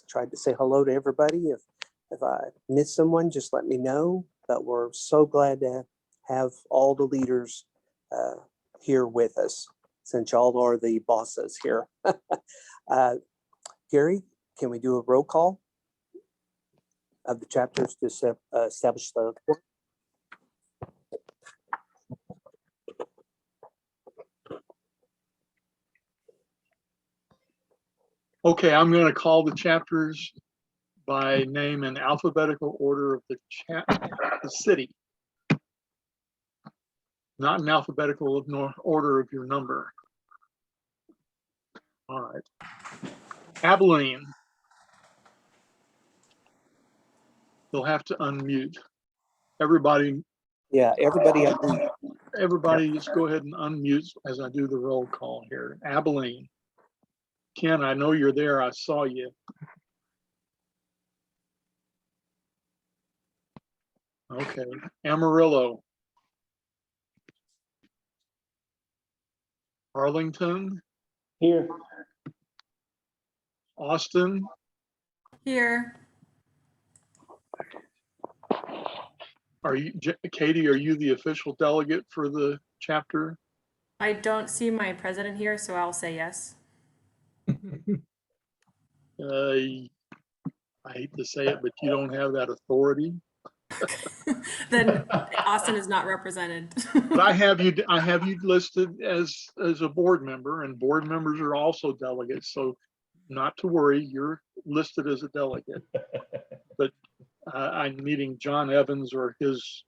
tried to say hello to everybody. If I missed someone, just let me know. But we're so glad to have all the leaders here with us, since y'all are the bosses here. Gary, can we do a roll call of the chapters to establish the board? Okay, I'm going to call the chapters by name in alphabetical order of the city, not in alphabetical order of your number. All right. Abilene. You'll have to unmute. Everybody. Yeah, everybody. Everybody just go ahead and unmute as I do the roll call here. Abilene. Ken, I know you're there. I saw you. Okay. Amarillo. Arlington. Here. Austin. Here. Are you, Katie, are you the official delegate for the chapter? I don't see my president here, so I'll say yes. I hate to say it, but you don't have that authority. Then Austin is not represented. But I have you listed as a board member, and board members are also delegates. So not to worry, you're listed as a delegate. But I'm meeting John Evans or his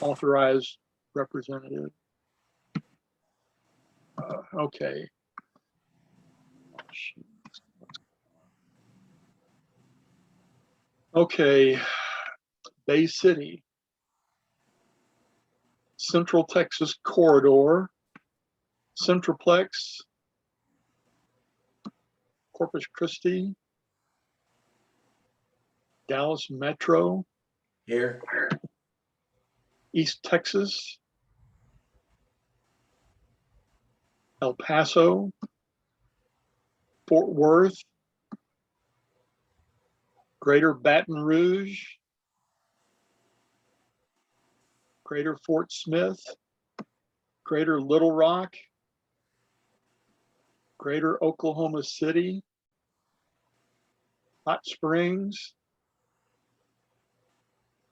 authorized representative. Okay. Okay, Bay City, Central Texas Corridor, Centralplex, Corpus Christi, Dallas Metro, Here. East Texas, El Paso, Fort Worth, Greater Baton Rouge, Greater Fort Smith, Greater Little Rock, Greater Oklahoma City, Hot Springs,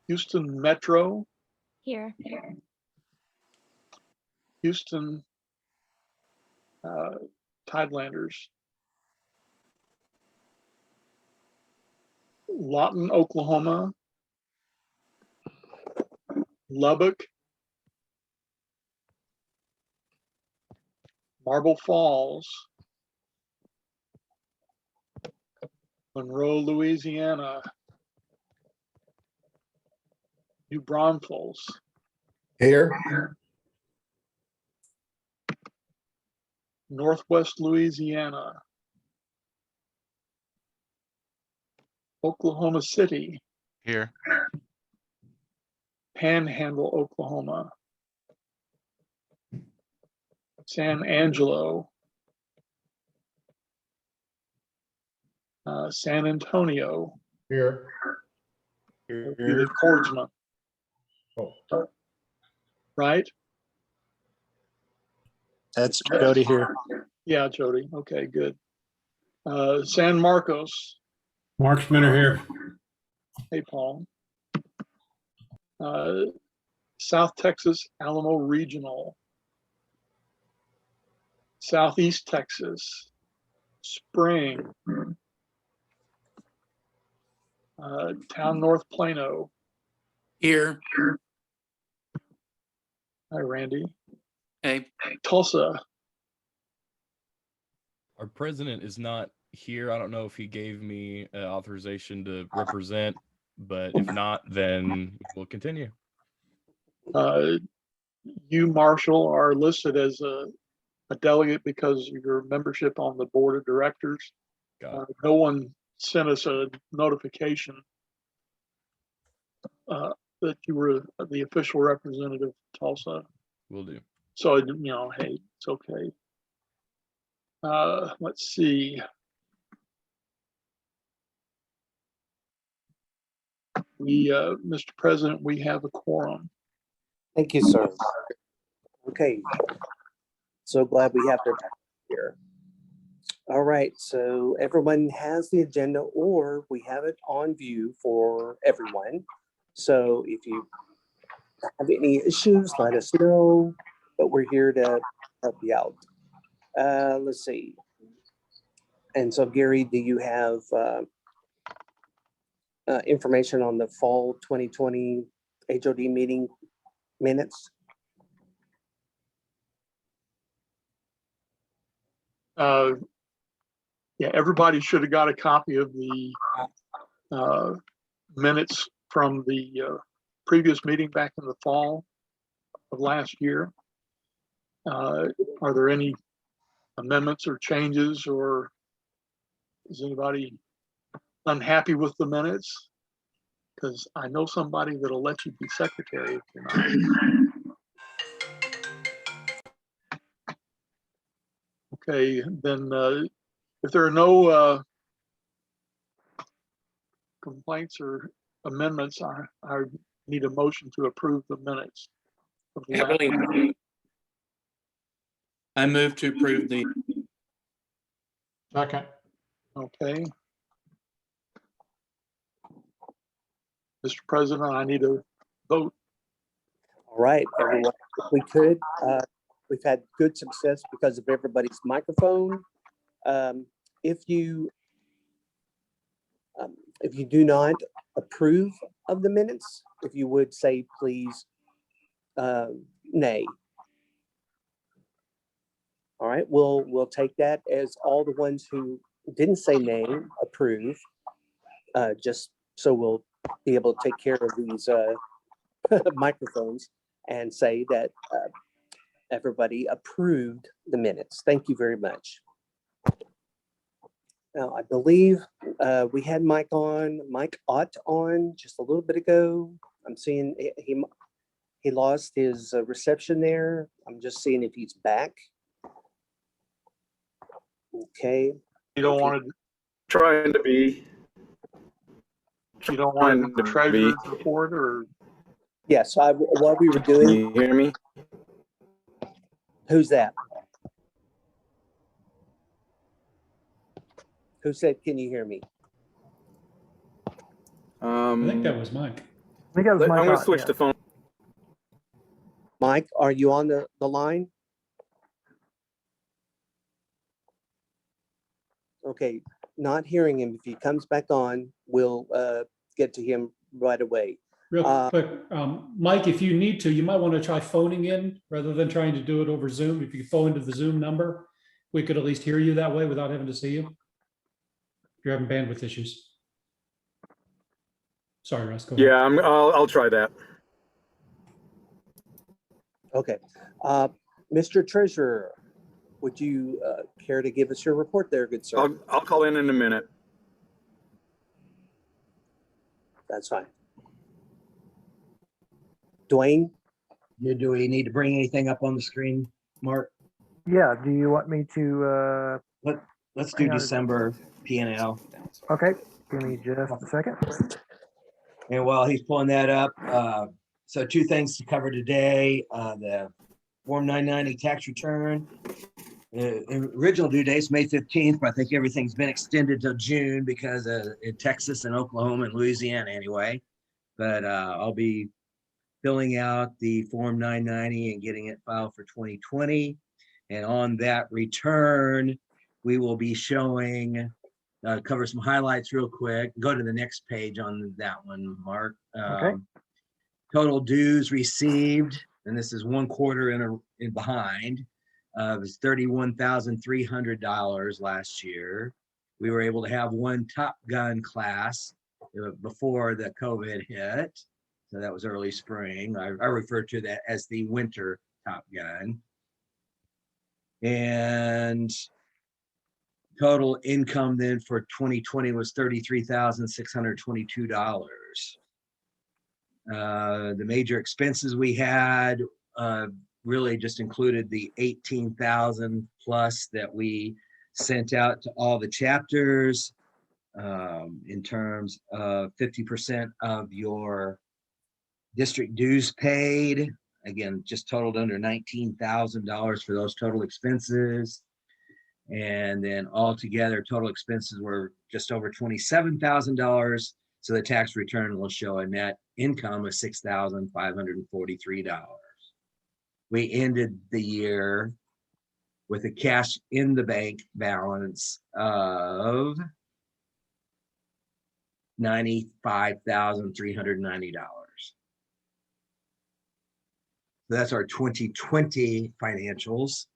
Houston Metro, Here. Houston Tidelanders, Lawton, Oklahoma, Lubbock, Marble Falls, Monroe, Louisiana, New Braunfels, Here. Northwest Louisiana, Oklahoma City, Here. Panhandle, Oklahoma, San Angelo, San Antonio, Here. you're the cordsman, Oh. right? That's Jody here. Yeah, Jody. Okay, good. San Marcos. Mark Spinner here. Hey, Paul. South Texas Alamo Regional. Southeast Texas. Spring. Town North Plano. Here. Hi, Randy. Hey. Tulsa. Our president is not here. I don't know if he gave me authorization to represent, but if not, then we'll continue. You, Marshall, are listed as a delegate because of your membership on the board of directors. No one sent us a notification that you were the official representative of Tulsa. Will do. So, you know, hey, it's okay. Let's see. Mr. President, we have a quorum. Thank you, sir. Okay. So glad we have them here. All right, so everyone has the agenda, or we have it on view for everyone. So if you have any issues, let us know, but we're here to help you out. Let's see. And so Gary, do you have information on the fall 2020 HOD meeting minutes? Yeah, everybody should have got a copy of the minutes from the previous meeting back in the fall of last year. Are there any amendments or changes, or is anybody unhappy with the minutes? Because I know somebody that'll let you be secretary if you're not. Okay, then if there are no complaints or amendments, I need a motion to approve the minutes. Of the last meeting. I move to approve the, Second. Okay. Mr. President, I need a vote. All right, everyone, if we could, we've had good success because of everybody's microphone. If you do not approve of the minutes, if you would say, please, nay. All right, we'll take that as all the ones who didn't say nay approve, just so we'll be able to take care of these microphones and say that everybody approved the minutes. Thank you very much. Now, I believe we had Mike Ott on just a little bit ago. I'm seeing he lost his reception there. I'm just seeing if he's back. Okay. You don't want to, Trying to be. you don't want Trying the to treasurer's be. report, or Yes, what we were Can doing. you hear me? Who's that? Who said, can you hear me? I think that was Mike. I'm going to switch the phone. Mike, are you on the line? Okay, not hearing him. If he comes back on, we'll get to him right away. Real quick, Mike, if you need to, you might want to try phoning in rather than trying to do it over Zoom. If you phone into the Zoom number, we could at least hear you that way without having to see you. If you're having bandwidth issues. Sorry, Russ, go ahead. Yeah, I'll try that. Okay, Mr. Treasurer, would you care to give us your report there, good sir? I'll call in a minute. That's fine. Dwayne? Do we need to bring anything up on the screen, Mark? Yeah, do you want me to, Let's do Hang on. December P&L. okay, give me just a second. And while he's pulling that up, so two things to cover today, the Form 990 tax return. Original due date's May 15th, but I think everything's been extended till June because in Texas and Oklahoma and Louisiana anyway. But I'll be filling out the Form 990 and getting it filed for 2020. And on that return, we will be showing, cover some highlights real quick. Go to the next page on that one, Mark. Okay. Total dues received, and this is 1 quarter in behind. It was $31,300 last year. We were able to have one Top Gun class before the COVID hit. So that was early spring. I refer to that as the winter Top Gun. And total income then for 2020 was $33,622. The major expenses we had really just included the 18,000 plus that we sent out to all the chapters. in terms of 50% of your district dues paid. Again, just totaled under $19,000 for those total expenses. And then altogether, total expenses were just over $27,000. So the tax return will show a net income of $6,543. We ended the year with a cash in the bank balance of $95,390. So that's our 2020 financials.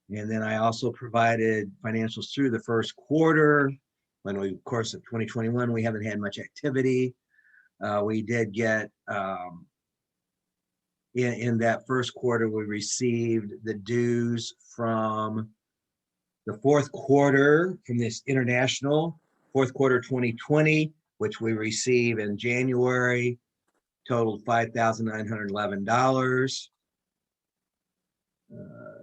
And then I also provided financials through the first quarter. When we, of course, of 2021, we haven't had much activity. We did get, in that first quarter, we received the dues from the fourth quarter from this international, fourth quarter 2020, which we receive in January, totaled $5,911.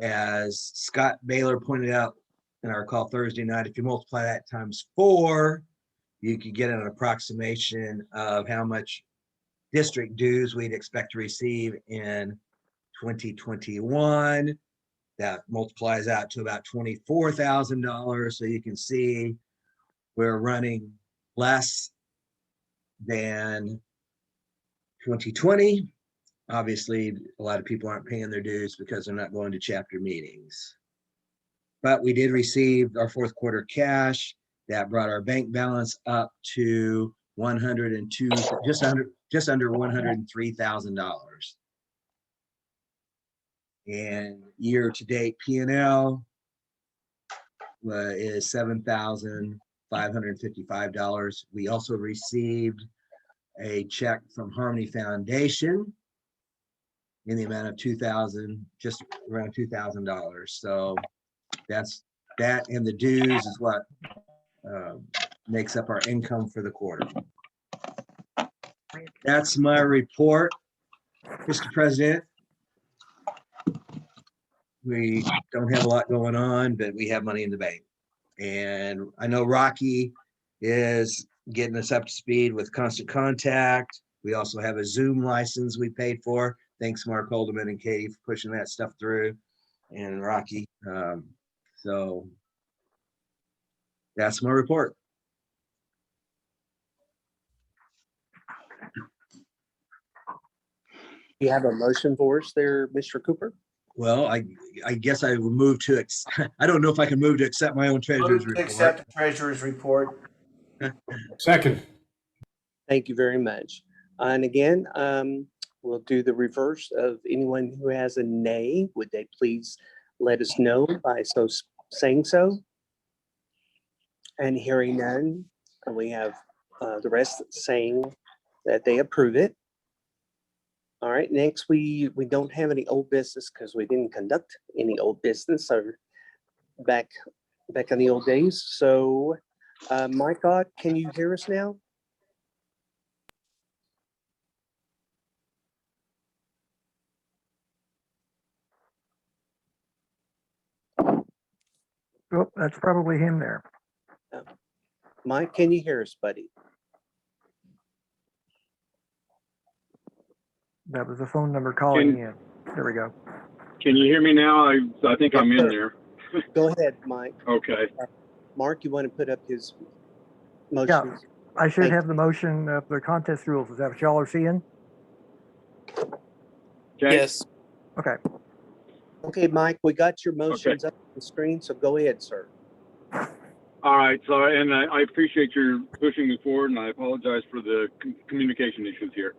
As Scott Baylor pointed out in our call Thursday night, if you multiply that times 4, you could get an approximation of how much district dues we'd expect to receive in 2021. That multiplies out to about $24,000. So you can see we're running less than 2020. Obviously, a lot of people aren't paying their dues because they're not going to chapter meetings. But we did receive our fourth quarter cash. That brought our bank balance up to just under $103,000. And year-to-date P&L is $7,555. We also received a check from Harmony Foundation in the amount of just around $2,000. So that's that, and the dues is what makes up our income for the quarter. That's my report, Mr. President. We don't have a lot going on, but we have money in the bank. And I know Rocky is getting us up to speed with Constant Contact. We also have a Zoom license we paid for. Thanks, Mark Holdeman and Katie, for pushing that stuff through, and Rocky. So that's my report. You have a motion for us there, Mr. Cooper? Well, I guess I will move to, I don't know if I can move to accept my own treasurer's Move to report. accept the treasurer's report. Second. Thank you very much. And again, we'll do the reverse of anyone who has a nay. Would they please let us know by saying so? And hearing none, and we have the rest saying that they approve it. All right, next we don't have any old business because we didn't conduct any old business or back in the old days. So my God, can you hear us now? Oh, that's probably him there. Mike, can you hear us, buddy? That was the phone number calling in. There we go. Can you hear me now? I think I'm in there. Go ahead, Mike. Okay. Mark, you want to put up his motion? I should Thank have the motion of the contest rules. Is that what y'all are seeing? Okay. Yes. Okay. Okay, Mike, we got your motions up on the screen, so go ahead, sir. All right. So, and I appreciate your pushing me forward, and I apologize for the communication issues here.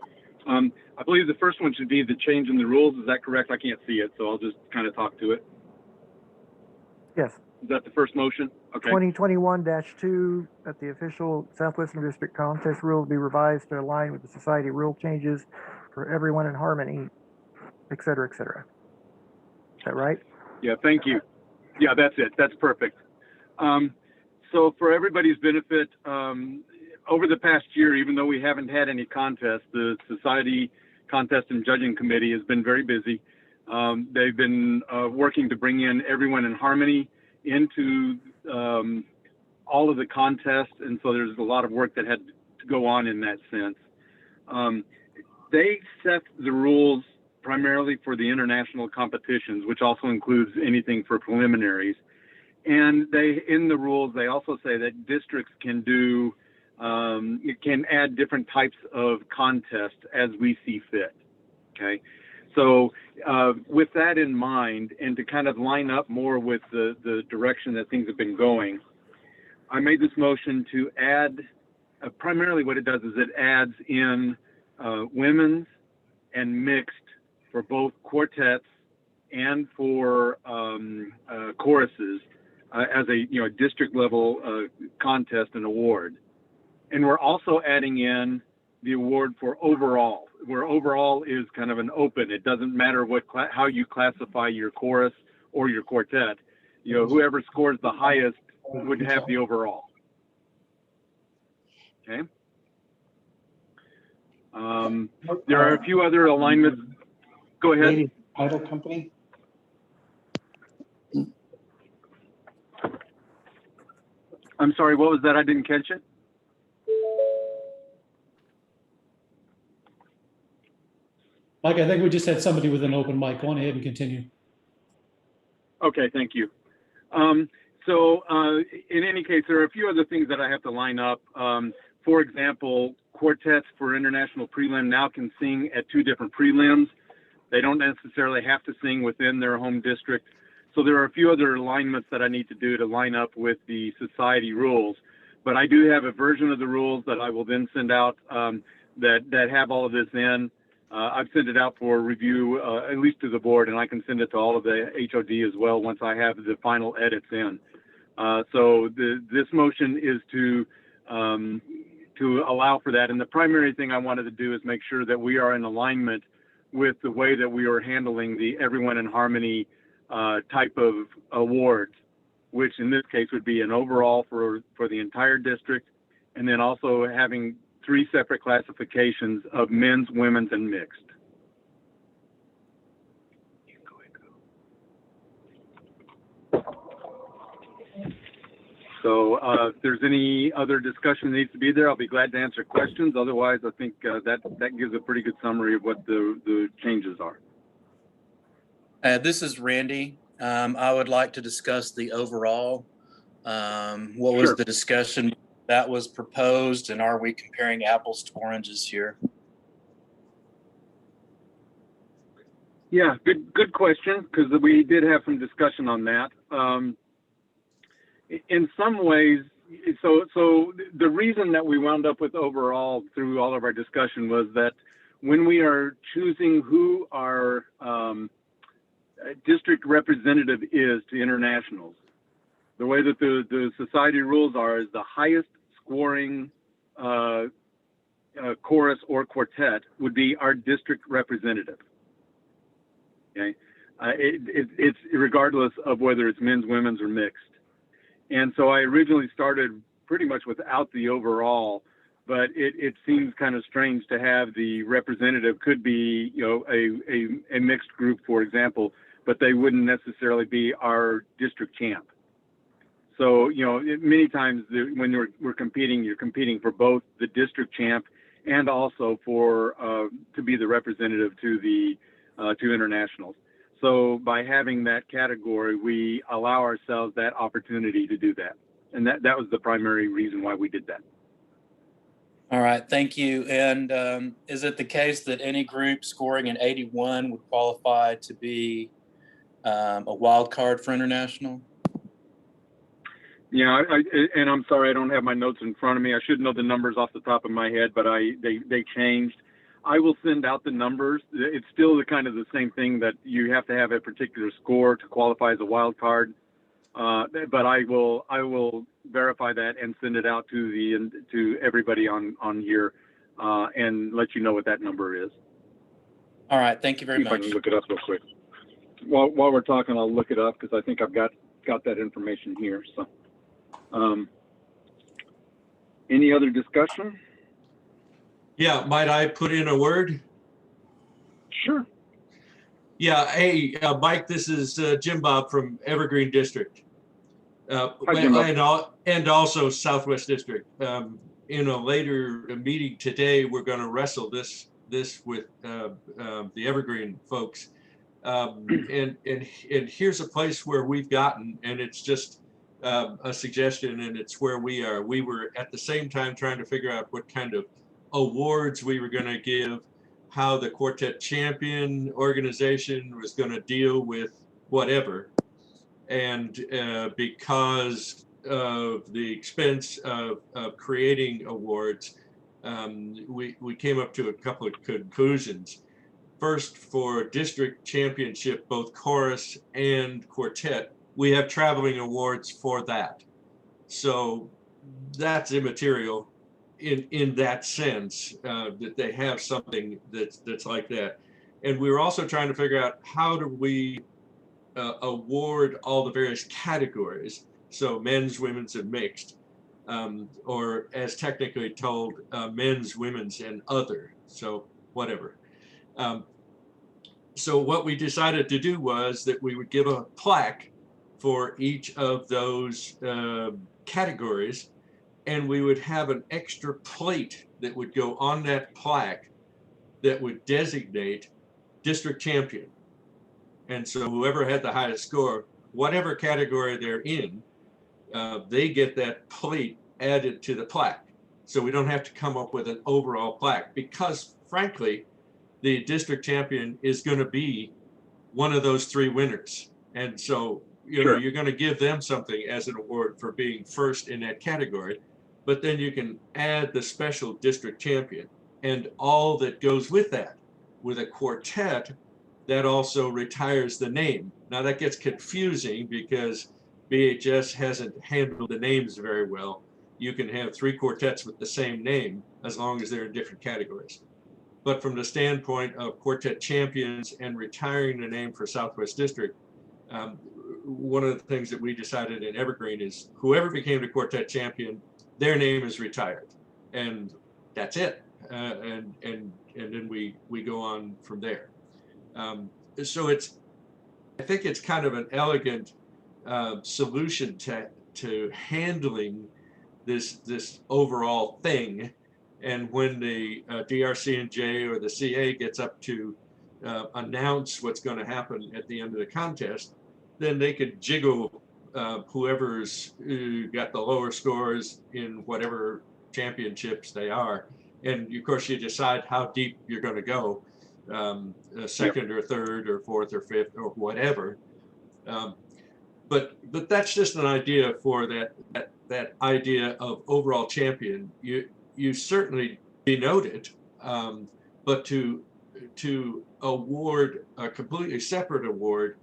I believe the first one should be the change in the rules. Is that correct? I can't see it, so I'll just kind of talk to it. Yes. Is that the first motion? Okay. 2021-2 that the official Southwestern District contest rules be revised to align with the society rule changes for everyone in harmony, et cetera, et cetera. Is that right? Yeah, thank you. Yeah, that's it. That's perfect. So for everybody's benefit, over the past year, even though we haven't had any contests, the Society Contest and Judging Committee has been very busy. They've been working to bring in everyone in harmony into all of the contests, and so there's a lot of work that had to go on in that sense. They set the rules primarily for the international competitions, which also includes anything for preliminaries. And in the rules, they also say that districts can do, can add different types of contests as we see fit. Okay. So with that in mind, and to kind of line up more with the direction that things have been going, I made this motion to add, primarily what it does is it adds in women's and mixed for both quartets and for choruses as a district level contest and award. And we're also adding in the award for overall, where overall is kind of an open. It doesn't matter how you classify your chorus or your quartet. Whoever scores the highest would have the overall. Okay. There are a few other alignments. Go ahead. Native Title Company? I'm sorry, what was that? I didn't catch it. Mike, I think we just had somebody with an open mic. Go on ahead and continue. Okay, thank you. So in any case, there are a few other things that I have to line up. For example, quartets for international prelim now can sing at 2 different prelims. They don't necessarily have to sing within their home district. So there are a few other alignments that I need to do to line up with the society rules. But I do have a version of the rules that I will then send out that have all of this in. I've sent it out for review, at least to the board, and I can send it to all of the HOD as well once I have the final edits in. So this motion is to allow for that. And the primary thing I wanted to do is make sure that we are in alignment with the way that we are handling the Everyone in Harmony type of awards, which in this case would be an overall for the entire district, and then also having 3 separate classifications of men's, women's, and mixed. So if there's any other discussion that needs to be there, I'll be glad to answer questions. Otherwise, I think that gives a pretty good summary of what the changes are. This is Randy. I would like to discuss the overall. What was the discussion that was proposed, and are we comparing apples to oranges here? Yeah, good question, because we did have some discussion on that. In some ways, so the reason that we wound up with overall through all of our discussion was that when we are choosing who our district representative is to internationals, the way that the society rules are is the highest scoring chorus or quartet would be our district representative. Okay, it's regardless of whether it's men's, women's, or mixed. And so I originally started pretty much without the overall, but it seems kind of strange to have the representative could be, a mixed group, for example, but they wouldn't necessarily be our district champ. So, many times when we're competing, you're competing for both the district champ and also for to be the representative to the to internationals. So by having that category, we allow ourselves that opportunity to do that. And that was the primary reason why we did that. All right, thank you. And is it the case that any group scoring an 81 would qualify to be a wild card for international? Yeah, and I'm sorry, I don't have my notes in front of me. I should know the numbers off the top of my head, but they changed. I will send out the numbers. It's still the kind of the same thing that you have to have a particular score to qualify as a wild card. But I will verify that and send it out to everybody on here and let you know what that number is. All right, thank you very much. If I can look it up real quick. While we're talking, I'll look it up because I think I've got that information here. So, any other discussion? Yeah, might I put in a word? Sure. Yeah, hey, Mike, this is Jim Bob from Evergreen District. And also Southwest District. In a later meeting today, we're going to wrestle this with the Evergreen folks. And here's a place where we've gotten, and it's just a suggestion, and it's where we are. We were at the same time trying to figure out what kind of awards we were going to give, how the Quartet Champion organization was going to deal with whatever. And because of the expense of creating awards, we came up to a couple of conclusions. First, for district championship, both chorus and quartet, we have traveling awards for that. So that's immaterial in that sense, that they have something that's like that. And we were also trying to figure out how do we award all the various categories. So men's, women's, and mixed, or as technically told, men's, women's, and other. So whatever. So what we decided to do was that we would give a plaque for each of those categories, and we would have an extra plate that would go on that plaque that would designate district champion. And so whoever had the highest score, whatever category they're in, they get that plate added to the plaque. So we don't have to come up with an overall plaque, because frankly, the district champion is going to be one of those three winners. And so, you know, you're going to give them something as an award for being first in that category, but then you can add the special district champion and all that goes with that. With a quartet, that also retires the name. Now that gets confusing because BHS hasn't handled the names very well. You can have three quartets with the same name as long as they're in different categories. But from the standpoint of quartet champions and retiring the name for Southwest District, one of the things that we decided in Evergreen is whoever became the quartet champion, their name is retired, and that's it. And then we go on from there. So I think it's kind of an elegant solution to handling this overall thing. And when the DRC&J or the CA gets up to announce what's going to happen at the end of the contest, then they could jiggle whoever's got the lower scores in whatever championships they are. And of course, you decide how deep you're going to go, second or third or fourth or fifth or whatever. But that's just an idea for that idea of overall champion. You certainly denote it, but to award a completely separate award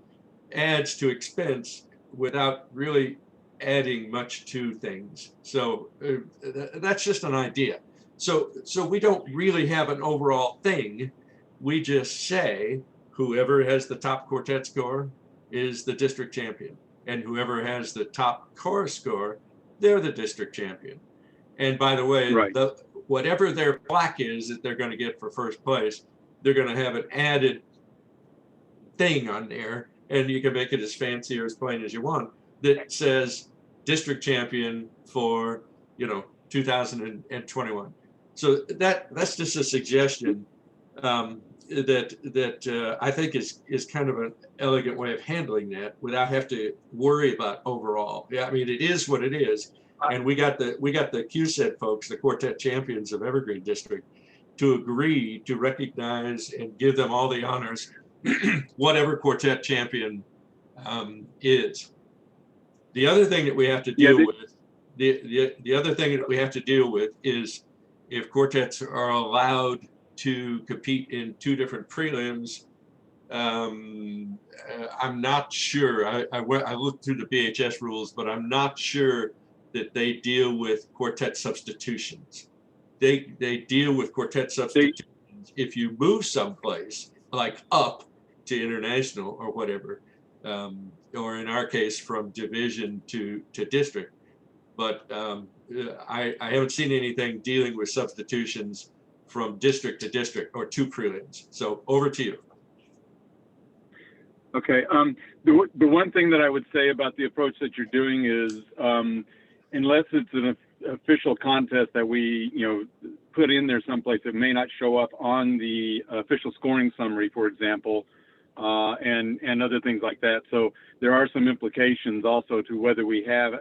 adds to expense without really adding much to things. So that's just an idea. So we don't really have an overall thing. We just say whoever has the top quartet score is the district champion, and whoever has the top chorus score, they're the district champion. And by the way, whatever their plaque is that they're going to get for first place, they're going to have an added thing on there, and you can make it as fancy or as plain as you want, that says district champion for 2021. So that's just a suggestion that I think is kind of an elegant way of handling that without having to worry about overall. Yeah, I mean, it is what it is. And we got the QSED folks, the quartet champions of Evergreen District, to agree to recognize and give them all the honors, whatever quartet champion is. The other thing that we have to deal with, the other thing that we have to deal with is if quartets are allowed to compete in two different prelims. I'm not sure. I looked through the BHS rules, but I'm not sure that they deal with quartet substitutions. They deal with quartet substitutions if you move someplace, like up to international or whatever, or in our case from division to district. But I haven't seen anything dealing with substitutions from district to district or two prelims. So over to you. Okay. The one thing that I would say about the approach that you're doing is, unless it's an official contest that we, put in there someplace, it may not show up on the official scoring summary, for example, and other things like that. So there are some implications also to whether we have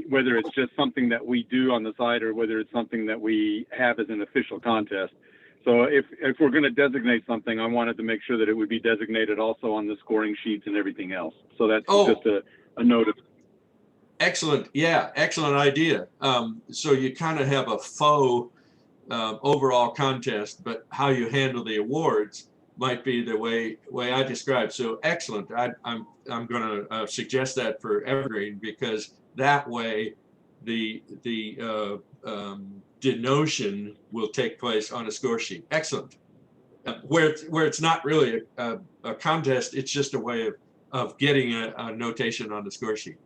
whether it's just something that we do on the side or whether it's something that we have as an official contest. So if we're going to designate something, I wanted to make sure that it would be designated also on the scoring sheets and everything else. So that's just a note of. Excellent. Yeah, excellent idea. So you kind of have a faux overall contest, but how you handle the awards might be the way I described. So excellent. I'm going to suggest that for Evergreen, because that way the denotion will take place on a score sheet. Excellent. Where it's not really a contest, it's just a way of getting a notation on the score sheet.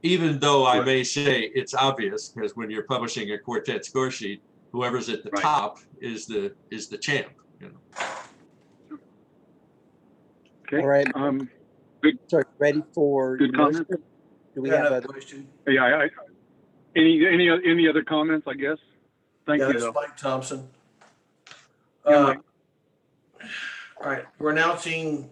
Even though I may say it's obvious, because when you're publishing a quartet score sheet, whoever's at the top is the champ. Okay. All right. Good. Sorry, ready for Good your motion? comment. Do we have a question? Yeah. Any other comments? I guess. Thank you. This is Though. Mike Thompson. Yeah, Mike. All right, we're announcing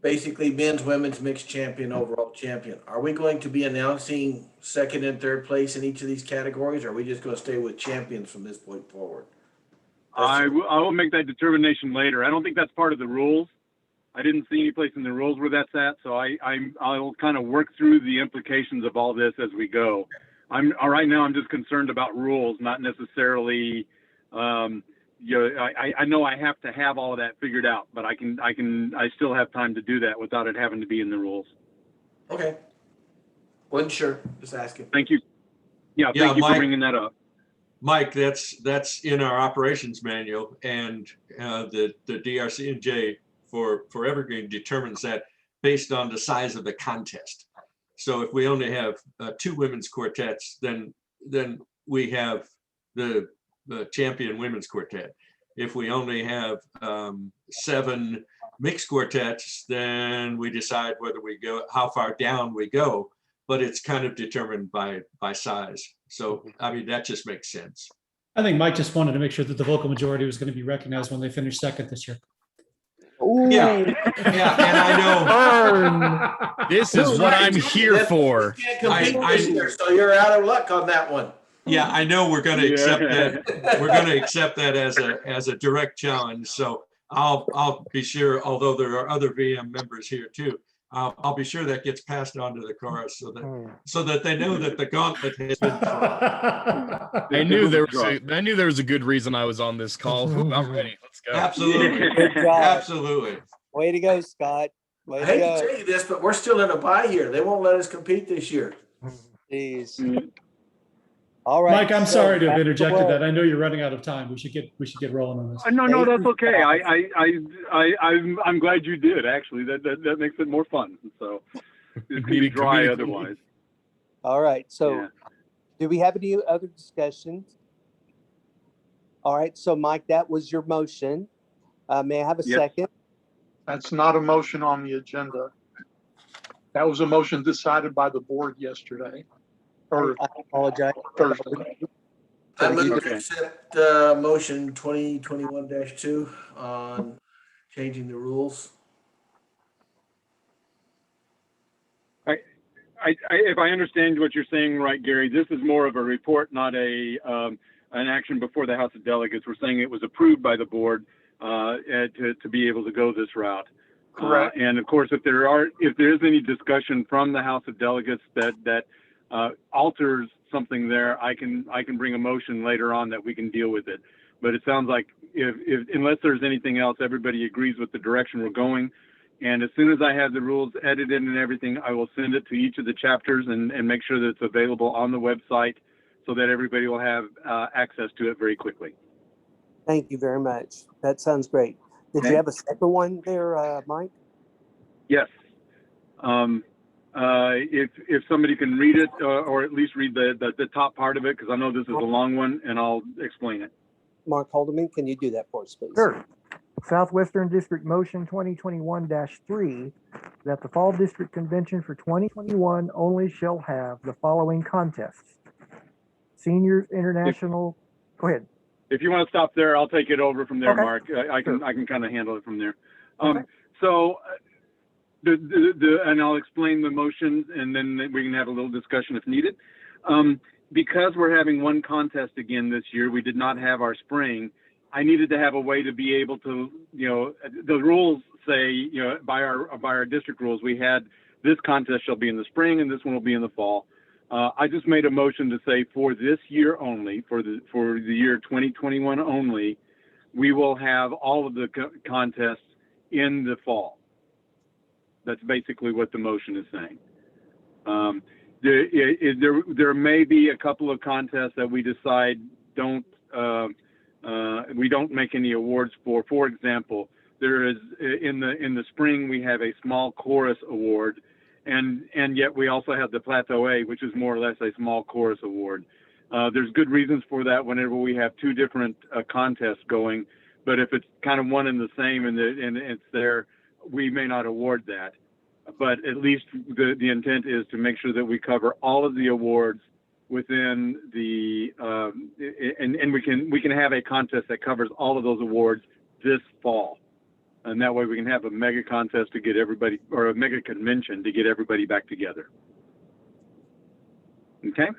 basically men's, women's, mixed champion, overall champion. Are we going to be announcing second and third place in each of these categories, or are we just going to stay with champions from this point forward? I will make that determination later. I don't think that's part of the rules. I didn't see any place in the rules where that's at, so I'll kind of work through the implications of all this as we go. Right now I'm just concerned about rules, not necessarily. I know I have to have all of that figured out, but I still have time to do that without it having to be in the rules. Okay. Wasn't sure, just asking. Thank you. Yeah, thank you for bringing that up. Mike, that's in our operations manual, and the DRC&J for Evergreen determines that based on the size of the contest. So if we only have 2 women's quartets, then we have the champion women's quartet. If we only have 7 mixed quartets, then we decide whether we go, how far down we go, but it's kind of determined by size. So, I mean, that just makes sense. I think Mike just wanted to make sure that the vocal majority was going to be recognized when they finish second this year. Yeah, and I know. This is what I'm here for. You can't compete this year, so you're out of luck on that one. Yeah, I know we're going to accept that. We're going to accept that as a direct challenge. So I'll be sure, although there are other VM members here too, I'll be sure that gets passed on to the chorus so that they know that the gauntlet has been thrown. I knew there was a good reason I was on this call. Ooh, I'm ready. Let's go. Absolutely. Good job. Absolutely. Way to go, Scott. Way I to hate go. to tell you this, but we're still in a bye year. They won't let us compete this year. Jeez. All right. Mike, I'm so sorry to have back interjected work. that. I know you're running out of time. We should get rolling on this. No, that's okay. I'm glad you did. Actually, that makes it more fun. So it's going to be dry otherwise. All right. So, do we have any other discussions? All right. So, Mike, that was your motion. May I have a second? That's not a motion on the agenda. That was a motion decided by the board yesterday. Or I apologize. Thursday. I move to accept motion 2021-2 on changing the rules. If I understand what you're saying right, Gary, this is more of a report, not an action before the House of Delegates. We're saying it was approved by the board to be able to go this route. Correct. And of course, if there is any discussion from the House of Delegates that alters something there, I can bring a motion later on that we can deal with it. But it sounds like if unless there's anything else, everybody agrees with the direction we're going. And as soon as I have the rules edited and everything, I will send it to each of the chapters and make sure that it's available on the website so that everybody will have access to it very quickly. Thank you very much. That sounds great. Did you have a second one there, Mike? Yes. If somebody can read it or at least read the top part of it, because I know this is a long one, and I'll explain it. Mark Haldeman, can you do that for us, please? Sure. Southwestern District Motion 2021-3, that the Fall District Convention for 2021 only shall have the following contests. Seniors International, go ahead. If you want to stop there, I'll take it over from there, Okay. Mark. I can Sure. kind of handle it from there. Okay. So and I'll explain the motions, and then we can have a little discussion if needed. Because we're having one contest again this year, we did not have our spring. I needed to have a way to be able to, the rules say, by our district rules, we had this contest shall be in the spring and this one will be in the fall. I just made a motion to say for this year only, for the year 2021 only, we will have all of the contests in the fall. That's basically what the motion is saying. There may be a couple of contests that we decide we don't make any awards for. For example, there is in the spring we have a small chorus award, and yet we also have the Plateau A, which is more or less a small chorus award. There's good reasons for that whenever we have two different contests going, but if it's kind of one and the same and it's there, we may not award that. But at least the intent is to make sure that we cover all of the awards within the and we can have a contest that covers all of those awards this fall, and that way we can have a mega contest to get everybody, or a mega convention to get everybody back together. Okay.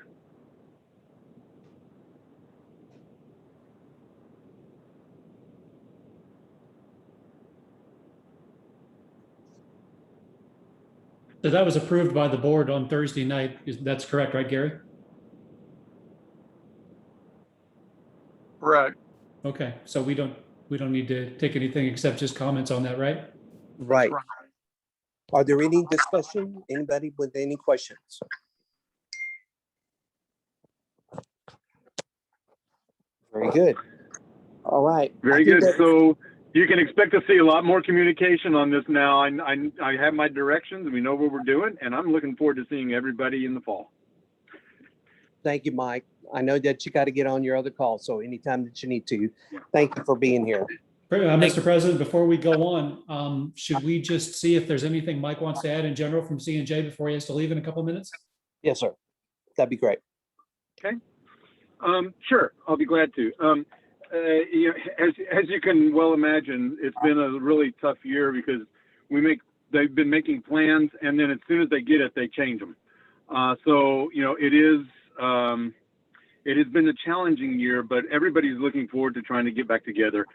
So that was approved by the board on Thursday night. That's correct, right, Gary? Correct. Okay, so we don't need to take anything except just comments on that, right? Right. Are there any discussion? Anybody with any questions? Very good. All right. Very good. So you can expect to see a lot more communication on this now. I have my directions, and we know what we're doing, and I'm looking forward to seeing everybody in the fall. Thank you, Mike. I know that you got to get on your other call, so anytime that you need to, thank you for being here. Mr. President, before we go on, should we just see if there's anything Mike wants to add in general from C&J before he has to leave in a couple of minutes? Yes, sir. That'd be great. Okay. Sure. I'll be glad to. As you can well imagine, it's been a really tough year because they've been making plans, and then as soon as they get it, they change them. So it has been a challenging year, but everybody's looking forward to trying to get back together.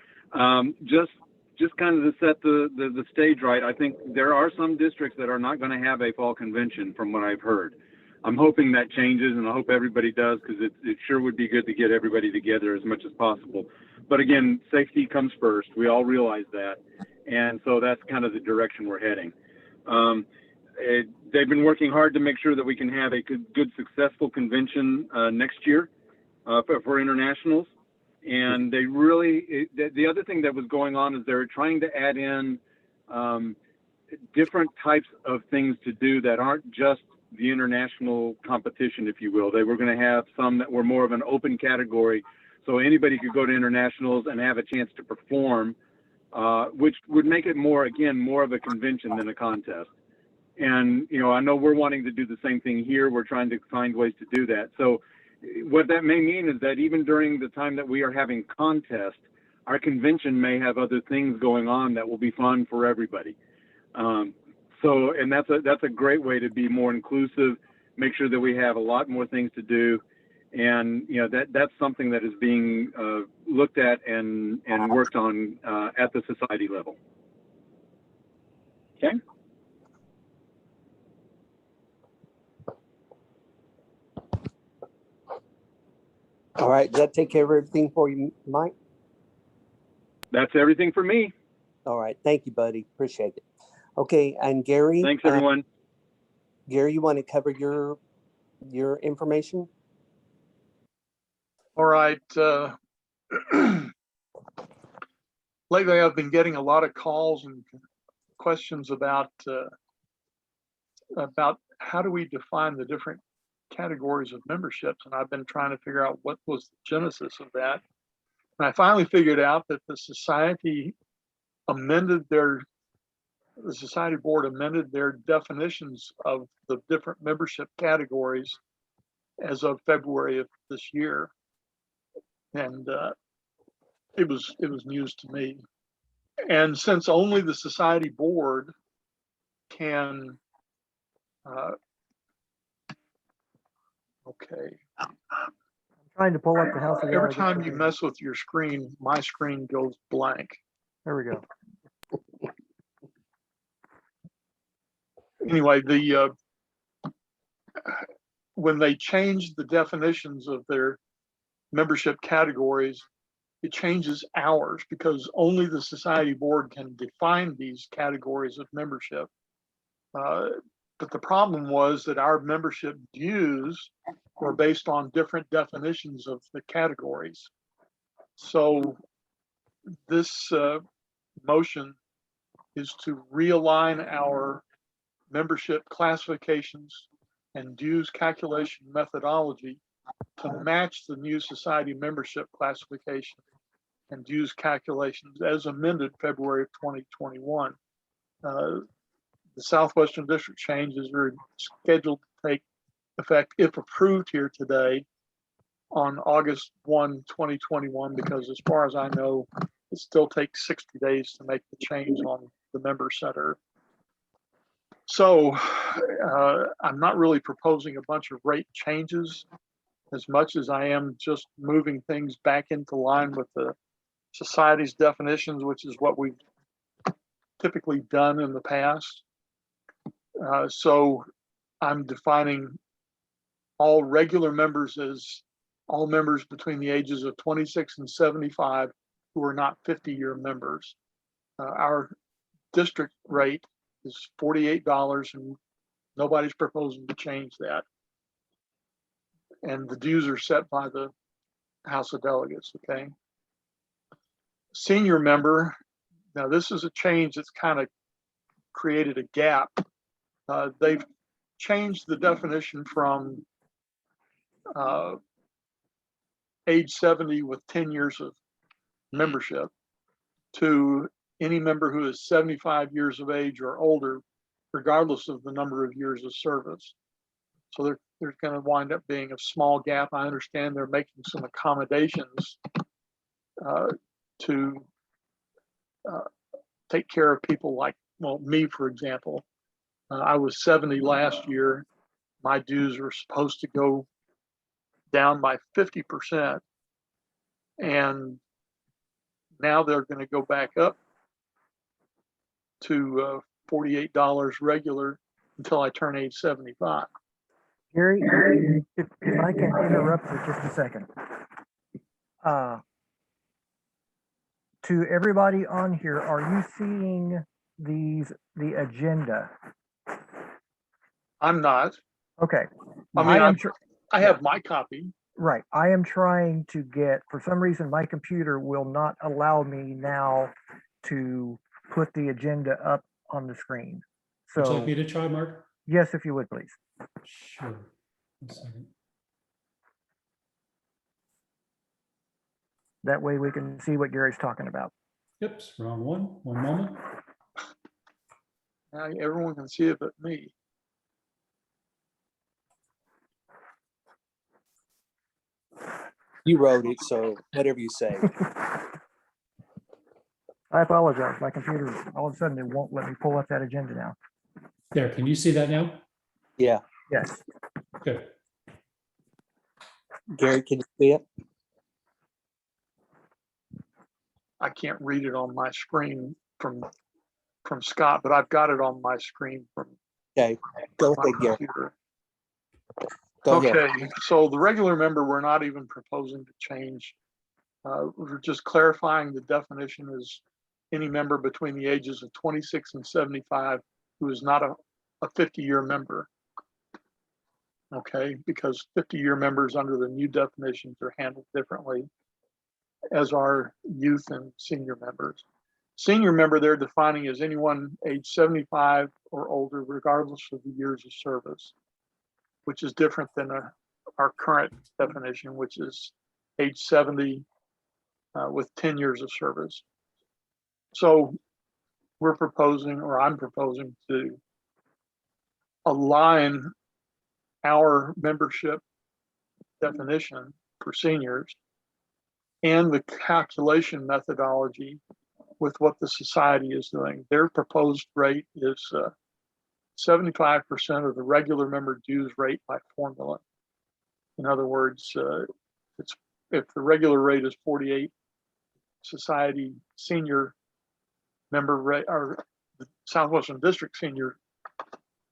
Just kind of to set the stage right, I think there are some districts that are not going to have a fall convention from what I've heard. I'm hoping that changes, and I hope everybody does, because it sure would be good to get everybody together as much as possible. But again, safety comes first. We all realize that. And so that's kind of the direction we're heading. They've been working hard to make sure that we can have a good successful convention next year for internationals. And they really, the other thing that was going on is they're trying to add in different types of things to do that aren't just the international competition, if you will. They were going to have some that were more of an open category, so anybody could go to internationals and have a chance to perform, which would make it more of a convention than a contest. And I know we're wanting to do the same thing here. We're trying to find ways to do that. So what that may mean is that even during the time that we are having contests, our convention may have other things going on that will be fun for everybody. And that's a great way to be more inclusive, make sure that we have a lot more things to do. And, that's something that is being looked at and worked on at the society level. Okay. All right. Does that take care of everything for you, Mike? That's everything for me. All right. Thank you, buddy. Appreciate it. Okay. And Gary. Thanks, everyone. Gary, you want to cover your information? All right. Lately, I've been getting a lot of calls and questions about how do we define the different categories of memberships, and I've been trying to figure out what was the genesis of that. And I finally figured out that the society the society board amended their definitions of the different membership categories as of February of this year. And it was news to me. And since only the society board can, okay. Trying to pull up the House of Every Delegates. time you mess with your screen, my screen goes blank. There we go. Anyway, when they changed the definitions of their membership categories, it changes ours because only the society board can define these categories of membership. But the problem was that our membership dues were based on different definitions of the categories. So this motion is to realign our membership classifications and dues calculation methodology to match the new society membership classification and dues calculations as amended February of 2021. The Southwestern District changes are scheduled to take effect, if approved here today, on August 1, 2021, because as far as I know, it still takes 60 days to make the change on the member center. So I'm not really proposing a bunch of rate changes as much as I am just moving things back into line with the society's definitions, which is what we've typically done in the past. So I'm defining all regular members as all members between the ages of 26 and 75 who are not 50-year members. Our district rate is $48 and nobody's proposing to change that. And the dues are set by the House of Delegates, okay? Senior member, now this is a change that's kind of created a gap. They've changed the definition from age 70 with 10 years of membership to any member who is 75 years of age or older, regardless of the number of years of service. So there's going to wind up being a small gap. I understand they're making some accommodations to take care of people like, well, me, for example. I was 70 last year. My dues were supposed to go down by 50%. And now they're going to go back up to $48 regular until I turn age 75. Gary, if I can interrupt for just a second. To everybody on here, are you seeing the agenda? I'm not. Okay. I mean, I have my copy. Right. I am trying to get, for some reason, my computer will not allow me now to put the agenda up on the screen. Would you So, like me to try, Mark? yes, if you would, please. Sure. 1 second. That way we can see what Gary's talking about. Oops, wrong one. 1 moment. Now everyone can see it but me. You wrote it, so whatever you say. I apologize. My computer, all of a sudden, it won't let me pull up that agenda now. There, can you see that now? Yeah. Yes. Good. Gary, can you see it? I can't read it on my screen from Scott, but I've got it on my screen from Okay. Go my ahead, Gary. computer. Go Okay, ahead. so the regular member, we're not even proposing to change. We're just clarifying the definition as any member between the ages of 26 and 75 who is not a 50-year member. Okay, because 50-year members under the new definitions are handled differently, as are youth and senior members. Senior member they're defining as anyone age 75 or older, regardless of the years of service, which is different than our current definition, which is age 70 with 10 years of service. So we're proposing, or I'm proposing, to align our membership definition for seniors and the calculation methodology with what the society is doing. Their proposed rate is 75% of the regular member dues rate by formula. In other words, if the regular rate is 48, society senior member rate, or the Southwestern District senior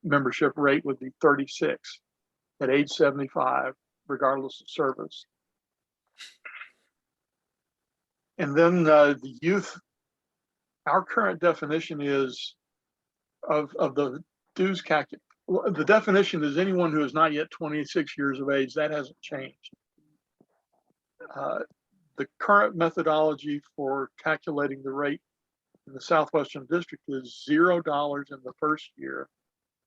membership rate would be 36 at age 75, regardless of service. And then the youth, our current definition is of the dues calculation. The definition is anyone who is not yet 26 years of age. That hasn't changed. The current methodology for calculating the rate in the Southwestern District is $0 in the first year,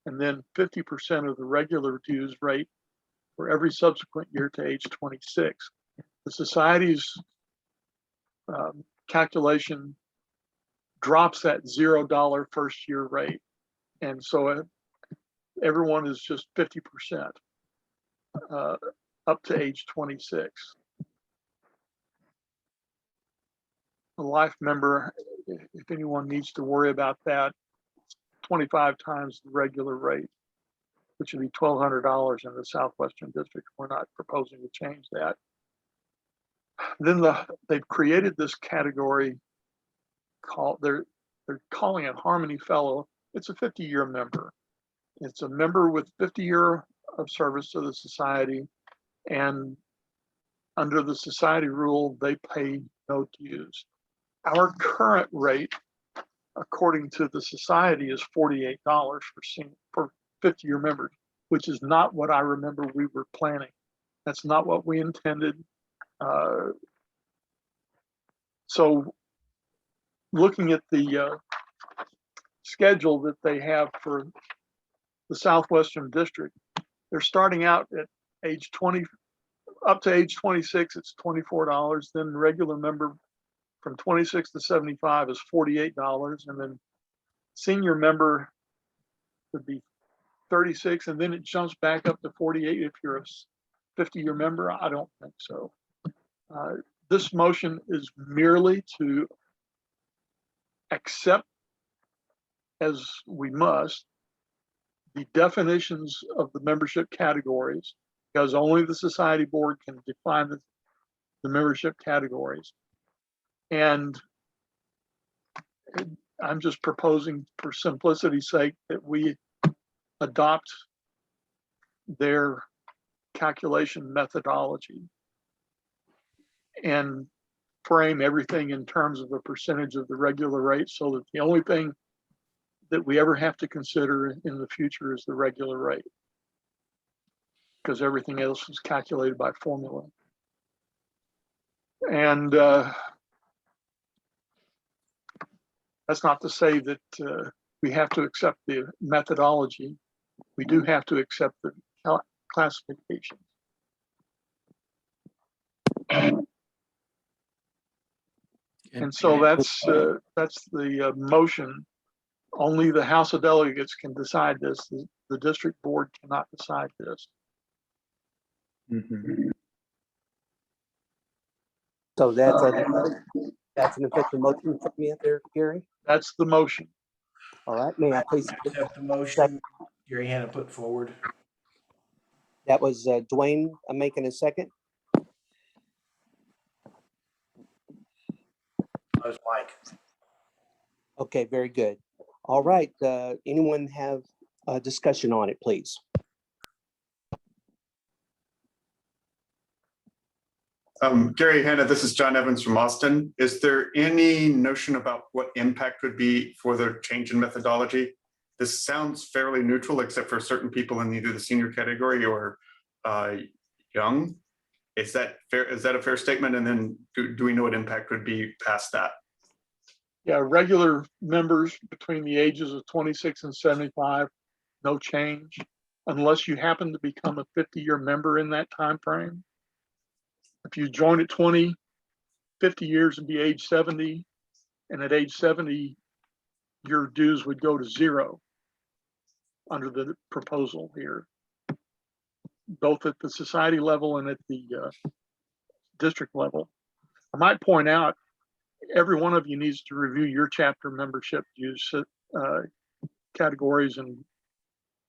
and then 50% of the regular dues rate for every subsequent year to age 26. The society's calculation drops that $0 first year rate, and so everyone is just 50% up to age 26. The life member, if anyone needs to worry about that, 25 times the regular rate, which would be $1,200 in the Southwestern District. We're not proposing to change that. Then they've created this category called, they're calling it Harmony Fellow. It's a 50-year member. It's a member with 50 years of service to the society, and under the society rule, they pay no dues. Our current rate, according to the society, is $48 for 50-year members, which is not what I remember we were planning. That's not what we intended. So looking at the schedule that they have for the Southwestern District, they're starting out at age 20, up to age 26, it's $24. Then regular member from 26 to 75 is $48. And then senior member would be 36. And then it jumps back up to 48 if you're a 50-year member. I don't think so. This motion is merely to accept, as we must, the definitions of the membership categories, because only the society board can define the membership categories. And I'm just proposing, for simplicity's sake, that we adopt their calculation methodology and frame everything in terms of a percentage of the regular rate, so that the only thing that we ever have to consider in the future is the regular rate, because everything else is calculated by formula. And that's not to say that we have to accept the methodology. We do have to accept the classification. And so that's the motion. Only the House of Delegates can decide this. The district board cannot decide this. Mhm. So that's an official motion from you there, Gary? That's the motion. All right, may I please? Accept the motion Gary Hanna put forward. That was Dwayne making a second. That was Mike. Okay, very good. All right, anyone have a discussion on it, please? Gary Hanna, this is John Evans from Austin. Is there any notion about what impact would be for the change in methodology? This sounds fairly neutral, except for certain people in either the senior category or young. Is that fair? Is that a fair statement? And then do we know what impact would be past that? Yeah, regular members between the ages of 26 and 75, no change, unless you happen to become a 50-year member in that time frame. If you join at 20, 50 years would be age 70, and at age 70, your dues would go to zero under the proposal here, both at the society level and at the district level. I might point out, every one of you needs to review your chapter membership dues categories and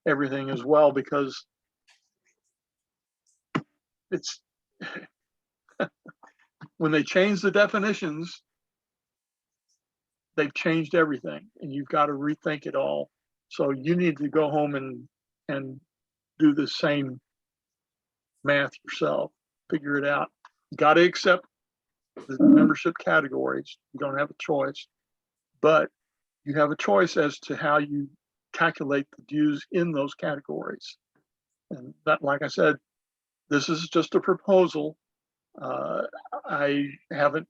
everything as well, because it's when they change the definitions, they've changed everything, and you've got to rethink it all. So you need to go home and do the same math yourself, figure it out. You got to accept the membership categories. You don't have a choice, but you have a choice as to how you calculate the dues in those categories. And that, like I said, this is just a proposal. I haven't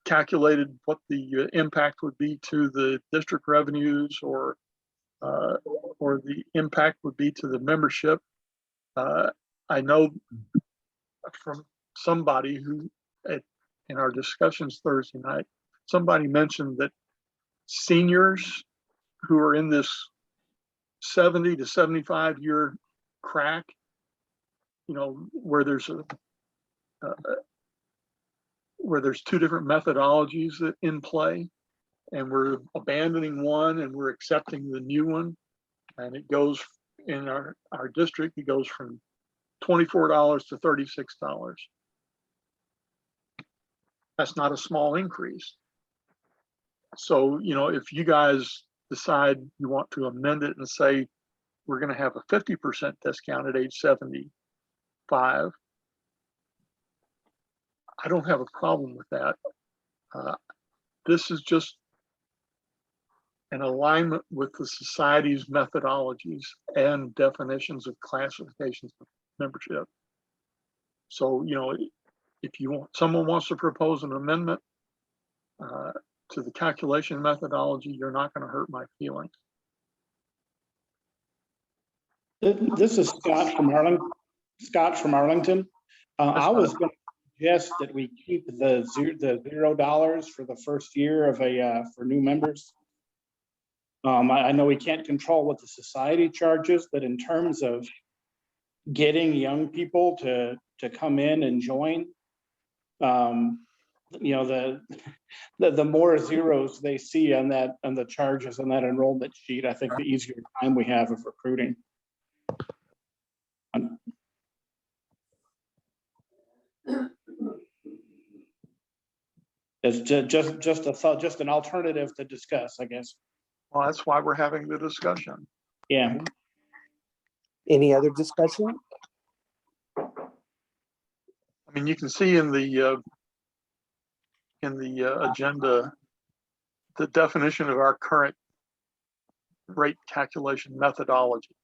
calculated what the impact would be to the district revenues or the impact would be to the membership. I know from somebody who in our discussions Thursday night, somebody mentioned that seniors who are in this 70 to 75 year crack, you know, where there's two different methodologies in play, and we're abandoning one and we're accepting the new one, and it goes in our district, it goes from $24 to $36. That's not a small increase. So, you know, if you guys decide you want to amend it and say we're going to have a 50% discount at age 75, I don't have a problem with that. This is just an alignment with the society's methodologies and definitions of classifications of membership. So, you know, if someone wants to propose an amendment to the calculation methodology, you're not going to hurt my feelings. This is Scott from Arlington. I was going to suggest that we keep the $0 for the first year for new members. I know we can't control what the society charges, but in terms of getting young people to come in and join, you know, the more zeros they see on the charges on that enrollment sheet, I think the easier time we have of recruiting. It's just a thought, just an alternative to discuss, I guess. Well, that's why we're having the discussion. Yeah. Any other discussion? I mean, you can see in the agenda, the definition of our current rate calculation methodology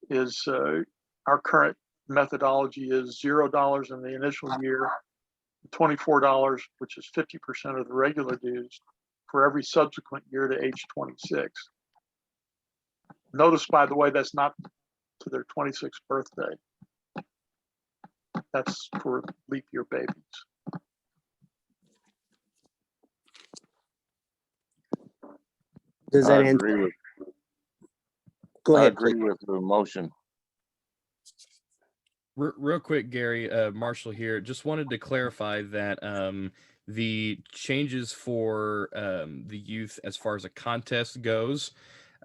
is our current methodology is $0 in the initial year, $24, which is 50% of the regular dues, for every subsequent year to age 26. Notice, by the way, that's not to their 26th birthday. That's for leap year babies. Does that end? Go ahead. I agree with the motion. Real quick, Gary, Marshall here. Just wanted to clarify that the changes for the youth as far as a contest goes,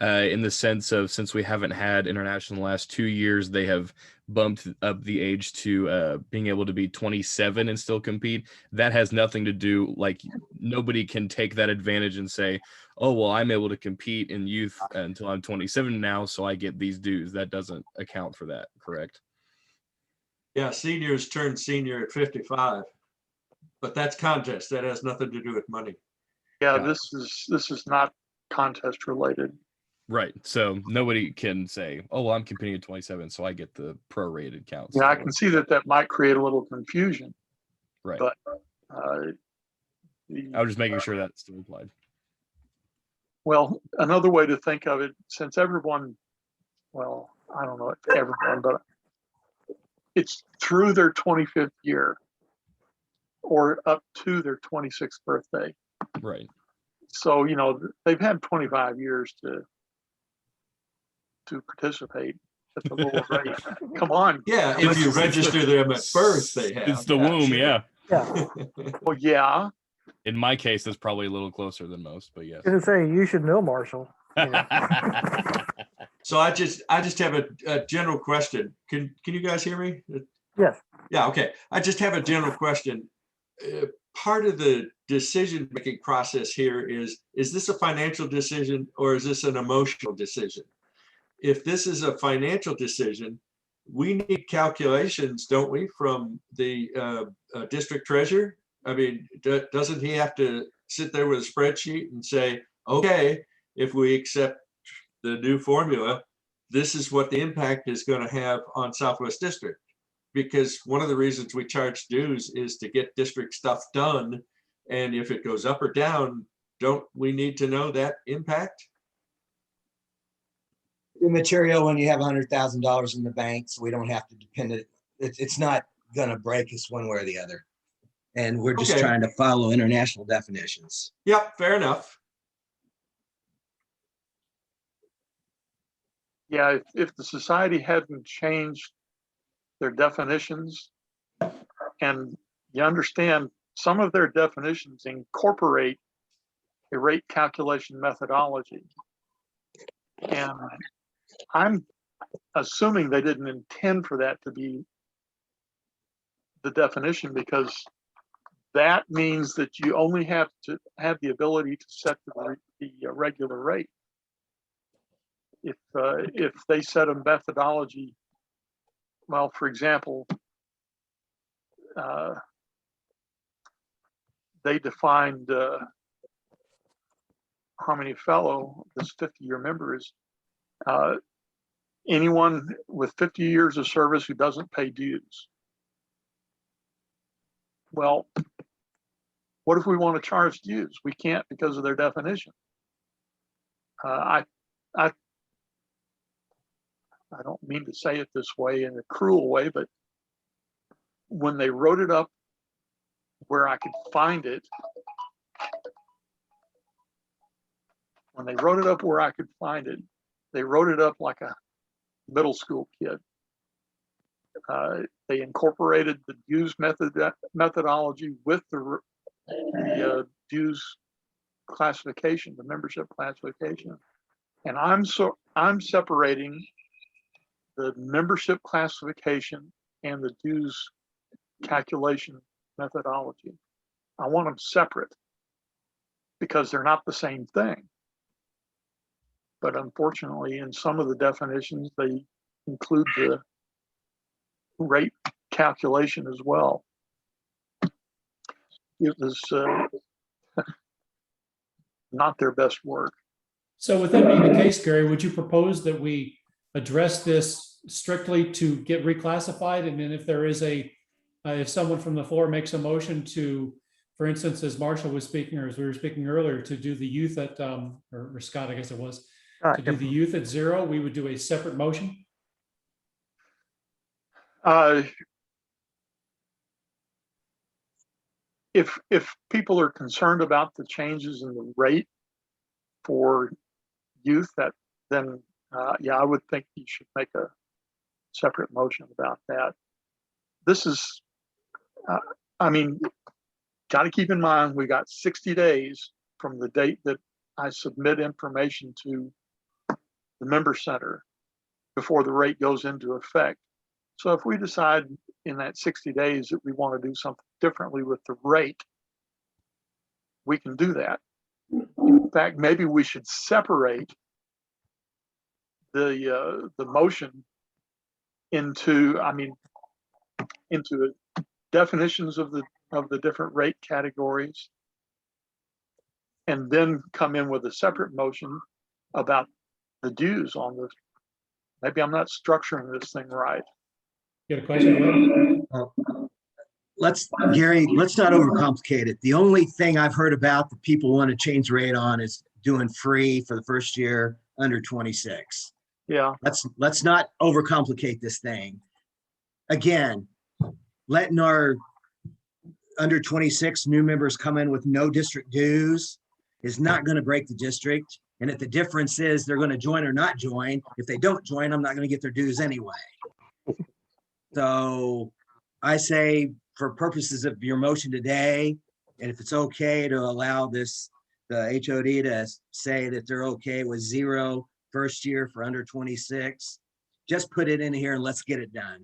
in the sense of, since we haven't had international the last 2 years, they have bumped up the age to being able to be 27 and still compete. That has nothing to do, like, nobody can take that advantage and say, oh, well, I'm able to compete in youth until I'm 27 now, so I get these dues. That doesn't account for that, correct? Yeah, seniors turn senior at 55, but that's contest. That has nothing to do with money. Yeah, this is not contest related. Right. So nobody can say, oh, well, I'm competing at 27, so I get the prorated counts. Yeah, I can see that might create a little confusion. Right. But I was just making sure that's still applied. well, another way to think of it, since everyone, well, I don't know if everyone, but it's through their 25th year or up to their 26th birthday. Right. So, you know, they've had 25 years to participate at the lower rate. Come on. Yeah, if you register them at birth, they have. It's the womb, sure. yeah. Yeah, Well, yeah. In my case, that's probably a little closer than most, but yes. I was gonna say, you should know, Marshall. You know. So I just have a general question. Can you guys hear me? Yes, Yeah, okay. I just have a general question. Part of the decision-making process here is this a financial decision or is this an emotional decision? If this is a financial decision, we need calculations, don't we, from the district treasurer? I mean, doesn't he have to sit there with a spreadsheet and say, okay, if we accept the new formula, this is what the impact is going to have on Southwest District? Because one of the reasons we charge dues is to get district stuff done. And if it goes up or down, don't we need to know that impact? Immaterial when you have $100,000 in the bank, so we don't have to depend it. It's not gonna break us one way or the other. And we're just Okay. trying to follow international definitions. Yep, fair enough. Yeah, if the society hadn't changed their definitions, and you understand some of their definitions incorporate a rate calculation methodology. And I'm assuming they didn't intend for that to be the definition, because that means that you only have to have the ability to set the regular rate. If they set a methodology, well, for example, they defined Harmony Fellow, this 50-year member, is anyone with 50 years of service who doesn't pay dues. Well, what if we want to charge dues? We can't because of their definition. I don't mean to say it this way in a cruel way, but when they wrote it up where I could find it, they wrote it up like a middle school kid. They incorporated the dues methodology with the dues classification, the membership classification. And I'm separating the membership classification and the dues calculation methodology. I want them separate because they're not the same thing. But unfortunately, in some of the definitions, they include the rate calculation as well. It was not their best work. So with that being the case, Gary, would you propose that we address this strictly to get reclassified? And then if there is if someone from the floor makes a motion to, for instance, as Marshall was speaking, or as we were speaking earlier, to do the youth at, or Scott, I guess it was, to do the youth at 0, we would do a separate motion? If people are concerned about the changes in the rate for youth, then yeah, I would think you should make a separate motion about that. This is, I mean, got to keep in mind, we got 60 days from the date that I submit information to the member center before the rate goes into effect. So if we decide in that 60 days that we want to do something differently with the rate, we can do that. In fact, maybe we should separate the motion into definitions of the different rate categories, and then come in with a separate motion about the dues on this. Maybe I'm not structuring this thing right. You got a question, Will? Gary, let's not overcomplicate it. The only thing I've heard about that people want to change rate on is doing free for the first year under 26. Yeah. Let's not overcomplicate this thing. Again, letting our under 26 new members come in with no district dues is not going to break the district. And if the difference is they're going to join or not join, if they don't join, I'm not going to get their dues anyway. So I say for purposes of your motion today, and if it's okay to allow this, the HOD to say that they're okay with 0 first year for under 26, just put it in here and let's get it done.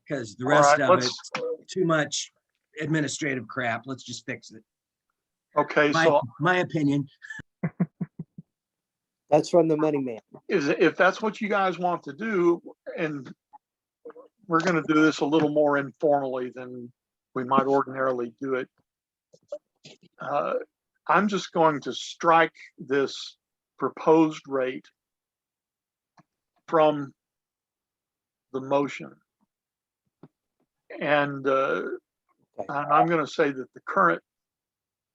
Because the rest of it's too much administrative crap. Let's just fix it. Okay, My opinion. That's from the money man. if that's what you guys want to do, and we're going to do this a little more informally than we might ordinarily do it. I'm just going to strike this proposed rate from the motion. And I'm going to say that the current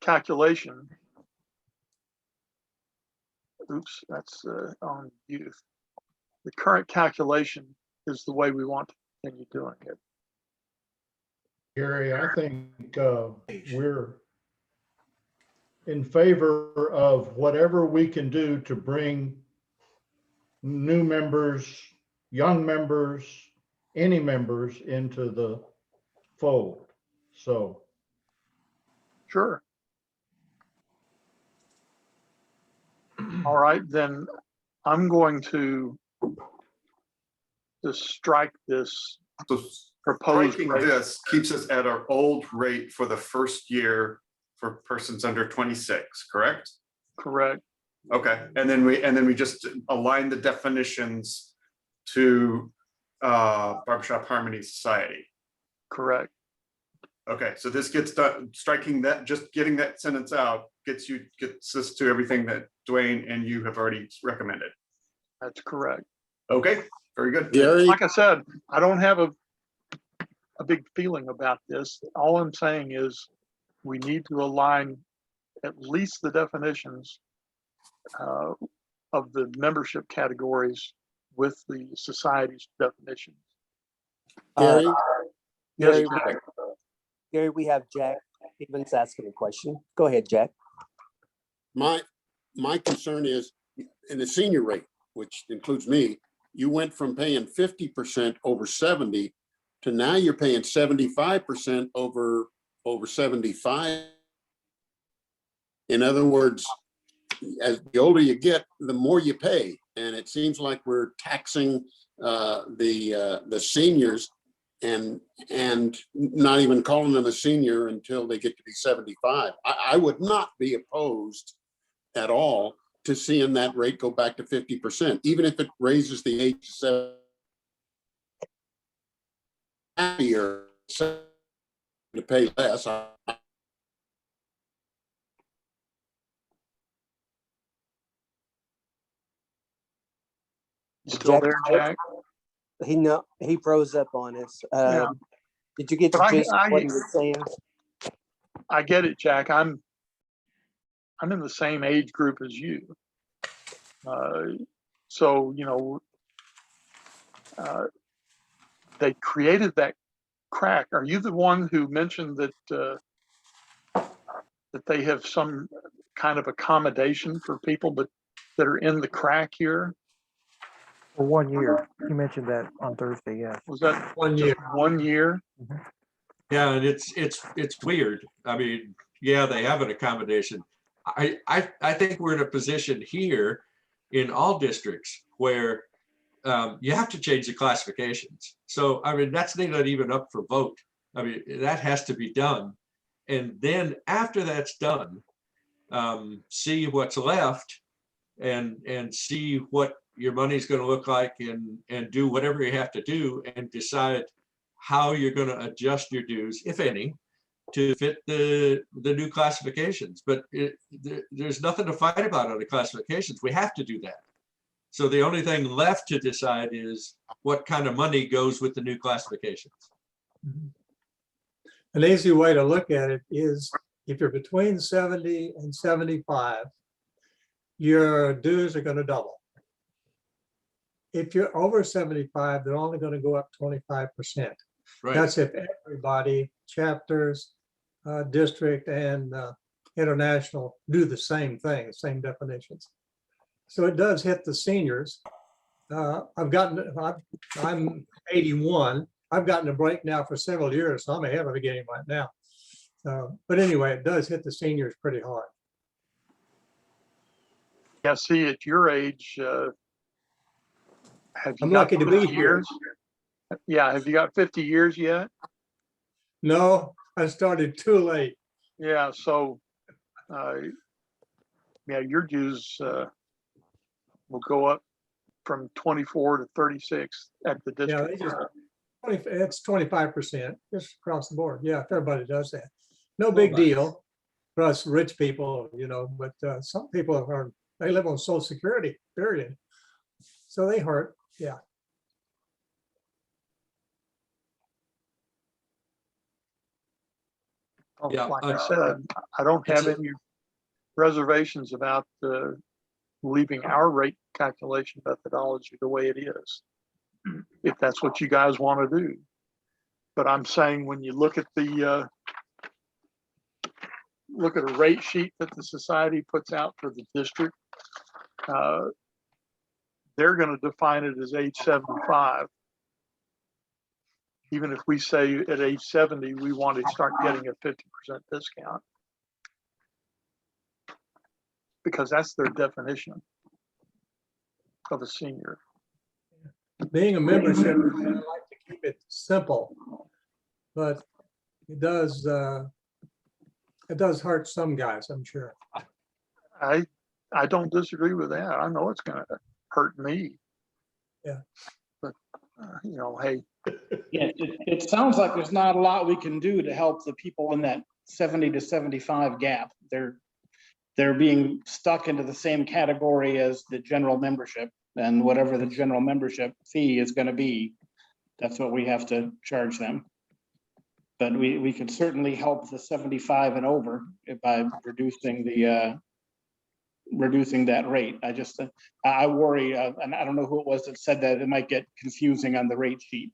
calculation, oops, that's on youth. The current calculation is the way we want to continue doing it. Gary, I think we're in favor of whatever we can do to bring new members, young members, any members into the fold. So. Sure. All right, then I'm going to just strike this proposed Striking rate. this keeps us at our old rate for the first year for persons under 26, correct? Correct. Okay, and then we just align the definitions to Barbershop Harmony Society. Correct. Okay, so this gets done, striking that, just getting that sentence out gets us to everything that Dwayne and you have already recommended. That's correct. Okay, very good. Gary? Like I said, I don't have a big feeling about this. All I'm saying is we need to align at least the definitions of the membership categories with the society's definitions. Gary? Yes, Gary, we have Jack Stevens asking a question. Go ahead, Jack. My concern is in the senior rate, which includes me, you went from paying 50% over 70 to now you're paying 75% over 75. In other words, as the older you get, the more you pay. And it seems like we're taxing the seniors and not even calling them a senior until they get to be 75. I would not be opposed at all to seeing that rate go back to 50%, even if it raises the age to 7 happier to pay less. Still there, Jack? He froze up on us. Yeah. Did you get the But gist of what he was saying? I get it, Jack. I'm in the same age group as you. So, you know, they created that crack. Are you the one who mentioned that that they have some kind of accommodation for people that are in the crack here? For 1 year. You mentioned that on Thursday, yes. Was that 1 year? 1 year? Yeah, and it's weird. I mean, yeah, they have an accommodation. I think we're in a position here in all districts where you have to change the classifications. So, I mean, that's not even up for vote. I mean, that has to be done. And then after that's done, see what's left and see what your money's going to look like and do whatever you have to do and decide how you're going to adjust your dues, if any, to fit the new classifications. But there's nothing to fight about on the classifications. We have to do that. So the only thing left to decide is what kind of money goes with the new classifications. An easy way to look at it is if you're between 70 and 75, your dues are going to double. If you're over 75, they're only going to go up 25%. Right. That's if everybody, chapters, district, and international do the same thing, same definitions. So it does hit the seniors. I'm 81. I've gotten a break now for several years, so I'm ahead of the game right now. But anyway, it does hit the seniors pretty hard. Yeah, see, at your age, have you I'm got lucky to be 50 here. years? Yeah, have you got 50 years yet? No, I started too late. Yeah, so, yeah, your dues will go up from 24 to 36 at the Yeah, district. they just, it's 25% just across the board. Yeah, if everybody does that. No big deal for us rich people, you know, but some people are, they live on Social Security, period. So they hurt, yeah. Yeah, Like I said, I don't have any reservations about leaving our rate calculation methodology the way it is, if that's what you guys want to do. But I'm saying when you look at the look at a rate sheet that the society puts out for the district, they're going to define it as age 75. Even if we say at age 70, we want to start getting a 50% discount, because that's their definition of a senior. Being a membership, I like to keep it simple, but it does hurt some guys, I'm sure. I don't disagree with that. I know it's going to hurt me. Yeah. But you know, hey. Yeah, it sounds like there's not a lot we can do to help the people in that 70 to 75 gap. They're being stuck into the same category as the general membership, and whatever the general membership fee is going to be, that's what we have to charge them. But we could certainly help the 75 and over by reducing that rate. I worry, and I don't know who it was that said that it might get confusing on the rate sheet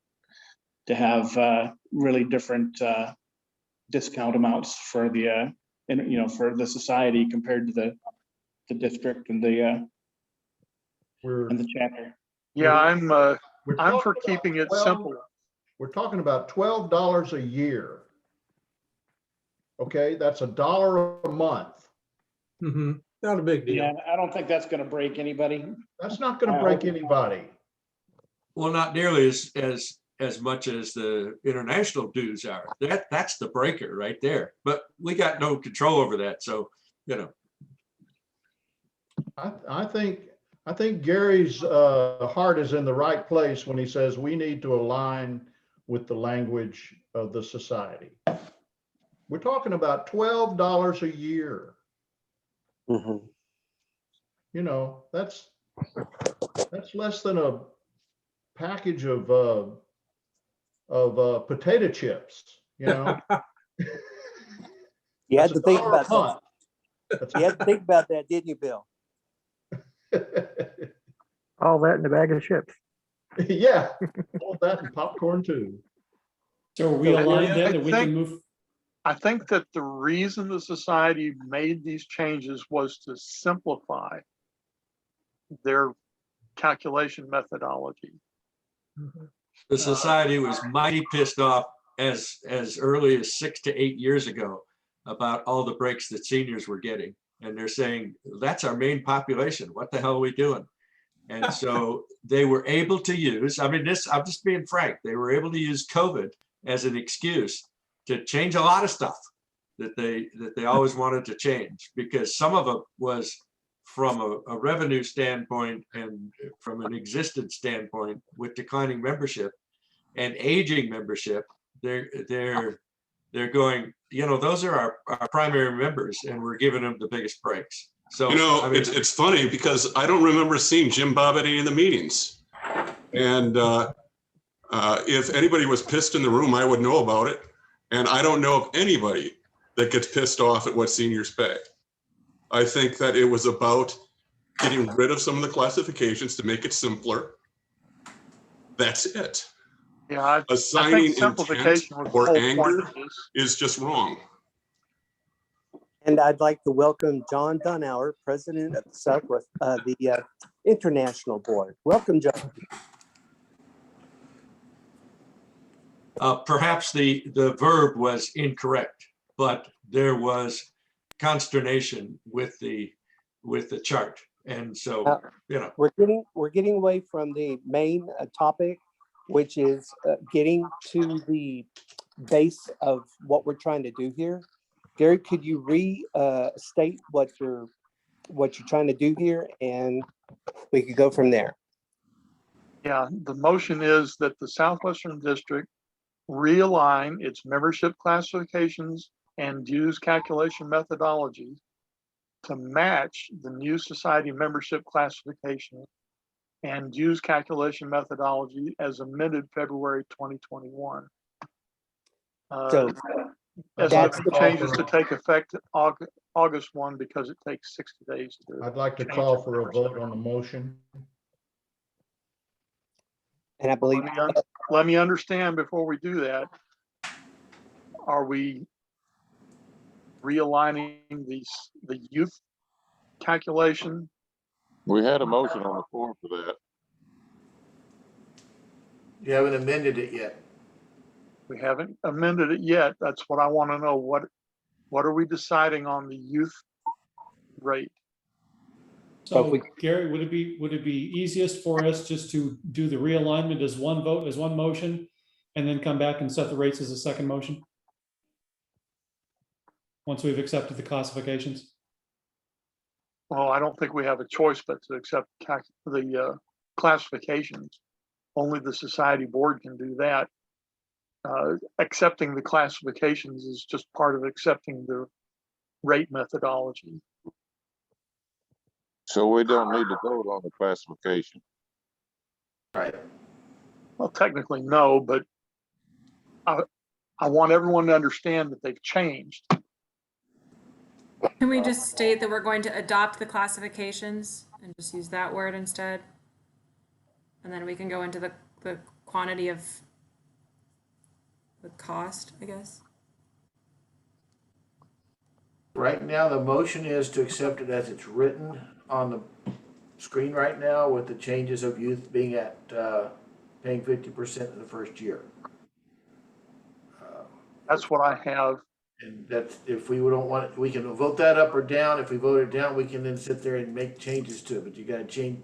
to have really different discount amounts for the for the society compared to the district and the chapter. Yeah, I'm talking for keeping it 12 simple. We're talking about $12 a year. Okay, that's $1 a month. Mm-hmm. Not a big deal. Yeah, I don't think that's going to break anybody. That's not going to break anybody. Well, not nearly as much as the international dues are. That's the breaker right there. But we got no control over that. So, you know. I think Gary's heart is in the right place when he says we need to align with the language of the society. We're talking about $12 a year. Mm-hmm. You know, that's less than a package of potato chips. You know, you had to think about that. You had to think about that, didn't you, Bill? All that in a bag of chips. Yeah, all that and popcorn too. So are we aligned then that we can move? I think that the reason the society made these changes was to simplify their calculation methodology. The society was mighty pissed off as early as 6 to 8 years ago about all the breaks that seniors were getting. And they're saying, that's our main population. What the hell are we doing? And so they were able to use, I mean, I'm just being frank, they were able to use COVID as an excuse to change a lot of stuff that they always wanted to change, because some of it was from a revenue standpoint and from an existence standpoint with declining membership and aging membership. They're going, you know, those are our primary members and we're giving them the biggest breaks. So, you know, I mean, it's funny because I don't remember seeing Jim Bob at any of the meetings. And if anybody was pissed in the room, I would know about it. And I don't know of anybody that gets pissed off at what seniors pay. I think that it was about getting rid of some of the classifications to make it simpler. That's it. Yeah, Assigning simplification intent was the or whole anger point of this. is just wrong. And I'd like to welcome John Dunauer, President of the Southwest, the International Board. Welcome, John. Perhaps the verb was incorrect, but there was consternation with the chart. And so, you know, We're getting away from the main topic, which is getting to the base of what we're trying to do here. Gary, could you restate what you're trying to do here, and we could go from there. Yeah, the motion is that the Southwestern District realign its membership classifications and dues calculation methodology to match the new society membership classification and dues calculation methodology as amended February 2021. So That's the changes to take effect August 1 because it takes 60 days to. I'd like to call for a vote on the motion. And I believe. Let me understand before we do that. Are we realigning the youth calculation? We had a motion on the floor for that. You haven't amended it yet. We haven't amended it yet. That's what I want to know. What are we deciding on the youth rate? So Gary, would it be easiest for us just to do the realignment as one vote, as one motion, and then come back and set the rates as a second motion? Once we've accepted the classifications? Well, I don't think we have a choice but to accept the classifications. Only the society board can do that. Accepting the classifications is just part of accepting the rate methodology. So we don't need to vote on the classification. Right. Well, technically, no, but I want everyone to understand that they've changed. Can we just state that we're going to adopt the classifications and just use that word instead? And then we can go into the quantity of the cost, I guess. Right now, the motion is to accept it as it's written on the screen right now, with the changes of youth being at paying 50% in the first year. That's what I have. And that's, if we don't want it, we can vote that up or down. If we vote it down, we can then sit there and make changes to it. But you got to change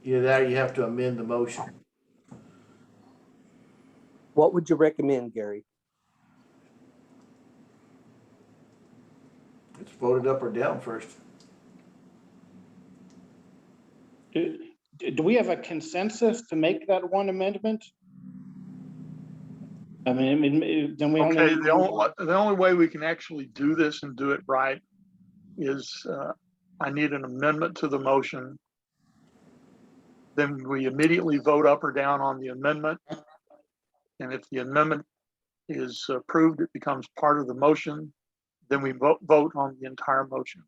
either that, or you have to amend the motion. What would you recommend, Gary? Let's vote it up or down first. Do we have a consensus to make that one amendment? I mean, then we Okay, the only way we can actually do this and do it right is I need an amendment to the motion. Then we immediately vote up or down on the amendment. And if the amendment is approved, it becomes part of the motion. Then we vote on the entire motion.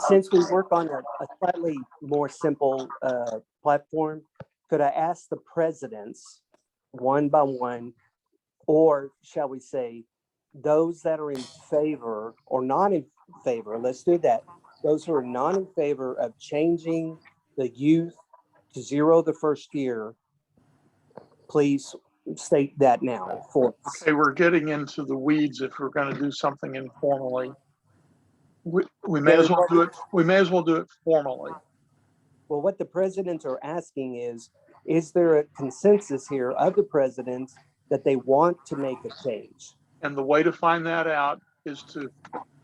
Since we work on a slightly more simple platform, could I ask the presidents one by one, or shall we say, those that are in favor or not in favor, let's do that. Those who are not in favor of changing the youth to 0 the first year, please state that now for us. Okay, we're getting into the weeds if we're going to do something informally. We may as well do it. We may as well do it formally. Well, what the presidents are asking is there a consensus here of the presidents that they want to make a change? And the way to find that out is to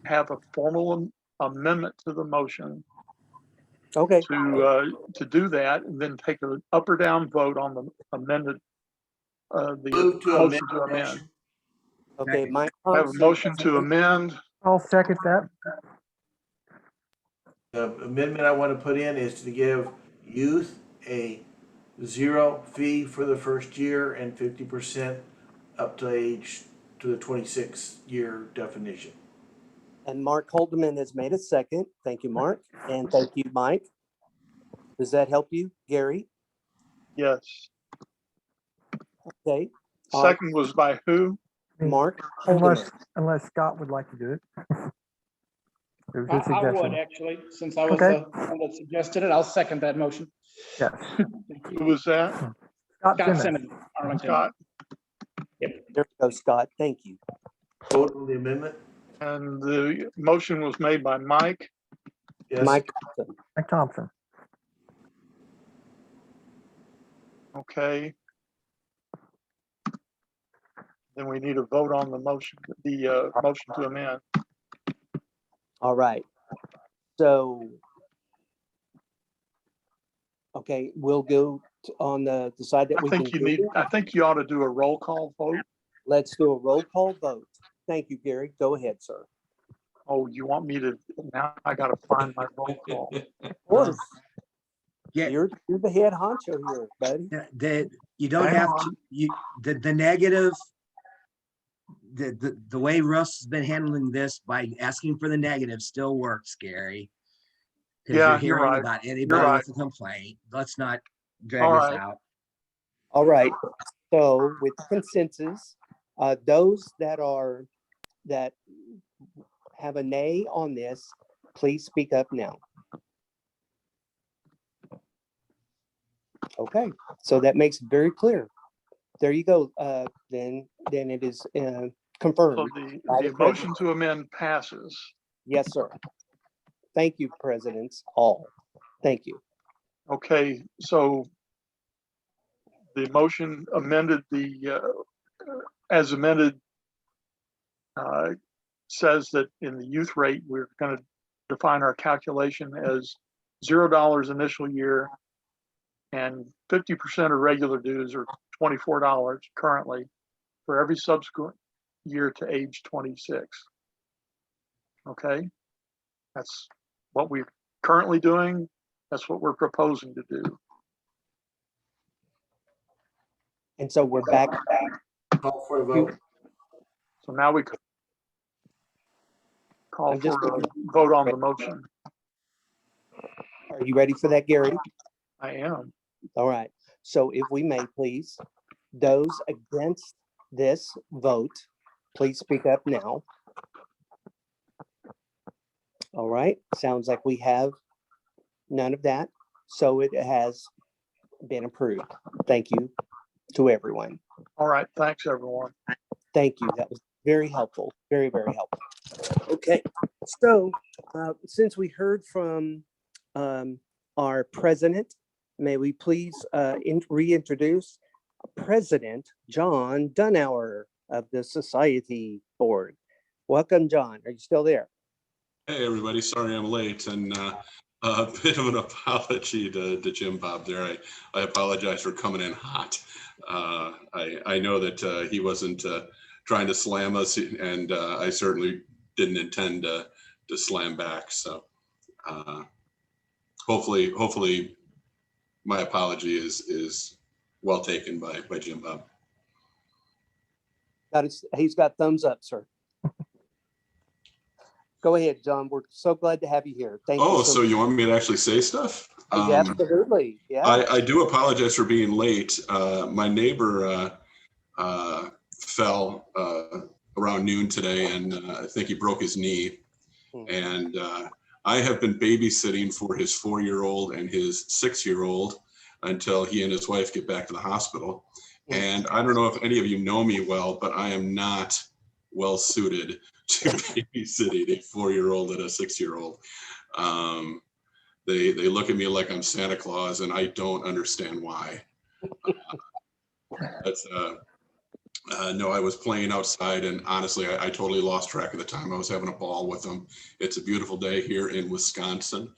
have a formal amendment to the motion. Okay. To do that, and then take an up or down vote on the amended the motion to amend. Okay, my I have a motion to amend. I'll second that. The amendment I want to put in is to give youth a 0 fee for the first year and 50% up to the 26-year definition. And Mark Holdeman has made a second. Thank you, Mark. And thank you, Mike. Does that help you, Gary? Yes. Okay. Second was by who? Mark, unless Scott would like to do it. It was his I would suggestion. actually, since I was Okay. the one that suggested it, I'll second that motion. Yes. Who was that? Scott Scott Simmons. Simmons, Arlington. Scott. There you go, Scott. Thank you. Vote on the amendment? And the motion was made by Mike. Yes. Mike Thompson. Okay. Then we need a vote on the motion, motion to amend. All right. So, okay, we'll go on the side that I we can. think you ought to do a roll call vote. Let's do a roll call vote. Thank you, Gary. Go ahead, sir. Oh, you want me to, now I gotta find my roll call. Of course. Yeah. You're the head honcho here, buddy. You don't Hang have on. to, the negative, the way Russ has been handling this by asking for the negative still works, Gary. 'Cause Yeah, you're hearing right. about You're anybody right. with a complaint. Let's not drag All this right. out. All right. So with consensus, those that have a nay on this, please speak up now. Okay, so that makes it very clear. There you go. Then it is confirmed. So the motion to amend passes. Yes, sir. Thank you, presidents all. Thank you. Okay, so the motion amended as amended says that in the youth rate, we're going to define our calculation as $0 initial year and 50% of regular dues are $24 currently for every subsequent year to age 26. Okay, that's what we're currently doing. That's what we're proposing to do. And so we're back. Call for a vote. So now we could call I'm just- for a vote on the motion. Are you ready for that, Gary? I am. All right. So if we may, please, those against this vote, please speak up now. All right. Sounds like we have none of that. So it has been approved. Thank you to everyone. All right. Thanks, everyone. Thank you. That was very helpful. Very, very helpful. Okay. So since we heard from our president, may we please reintroduce President John Dunauer of the Society Board. Welcome, John. Are you still there? Hey, everybody. Sorry I'm late, and a bit of an apology to Jim Bob there. I apologize for coming in hot. I know that he wasn't trying to slam us, and I certainly didn't intend to slam back. So hopefully my apology is well taken by Jim Bob. He's got thumbs up, sir. Go ahead, John. We're so glad to have you here. Thank you. So you want me to actually say stuff? Absolutely. Yeah. I do apologize for being late. My neighbor fell around noon today, and I think he broke his knee. And I have been babysitting for his 4-year-old and his 6-year-old until he and his wife get back to the hospital. And I don't know if any of you know me well, but I am not well suited to babysitting a 4-year-old and a 6-year-old. They look at me like I'm Santa Claus, and I don't understand why. No, I was playing outside, and honestly, I totally lost track of the time. I was having a ball with them. It's a beautiful day here in Wisconsin,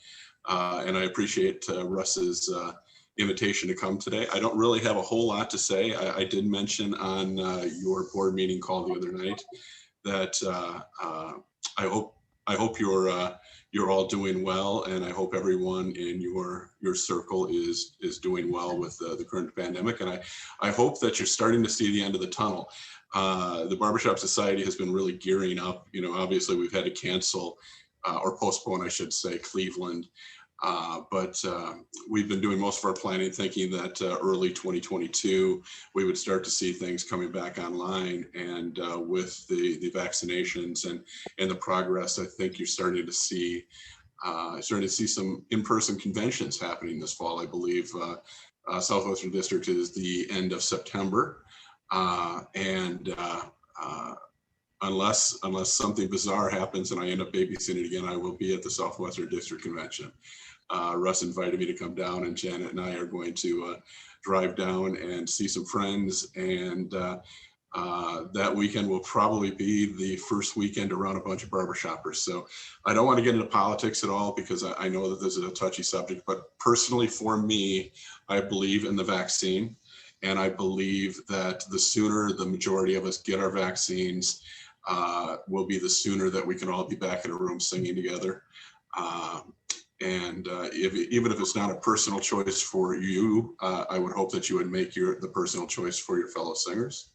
and I appreciate Russ's invitation to come today. I don't really have a whole lot to say. I did mention on your board meeting call the other night that I hope you're all doing well, and I hope everyone in your circle is doing well with the current pandemic. And I hope that you're starting to see the end of the tunnel. The Barbershop Society has been really gearing up. You know, obviously we've had to cancel or postpone, I should say, Cleveland. But we've been doing most of our planning thinking that early 2022, we would start to see things coming back online. And with the vaccinations and the progress, I think you're starting to see some in-person conventions happening this fall. I believe Southwestern District is the end of September. Unless something bizarre happens and I end up babysitting again, I will be at the Southwestern District Convention. Russ invited me to come down, and Janet and I are going to drive down and see some friends. And that weekend will probably be the first weekend around a bunch of barbershoppers. So I don't want to get into politics at all, because I know that this is a touchy subject, but personally for me, I believe in the vaccine. And I believe that the sooner the majority of us get our vaccines, will be the sooner that we can all be back in a room singing together. Even if it's not a personal choice for you, I would hope that you would make the personal choice for your fellow singers.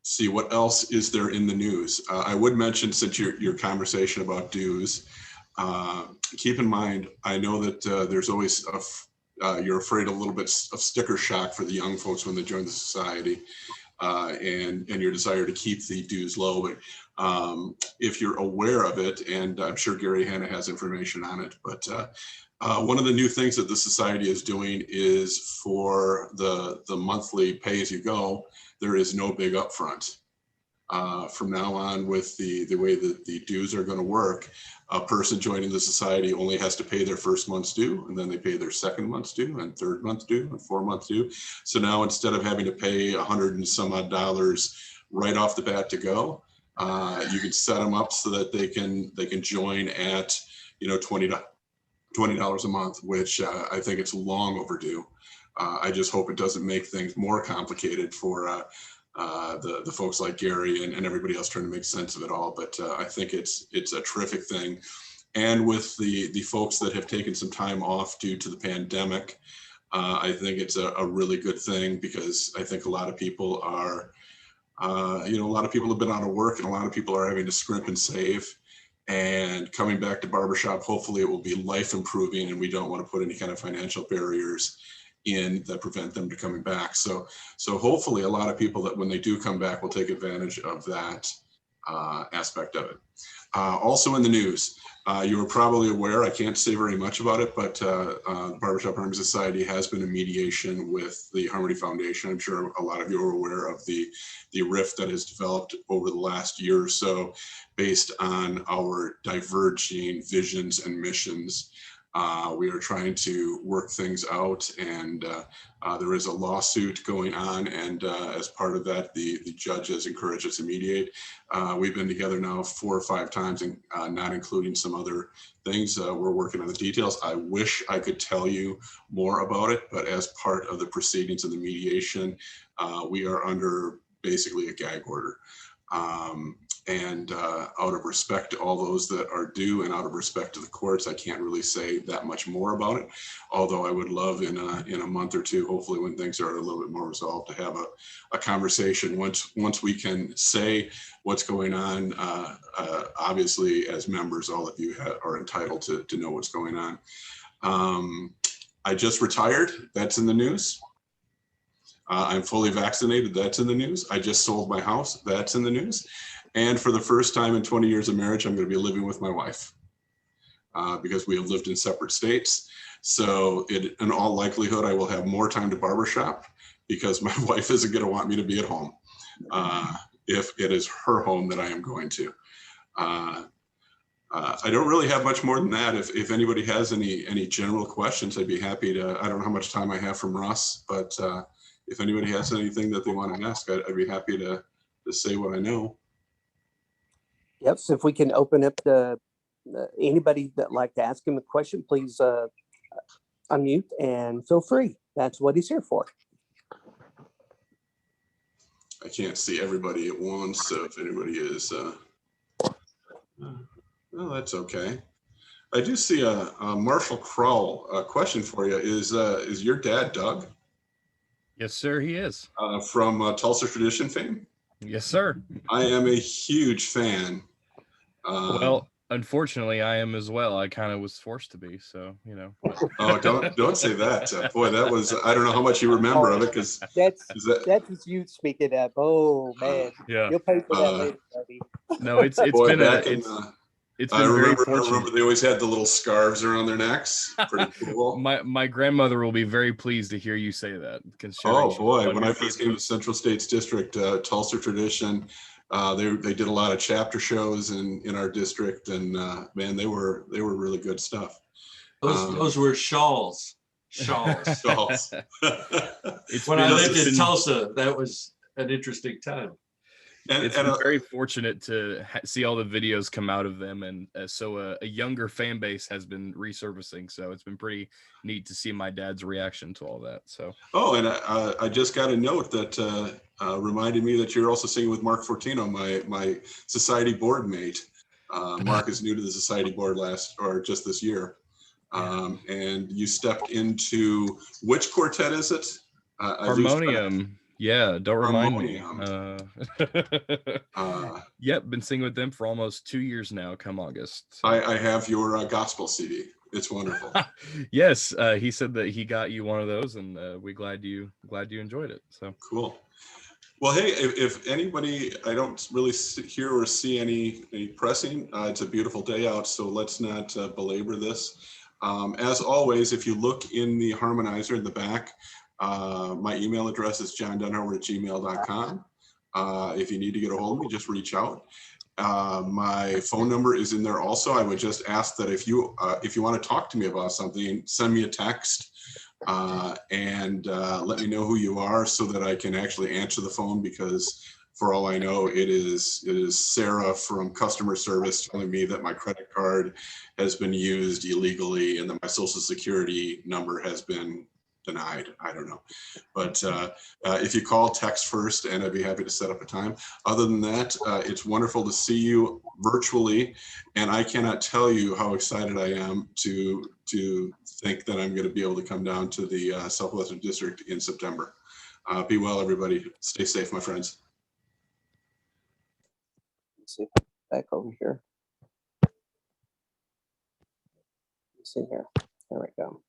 See, what else is there in the news? I would mention, since your conversation about dues, keep in mind, I know that there's always you're afraid a little bit of sticker shock for the young folks when they join the society, and your desire to keep the dues low. But if you're aware of it, and I'm sure Gary Hanna has information on it, but one of the new things that the society is doing is for the monthly pay-as-you-go, there is no big upfront. From now on, with the way that the dues are going to work, a person joining the society only has to pay their first month's due, and then they pay their second month's due, and third month's due, and 4 months due. So now, instead of having to pay $100 and some odd right off the bat to go, you can set them up so that they can join at $20 a month, which I think it's long overdue. I just hope it doesn't make things more complicated for the folks like Gary and everybody else trying to make sense of it all. But I think it's a terrific thing. And with the folks that have taken some time off due to the pandemic, I think it's a really good thing, because I think a lot of people are, a lot of people have been out of work, and a lot of people are having to scrimp and save. And coming back to barbershop, hopefully it will be life improving, and we don't want to put any kind of financial barriers in that prevent them to coming back. So hopefully a lot of people that when they do come back will take advantage of that aspect of it. Also in the news, you are probably aware, I can't say very much about it, but the Barbershop Harmony Society has been in mediation with the Harmony Foundation. I'm sure a lot of you are aware of the rift that has developed over the last year or so based on our diverging visions and missions. We are trying to work things out, and there is a lawsuit going on, and as part of that, the judge has encouraged us to mediate. We've been together now 4 or 5 times, and not including some other things. We're working on the details. I wish I could tell you more about it, but as part of the proceedings of the mediation, we are under basically a gag order. And out of respect to all those that are due, and out of respect to the courts, I can't really say that much more about it. Although I would love in a month or two, hopefully when things are a little bit more resolved, to have a conversation once we can say what's going on. Obviously, as members, all of you are entitled to know what's going on. I just retired. That's in the news. I'm fully vaccinated. That's in the news. I just sold my house. That's in the news. And for the first time in 20 years of marriage, I'm going to be living with my wife because we have lived in separate states. So in all likelihood, I will have more time to barbershop because my wife isn't going to want me to be at home if it is her home that I am going to. I don't really have much more than that. If anybody has any general questions, I'd be happy to. I don't know how much time I have from Russ, but if anybody has anything that they want to ask, I'd be happy to say what I know. Yep. So if we can open up anybody that like to ask him a question, please unmute and feel free. That's what he's here for. I can't see everybody at once, so if anybody is, well, that's okay. I do see a Marshall Crowell question for you. Is your dad Doug? Yes, sir, he is. From Tulsa Tradition fame? Yes, sir. I am a huge fan. Well, Unfortunately, I am as well. I kind of was forced to be, so you know. But. Oh, don't say that. Boy, that was, I don't know how much you remember of it, because That's that, that's you speaking up. Oh man, Yeah. you'll pay for that later, buddy. No, it's boy, been back a in it's I been very remember fortunate. they always had the little scarves around their necks. Pretty cool. My grandmother will be very pleased to hear you say that. Considering Oh she's boy, one when of I your first came to Central States District, Tulsa tradition, they did a lot of chapter shows in our district, and man, they were really good stuff. Those were shawls. Shawls. Shawls. When I lived in Tulsa, that was an interesting time. It's been very fortunate to see all the videos come out of them, and so a younger fan base has been resurfacing. So it's been pretty neat to see my dad's reaction to all that. So. Oh, and I just got a note that reminded me that you're also singing with Mark Fortino, my society board mate. Mark is new to the society board just this year, and you stepped into which quartet is it? Harmonium. Yeah, don't remind me. Yep, been singing with them for almost 2 years now. Come August. So. I have your gospel CD. It's wonderful. Yes, he said that he got you one of those, and we're glad you enjoyed it. So cool. Well, hey, if anybody, I don't really hear or see any pressing. It's a beautiful day out, so let's not belabor this. As always, if you look in the harmonizer in the back, my email address is johndunhauer@gmail.com. If you need to get a hold of me, just reach out. My phone number is in there also. I would just ask that if you want to talk to me about something, send me a text and let me know who you are so that I can actually answer the phone, because for all I know, it is Sarah from customer service telling me that my credit card has been used illegally and that my social security number has been denied. I don't know. But if you call, text first, and I'd be happy to set up a time. Other than that, it's wonderful to see you virtually. And I cannot tell you how excited I am to think that I'm going to be able to come down to the Southwestern District in September. Be well, everybody. Stay safe, my friends. Let's see, back over here. Let's see here. There we go.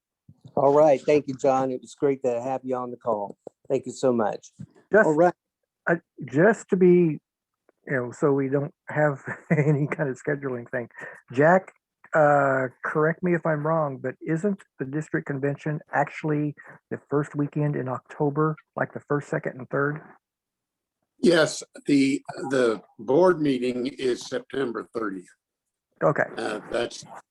All right. Thank you, John. It was great to have you on the call. Thank you so much. All right. Just to be, so we don't have any kind of scheduling thing. Jack, correct me if I'm wrong, but isn't the district convention actually the first weekend in October, like the first, second, and third? Yes, the board meeting is September 30th. Okay.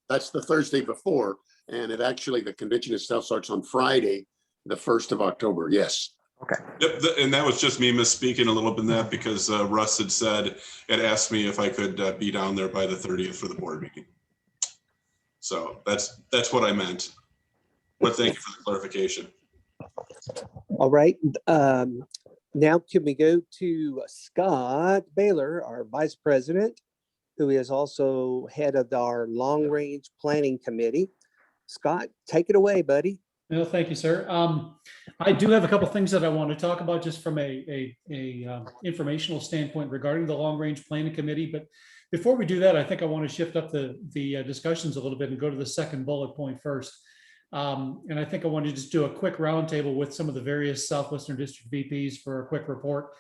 That's the Thursday before, and the convention itself starts on Friday, the 1st of October. Yes. Okay. Yep, and that was just me misspeaking a little bit in that, because Russ had asked me if I could be down there by the 30th for the board meeting. So that's what I meant. But thank you for the clarification. All right. Now can we go to Scott Baylor, our vice president, who is also head of our long range planning committee. Scott, take it away, buddy. No, thank you, sir. I do have a couple things that I want to talk about just from a informational standpoint regarding the long range planning committee. But before we do that, I think I want to shift up the discussions a little bit and go to the second bullet point first. And I think I want to just do a quick roundtable with some of the various Southwestern District VPs for a quick report.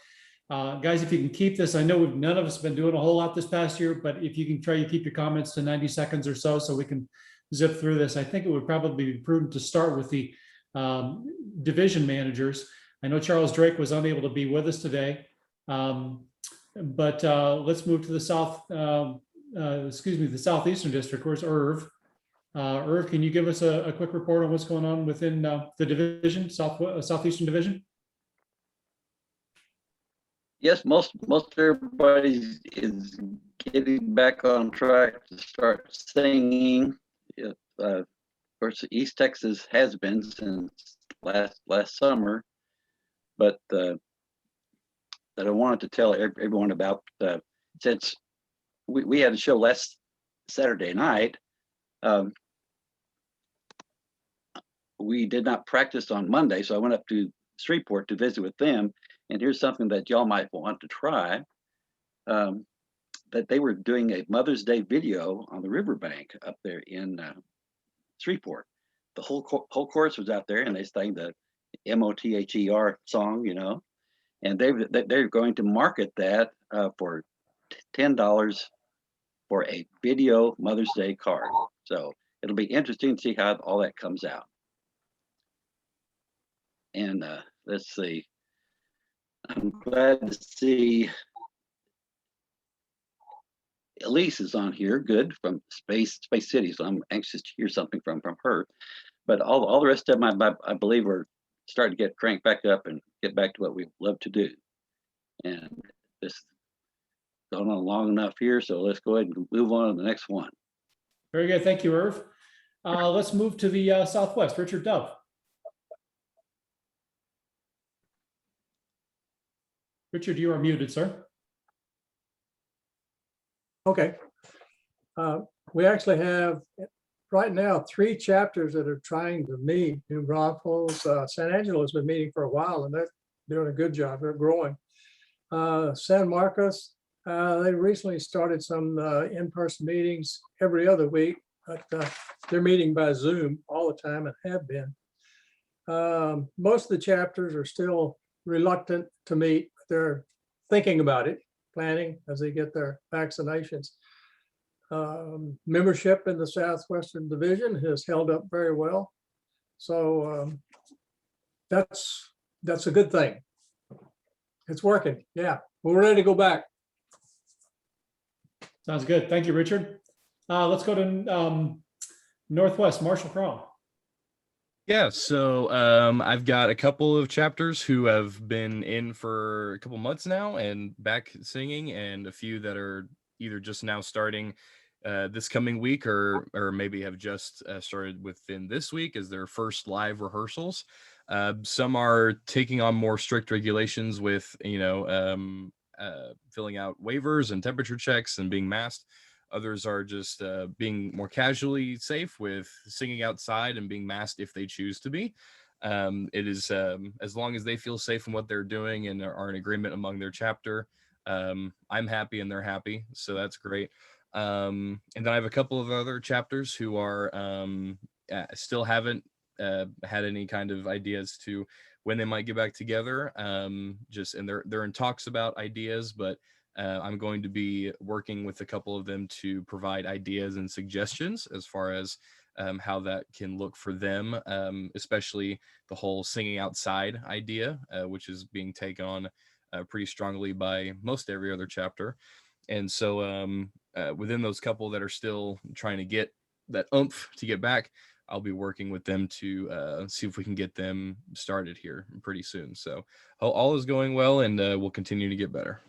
Guys, if you can keep this, I know none of us have been doing a whole lot this past year, but if you can try to keep your comments to 90 seconds or so we can zip through this. I think it would probably be prudent to start with the division managers. I know Charles Drake was unable to be with us today, but let's move to the the Southeastern District. Where's Irv? Irv, can you give us a quick report on what's going on within the division, Southeastern Division? Yes, most everybody is getting back on track to start singing. Of course, East Texas has been since last summer, but that I wanted to tell everyone about, since we had a show last Saturday night. We did not practice on Monday, so I went up to Shreveport to visit with them. And here's something that y'all might want to try. that they were doing a Mother's Day video on the riverbank up there in Shreveport. The whole chorus was out there, and they sang the MOTHER song, you know, and they're going to market that for $10 for a video Mother's Day card. So it'll be interesting to see how all that comes out. And let's see. I'm glad to see Elise is on here. Good, from Space City. So I'm anxious to hear something from her. But all the rest of them, I believe, are starting to get cranked back up and get back to what we love to do. And this is going on long enough here, so let's go ahead and move on to the next one. Very good. Thank you, Irv. Let's move to the Southwest. Richard Dove. Richard, you are muted, sir. Okay. We actually have right now 3 chapters that are trying to meet. New Braunfels, San Angelo has been meeting for a while, and they're doing a good job. They're growing. San Marcos, they recently started some in-person meetings every other week, but they're meeting by Zoom all the time and have been. Most of the chapters are still reluctant to meet. They're thinking about it, planning as they get their vaccinations. Membership in the Southwestern Division has held up very well. So that's a good thing. It's working. Yeah, we're ready to go back. Sounds good. Thank you, Richard. Let's go to Northwest, Marshall Crawl. Yeah, so I've got a couple of chapters who have been in for a couple months now and back singing, and a few that are either just now starting this coming week or maybe have just started within this week as their first live rehearsals. Some are taking on more strict regulations with, filling out waivers and temperature checks and being masked. Others are just being more casually safe with singing outside and being masked if they choose to be. It is as long as they feel safe in what they're doing and are in agreement among their chapter. I'm happy and they're happy, so that's great. And then I have a couple of other chapters who are still haven't had any kind of ideas to when they might get back together. And they're in talks about ideas, but I'm going to be working with a couple of them to provide ideas and suggestions as far as how that can look for them, especially the whole singing outside idea, which is being taken on pretty strongly by most every other chapter. And so within those couple that are still trying to get that oomph to get back, I'll be working with them to see if we can get them started here pretty soon. So all is going well, and we'll continue to get better.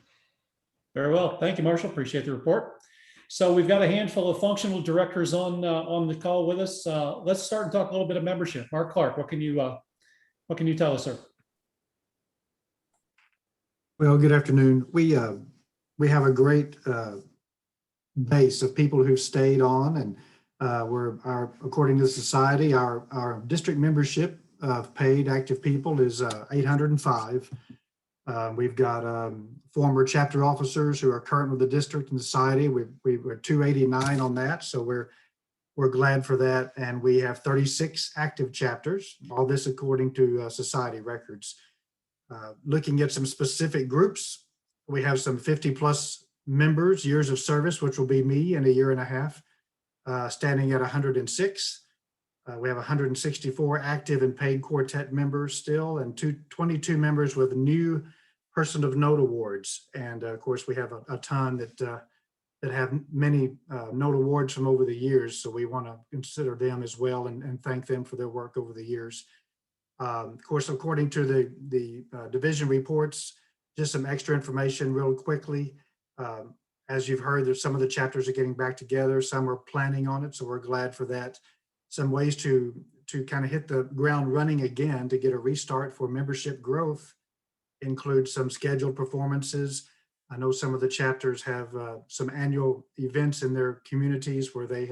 Very well. Thank you, Marshall. Appreciate the report. So we've got a handful of functional directors on the call with us. Let's start and talk a little bit of membership. Mark Clark, what can you tell us, sir? Well, good afternoon. We have a great base of people who've stayed on, and according to the society, our district membership of paid active people is 805. We've got former chapter officers who are current with the district and society. We were 289 on that, so we're glad for that. And we have 36 active chapters, all this according to society records. Looking at some specific groups, we have some 50 plus members, years of service, which will be me in a year and a half, standing at 106. We have 164 active and paid quartet members still, and 22 members with new Person of Note awards. And of course, we have a ton that have many note awards from over the years. So we want to consider them as well and thank them for their work over the years. Of course, according to the division reports, just some extra information real quickly. As you've heard, there's some of the chapters are getting back together. Some are planning on it, so we're glad for that. Some ways to kind of hit the ground running again to get a restart for membership growth include some scheduled performances. I know some of the chapters have some annual events in their communities where they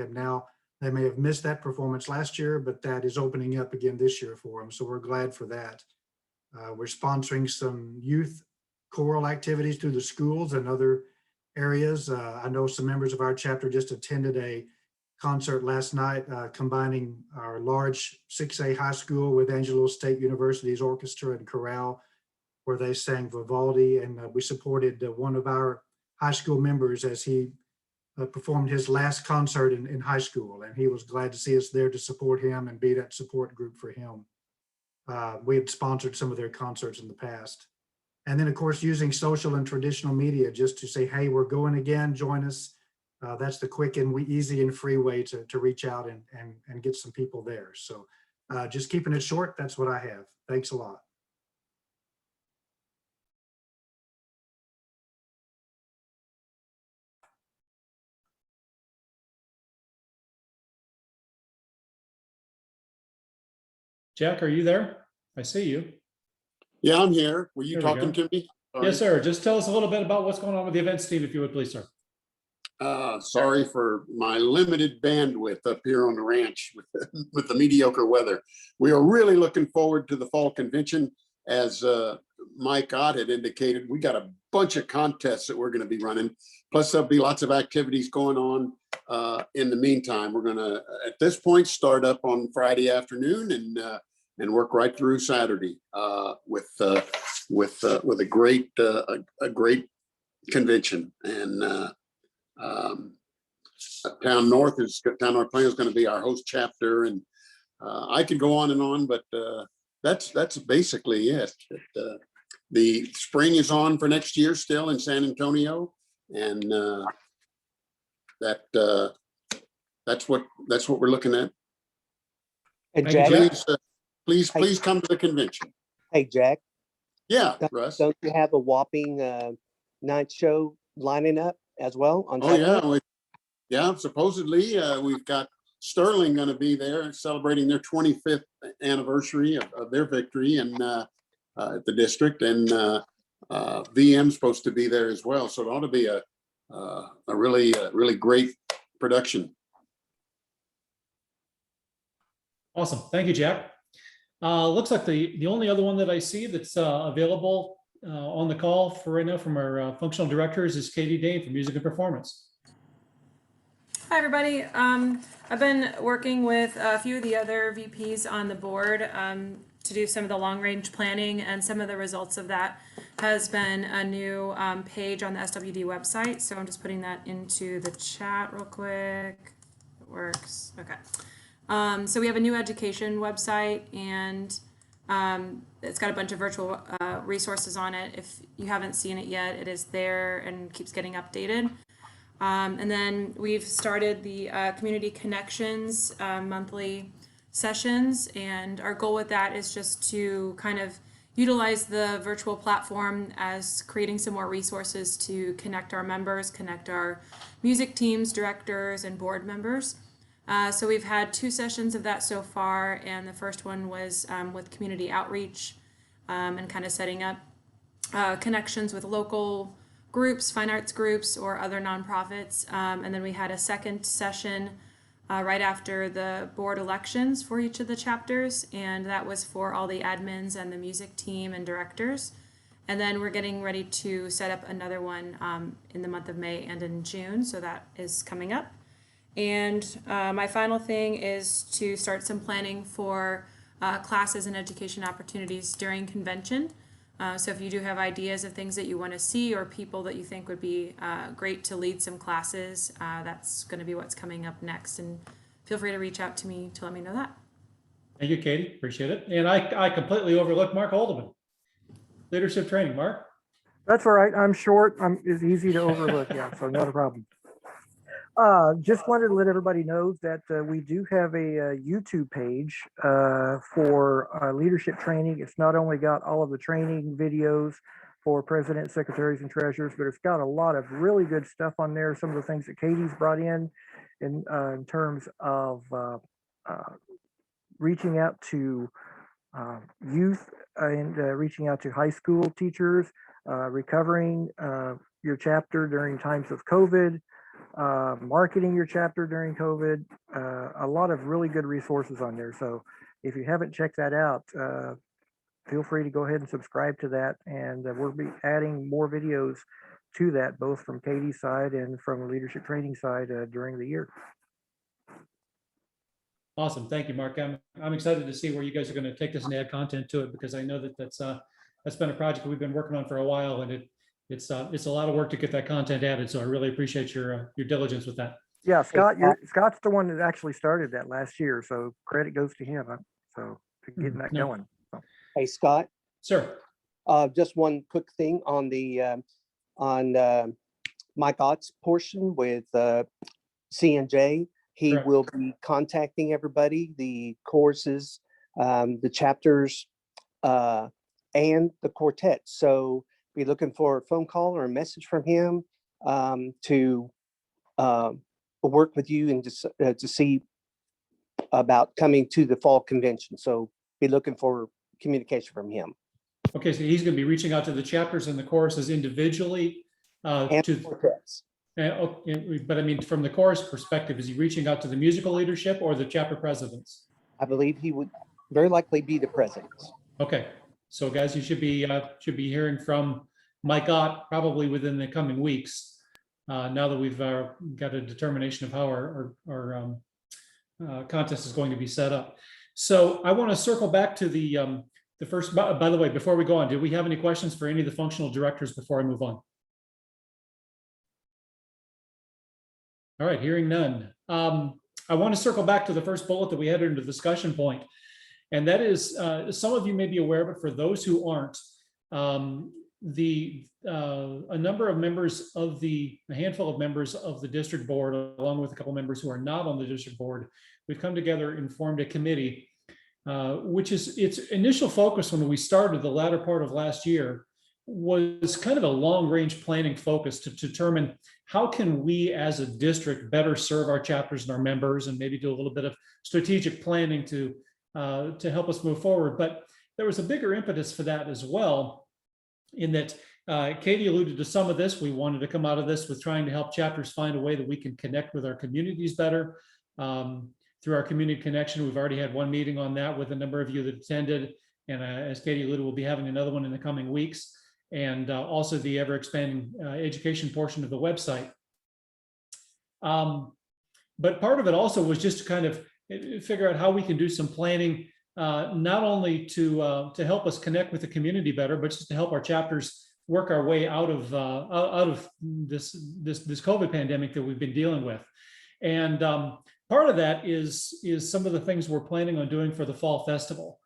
may have missed that performance last year, but that is opening up again this year for them. So we're glad for that. We're sponsoring some youth choral activities through the schools and other areas. I know some members of our chapter just attended a concert last night combining our large 6A high school with Angelo State University's orchestra and chorale, where they sang Vivaldi, and we supported one of our high school members as he performed his last concert in high school, and he was glad to see us there to support him and be that support group for him. We had sponsored some of their concerts in the past. And then, of course, using social and traditional media just to say, hey, we're going again, join us. That's the quick and easy and free way to reach out and get some people there. So just keeping it short, that's what I have. Thanks a lot. Jack, are you there? I see you. Yeah, I'm here. Were you There we talking go. to me? Sorry. Yes, sir. Just tell us a little bit about what's going on with the events team, if you would, please, sir. Sorry for my limited bandwidth up here on the ranch with the mediocre weather. We are really looking forward to the fall convention. As Mike Ott had indicated, we got a bunch of contests that we're going to be running. Plus, there'll be lots of activities going on. In the meantime, we're going to, at this point, start up on Friday afternoon and work right through Saturday with a great convention. And Town North Plan is going to be our host chapter, and I could go on and on, but that's basically it. The spring is on for next year still in San Antonio, and that's what we're looking at. And Thank you, Jack, Jack. Please come to the convention. hey, Jack, Yeah, Russ. don't you have a whopping night show lining up as well on Oh Saturday? yeah, supposedly we've got Sterling going to be there celebrating their 25th anniversary of their victory and at the district, and VM's supposed to be there as well. So it ought to be a really great production. Awesome. Thank you, Jack. Looks like the only other one that I see that's available on the call for right now from our functional directors is Katie Dane from Music and Performance. Hi, everybody. I've been working with a few of the other VPs on the board to do some of the long-range planning, and some of the results of that has been a new page on the SWD website. So I'm just putting that into the chat real quick. It works. Okay. So we have a new education website, and it's got a bunch of virtual resources on it. If you haven't seen it yet, it is there and keeps getting updated. And then we've started the community connections monthly sessions, and our goal with that is just to kind of utilize the virtual platform as creating some more resources to connect our members, connect our music teams, directors, and board members. So we've had 2 sessions of that so far, and the first one was with community outreach and kind of setting up connections with local groups, fine arts groups, or other nonprofits. And then we had a second session right after the board elections for each of the chapters, and that was for all the admins and the music team and directors. And then we're getting ready to set up another one in the month of May and in June, so that is coming up. And my final thing is to start some planning for classes and education opportunities during convention. So if you do have ideas of things that you want to see or people that you think would be great to lead some classes, that's going to be what's coming up next. And feel free to reach out to me to let me know that. Thank you, Katie. Appreciate it. And I completely overlooked Mark Haldeman. Leadership training, Mark. That's all right. I'm short. It's easy to overlook. Yeah, so not a problem. Just wanted to let everybody know that we do have a YouTube page for leadership training. It's not only got all of the training videos for presidents, secretaries, and treasurers, but it's got a lot of really good stuff on there. Some of the things that Katie's brought in terms of reaching out to youth and reaching out to high school teachers, recovering your chapter during times of COVID, marketing your chapter during COVID, a lot of really good resources on there. So if you haven't checked that out, feel free to go ahead and subscribe to that. And we'll be adding more videos to that, both from Katie's side and from the leadership training side during the year. Awesome. Thank you, Mark. I'm excited to see where you guys are going to take this and add content to it, because I know that that's been a project we've been working on for a while, and it's a lot of work to get that content added. So I really appreciate your diligence with that. Yeah, Scott's the one that actually started that last year, so credit goes to him. So for getting that going. So. Hey, Scott. Sir. Just one quick thing on the Mike Ott's portion with C&J. He Correct. will be contacting everybody, the courses, the chapters, and the quartet. So be looking for a phone call or a message from him to work with you and to see about coming to the fall convention. So be looking for communication from him. Okay, so he's going to be reaching out to the chapters and the choruses individually. And to quartets. Okay, but I mean, from the chorus perspective, is he reaching out to the musical leadership or the chapter presidents? I believe he would very likely be the presidents. Okay, so guys, you should be hearing from Mike Ott probably within the coming weeks. Now that we've got a determination of how our contest is going to be set up. So I want to circle back to the first. By the way, before we go on, do we have any questions for any of the functional directors before I move on? All right, hearing none. I want to circle back to the first bullet that we had under the discussion point, and that is some of you may be aware, but for those who aren't, a number of members of a handful of members of the district board, along with a couple members who are not on the district board, we've come together and formed a committee, which is its initial focus when we started the latter part of last year was kind of a long-range planning focus to determine how can we as a district better serve our chapters and our members, and maybe do a little bit of strategic planning to help us move forward. But there was a bigger impetus for that as well, in that Katie alluded to some of this. We wanted to come out of this with trying to help chapters find a way that we can connect with our communities better. Through our community connection, we've already had one meeting on that with a number of you that attended. And as Katie alluded, we'll be having another one in the coming weeks. And also the ever-expanding education portion of the website. But part of it also was just to kind of figure out how we can do some planning, not only to help us connect with the community better, but just to help our chapters work our way out of this COVID pandemic that we've been dealing with. And part of that is some of the things we're planning on doing for the fall festival.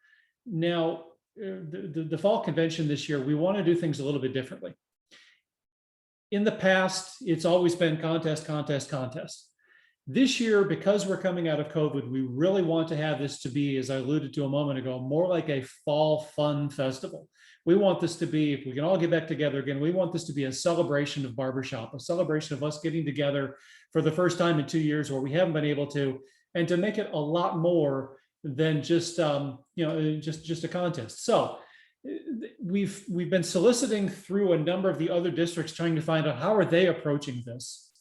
Now, the fall convention this year, we want to do things a little bit differently. In the past, it's always been contest. This year, because we're coming out of COVID, we really want to have this to be, as I alluded to a moment ago, more like a fall fun festival. We want this to be, if we can all get back together again, we want this to be a celebration of barbershop, a celebration of us getting together for the first time in 2 years where we haven't been able to, and to make it a lot more than just just a contest. So we've been soliciting through a number of the other districts, trying to find out how are they approaching this,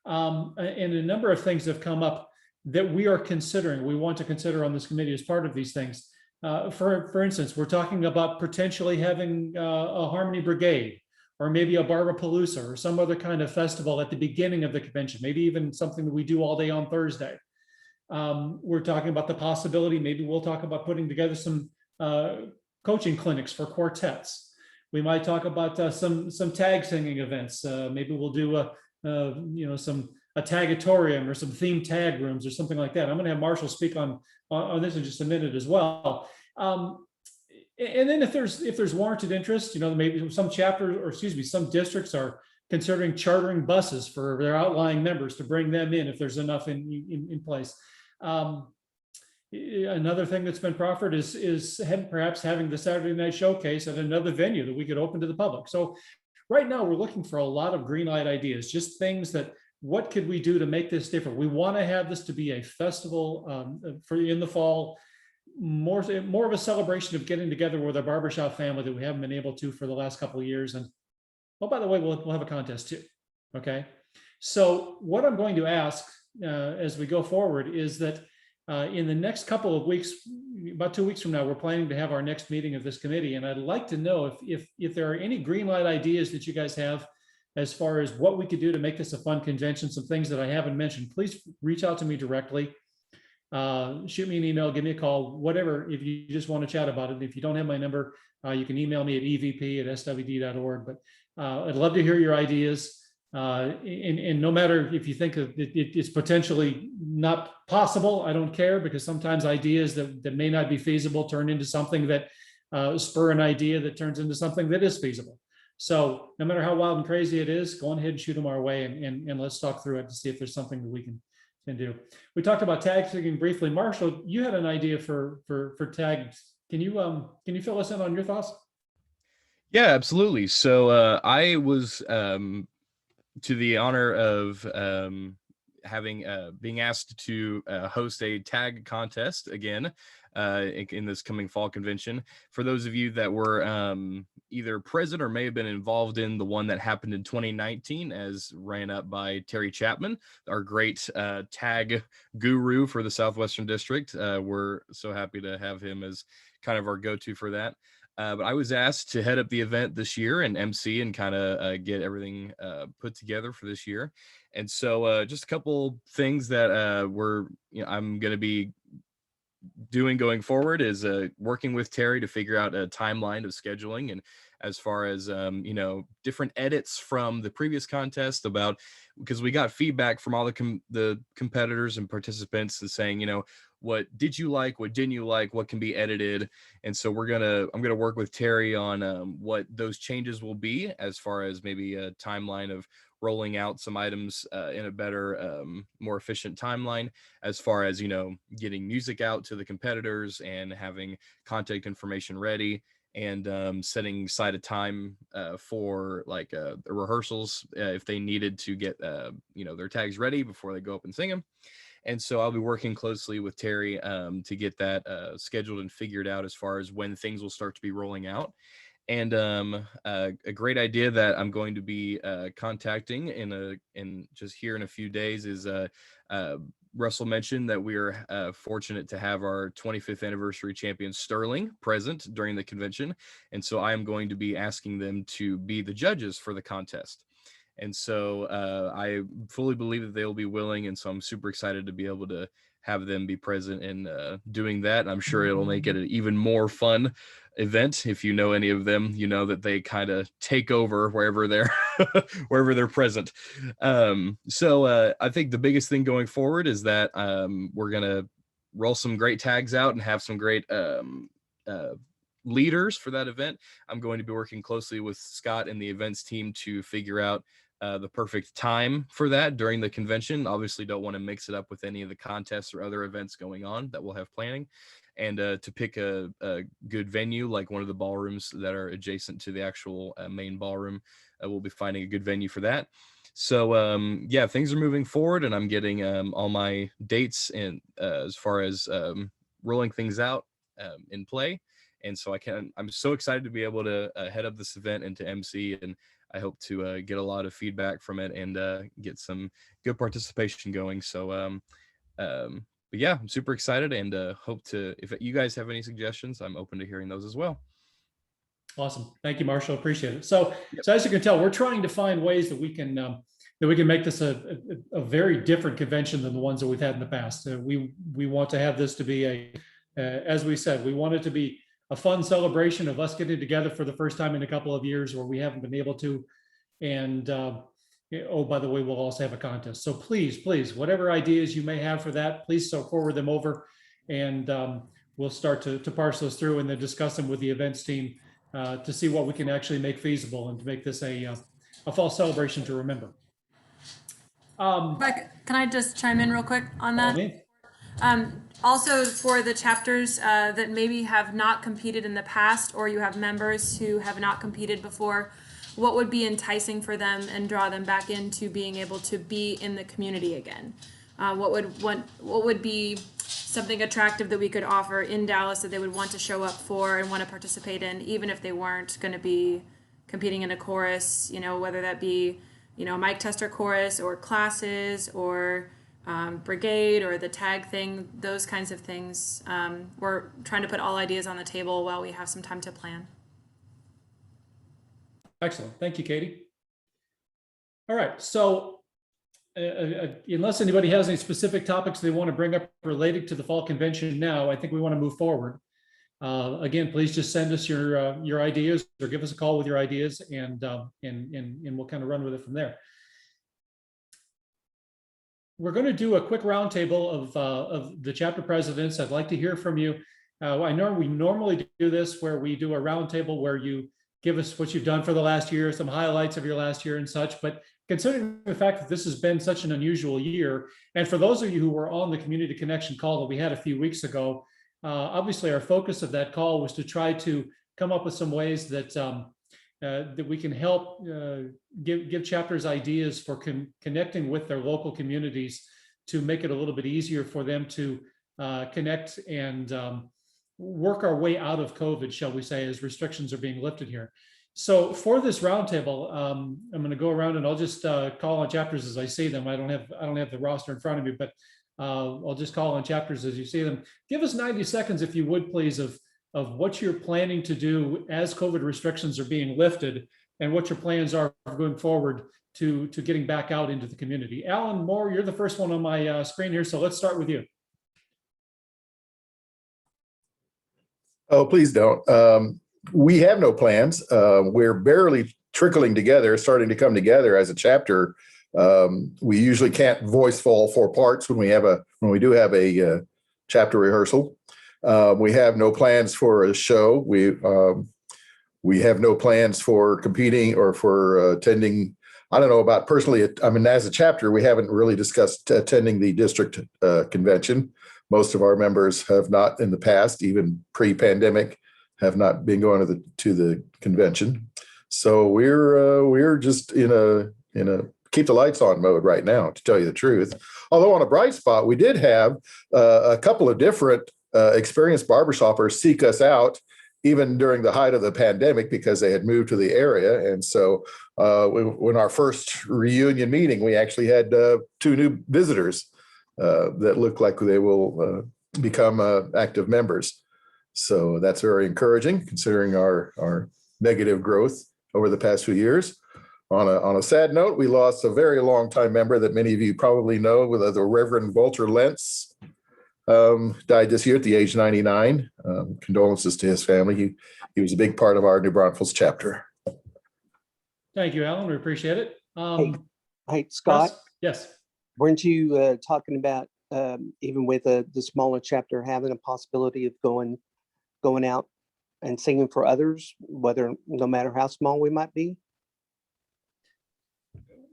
and a number of things have come up that we are considering. We want to consider on this committee as part of these things. For instance, we're talking about potentially having a Harmony Brigade, or maybe a Barbapalooza, or some other kind of festival at the beginning of the convention. Maybe even something that we do all day on Thursday. We're talking about the possibility, maybe we'll talk about putting together some coaching clinics for quartets. We might talk about some tag singing events. Maybe we'll do a tagatorium or some themed tag rooms or something like that. I'm going to have Marshall speak on this in just a minute as well. And then if there's warranted interest, maybe some chapters, or excuse me, some districts are considering chartering buses for their outlying members to bring them in if there's enough in place. Another thing that's been proffered is perhaps having the Saturday night showcase at another venue that we could open to the public. So right now we're looking for a lot of green light ideas, just things that, what could we do to make this different? We want to have this to be a festival in the fall, more of a celebration of getting together with our barbershop family that we haven't been able to for the last couple of years. And oh, by the way, we'll have a contest too. Okay. So what I'm going to ask as we go forward is that in the next couple of weeks, about 2 weeks from now, we're planning to have our next meeting of this committee. And I'd like to know if there are any green light ideas that you guys have as far as what we could do to make this a fun convention, some things that I haven't mentioned, please reach out to me directly. Shoot me an email, give me a call, whatever, if you just want to chat about it. If you don't have my number, you can email me at evp@swd.org. But I'd love to hear your ideas. And no matter if you think it's potentially not possible, I don't care, because sometimes ideas that may not be feasible turn into something that spur an idea that turns into something that is feasible. So no matter how wild and crazy it is, go on ahead and shoot them our way, and let's talk through it to see if there's something that we can do. We talked about tag tagging briefly. Marshall, you had an idea for tags. Can you fill us in on your thoughts? Yeah, absolutely. So I was to the honor of having being asked to host a tag contest again in this coming fall convention. For those of you that were either present or may have been involved in the one that happened in 2019, as ran up by Terry Chapman, our great tag guru for the Southwestern District. We're so happy to have him as kind of our go-to for that. But I was asked to head up the event this year and MC and kind of get everything put together for this year. And so just a couple things that I'm going to be doing going forward is working with Terry to figure out a timeline of scheduling, and as far as different edits from the previous contest, about because we got feedback from all the competitors and participants and saying, what did you like, what didn't you like, what can be edited. And so I'm gonna work with Terry on what those changes will be, as far as maybe a timeline of rolling out some items in a better, more efficient timeline, as far as, getting music out to the competitors and having contact information ready, and setting aside a time for like rehearsals if they needed to get their tags ready before they go up and sing them. And so I'll be working closely with Terry to get that scheduled and figured out as far as when things will start to be rolling out. And a great idea that I'm going to be contacting in just here in a few days is Russell mentioned that we are fortunate to have our 25th anniversary champion Sterling present during the convention. And so I am going to be asking them to be the judges for the contest. And so I fully believe that they will be willing. And so I'm super excited to be able to have them be present in doing that. I'm sure it'll make it an even more fun event. If you know any of them, you know that they kind of take over wherever they're wherever they're present. So I think the biggest thing going forward is that we're gonna roll some great tags out and have some great leaders for that event. I'm going to be working closely with Scott and the events team to figure out the perfect time for that during the convention. Obviously don't want to mix it up with any of the contests or other events going on that we'll have planning, and to pick a good venue, like one of the ballrooms that are adjacent to the actual main ballroom. We'll be finding a good venue for that. So yeah, things are moving forward, and I'm getting all my dates and as far as rolling things out in play. And so I'm so excited to be able to head up this event and to MC, and I hope to get a lot of feedback from it and get some good participation going. So, but yeah, I'm super excited, and hope to, if you guys have any suggestions, I'm open to hearing those as well. Awesome. Thank you, Marshall. Appreciate it. So as you can tell, we're trying to find ways that we can make this a very different convention than the ones that we've had in the past. We want to have this to be as we said, we want it to be a fun celebration of us getting together for the first time in a couple of years where we haven't been able to. And oh, by the way, we'll also have a contest. So please, whatever ideas you may have for that, please forward them over, and we'll start to parse those through and then discuss them with the events team to see what we can actually make feasible and to make this a fall celebration to remember. Can I just chime in real quick on that? Also, for the chapters that maybe have not competed in the past, or you have members who have not competed before, what would be enticing for them and draw them back into being able to be in the community again? What would be something attractive that we could offer in Dallas that they would want to show up for and want to participate in, even if they weren't going to be competing in a chorus, whether that be, mic tester chorus or classes or brigade or the tag thing, those kinds of things. We're trying to put all ideas on the table while we have some time to plan. Excellent. Thank you, Katie. All right, so unless anybody has any specific topics they want to bring up related to the fall convention now, I think we want to move forward. Again, please just send us your ideas or give us a call with your ideas, and we'll kind of run with it from there. We're going to do a quick roundtable of the chapter presidents. I'd like to hear from you. I know we normally do this where we do a roundtable where you give us what you've done for the last year, some highlights of your last year and such, but considering the fact that this has been such an unusual year, and for those of you who were on the Community Connection call that we had a few weeks ago, obviously our focus of that call was to try to come up with some ways that that we can help give chapters ideas for connecting with their local communities to make it a little bit easier for them to connect and work our way out of COVID, shall we say, as restrictions are being lifted here. So for this roundtable, I'm going to go around and I'll just call on chapters as I see them. I don't have the roster in front of me, but I'll just call on chapters as you see them. Give us 90 seconds, if you would, please, of what you're planning to do as COVID restrictions are being lifted and what your plans are going forward to getting back out into the community. Alan Moore, you're the first one on my screen here, so let's start with you. Oh, please don't. We have no plans. We're barely trickling together, starting to come together as a chapter. We usually can't voice all four parts when we do have a chapter rehearsal. We have no plans for a show. We have no plans for competing or for attending. I don't know about personally. I mean, as a chapter, we haven't really discussed attending the district convention. Most of our members have not in the past, even pre-pandemic, have not been going to the convention. So we're just in a keep the lights on mode right now, to tell you the truth. Although on a bright spot, we did have a couple of different experienced barbershoppers seek us out even during the height of the pandemic because they had moved to the area. And so when our first reunion meeting, we actually had 2 new visitors that look like they will become active members. So that's very encouraging considering our negative growth over the past few years. On a sad note, we lost a very long time member that many of you probably know, with the Reverend Walter Lentz, died this year at the age of 99. Condolences to his family. He was a big part of our New Braunfels chapter. Thank you, Alan. We appreciate it. Hey, Scott. Russ? Yes. Weren't you talking about even with the smaller chapter having a possibility of going out and singing for others, no matter how small we might be,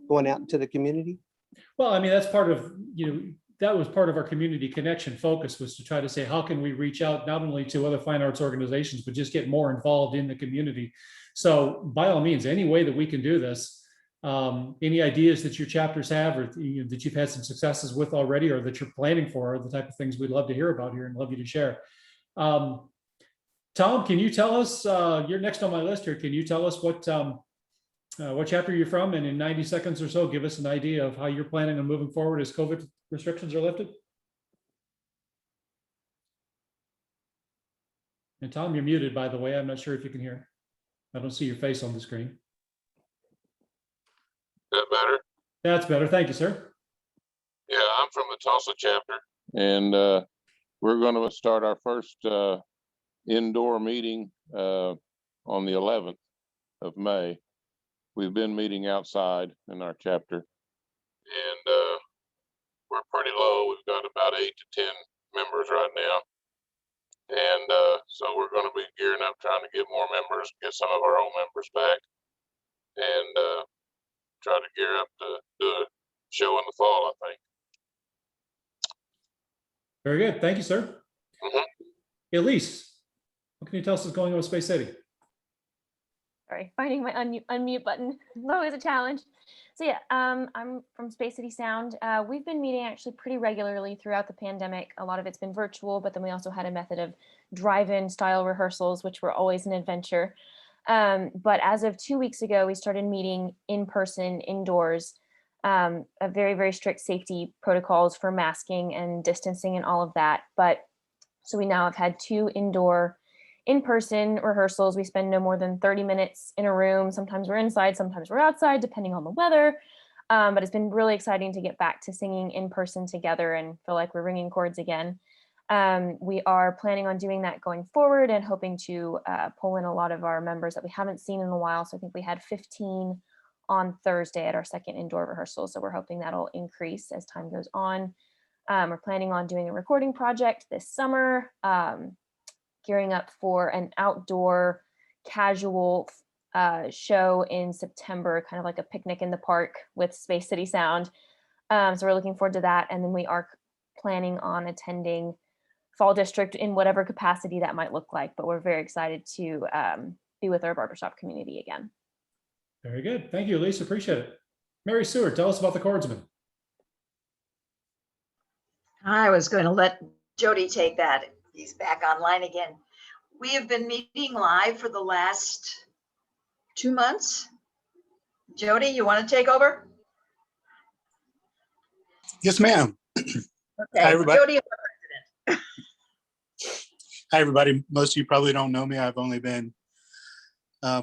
going out into the community? Well, I mean, that's part of, that was part of our community connection focus, was to try to say, how can we reach out not only to other fine arts organizations, but just get more involved in the community. So by all means, any way that we can do this, any ideas that your chapters have or that you've had some successes with already or that you're planning for are the type of things we'd love to hear about here and love you to share. Tom, can you tell us, you're next on my list here, can you tell us what chapter you're from, and in 90 seconds or so, give us an idea of how you're planning on moving forward as COVID restrictions are lifted? And Tom, you're muted, by the way. I'm not sure if you can hear. I don't see your face on the screen. That better? That's better. Thank you, sir. Yeah, I'm from the Tulsa chapter, and we're going to start our first indoor meeting on the 11th of May. We've been meeting outside in our chapter, and we're pretty low. We've got about 8 to 10 members right now. And so we're going to be gearing up, trying to get more members, get some of our old members back, and try to gear up to do a show in the fall, I think. Very good. Thank you, sir. Elise, what can you tell us is going on with Space City? Sorry, finding my unmute button is always a challenge. So yeah, I'm from Space City Sound. We've been meeting actually pretty regularly throughout the pandemic. A lot of it's been virtual, but then we also had a method of drive-in style rehearsals, which were always an adventure. But as of 2 weeks ago, we started meeting in person, indoors, a very, very strict safety protocols for masking and distancing and all of that. But so we now have had 2 indoor in-person rehearsals. We spend no more than 30 minutes in a room. Sometimes we're inside, sometimes we're outside, depending on the weather. But it's been really exciting to get back to singing in person together and feel like we're ringing chords again. We are planning on doing that going forward and hoping to pull in a lot of our members that we haven't seen in a while. So I think we had 15 on Thursday at our second indoor rehearsal. So we're hoping that'll increase as time goes on. We're planning on doing a recording project this summer, gearing up for an outdoor casual show in September, kind of like a picnic in the park with Space City Sound. So we're looking forward to that. And then we are planning on attending Fall District in whatever capacity that might look like. But we're very excited to be with our barbershop community again. Very good. Thank you, Elise. Appreciate it. Mary Seward, tell us about the Chordsman. I was going to let Jody take that. He's back online again. We have been meeting live for the last 2 months. Jody, you want to take over? Yes, ma'am. Okay. Hi, everybody. Jody, Hi, everybody. Most of you probably don't know me. I've only been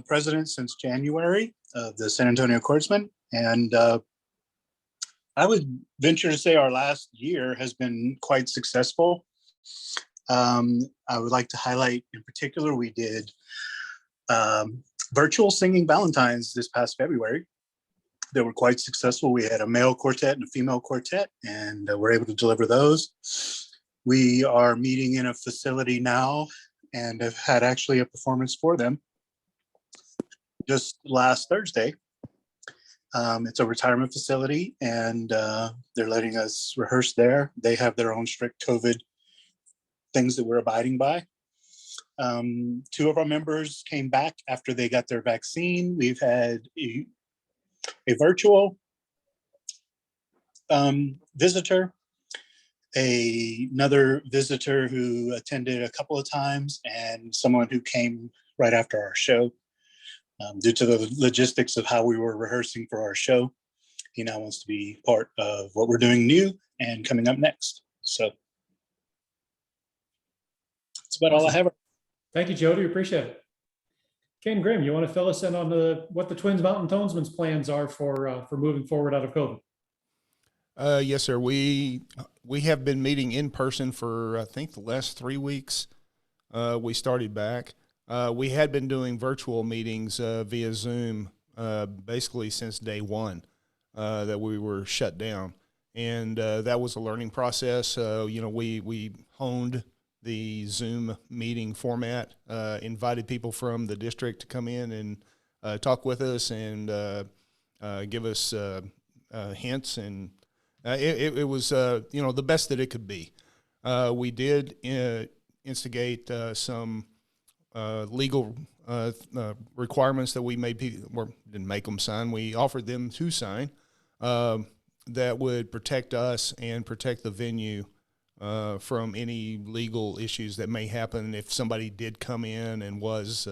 president since January of the San Antonio Chordsmen. And I would venture to say our last year has been quite successful. I would like to highlight in particular, we did virtual singing Valentines this past February. They were quite successful. We had a male quartet and a female quartet, and we're able to deliver those. We are meeting in a facility now and have had actually a performance for them just last Thursday. It's a retirement facility, and they're letting us rehearse there. They have their own strict COVID things that we're abiding by. 2 of our members came back after they got their vaccine. We've had a virtual visitor, another visitor who attended a couple of times, and someone who came right after our show. Due to the logistics of how we were rehearsing for our show, he now wants to be part of what we're doing new and coming up next. So that's about all I have. Thank you, Jody. Appreciate it. Ken Grimm, you want to fill us in on what the Twins Mountain Tonesman's plans are for moving forward out of COVID? Yes, sir. We have been meeting in person for, I think, the last 3 weeks. We started back. We had been doing virtual meetings via Zoom basically since day one that we were shut down. And that was a learning process. We honed the Zoom meeting format, invited people from the district to come in and talk with us and give us hints. And it was, the best that it could be. We did instigate some legal requirements that we didn't make them sign. We offered them to sign that would protect us and protect the venue from any legal issues that may happen if somebody did come in and was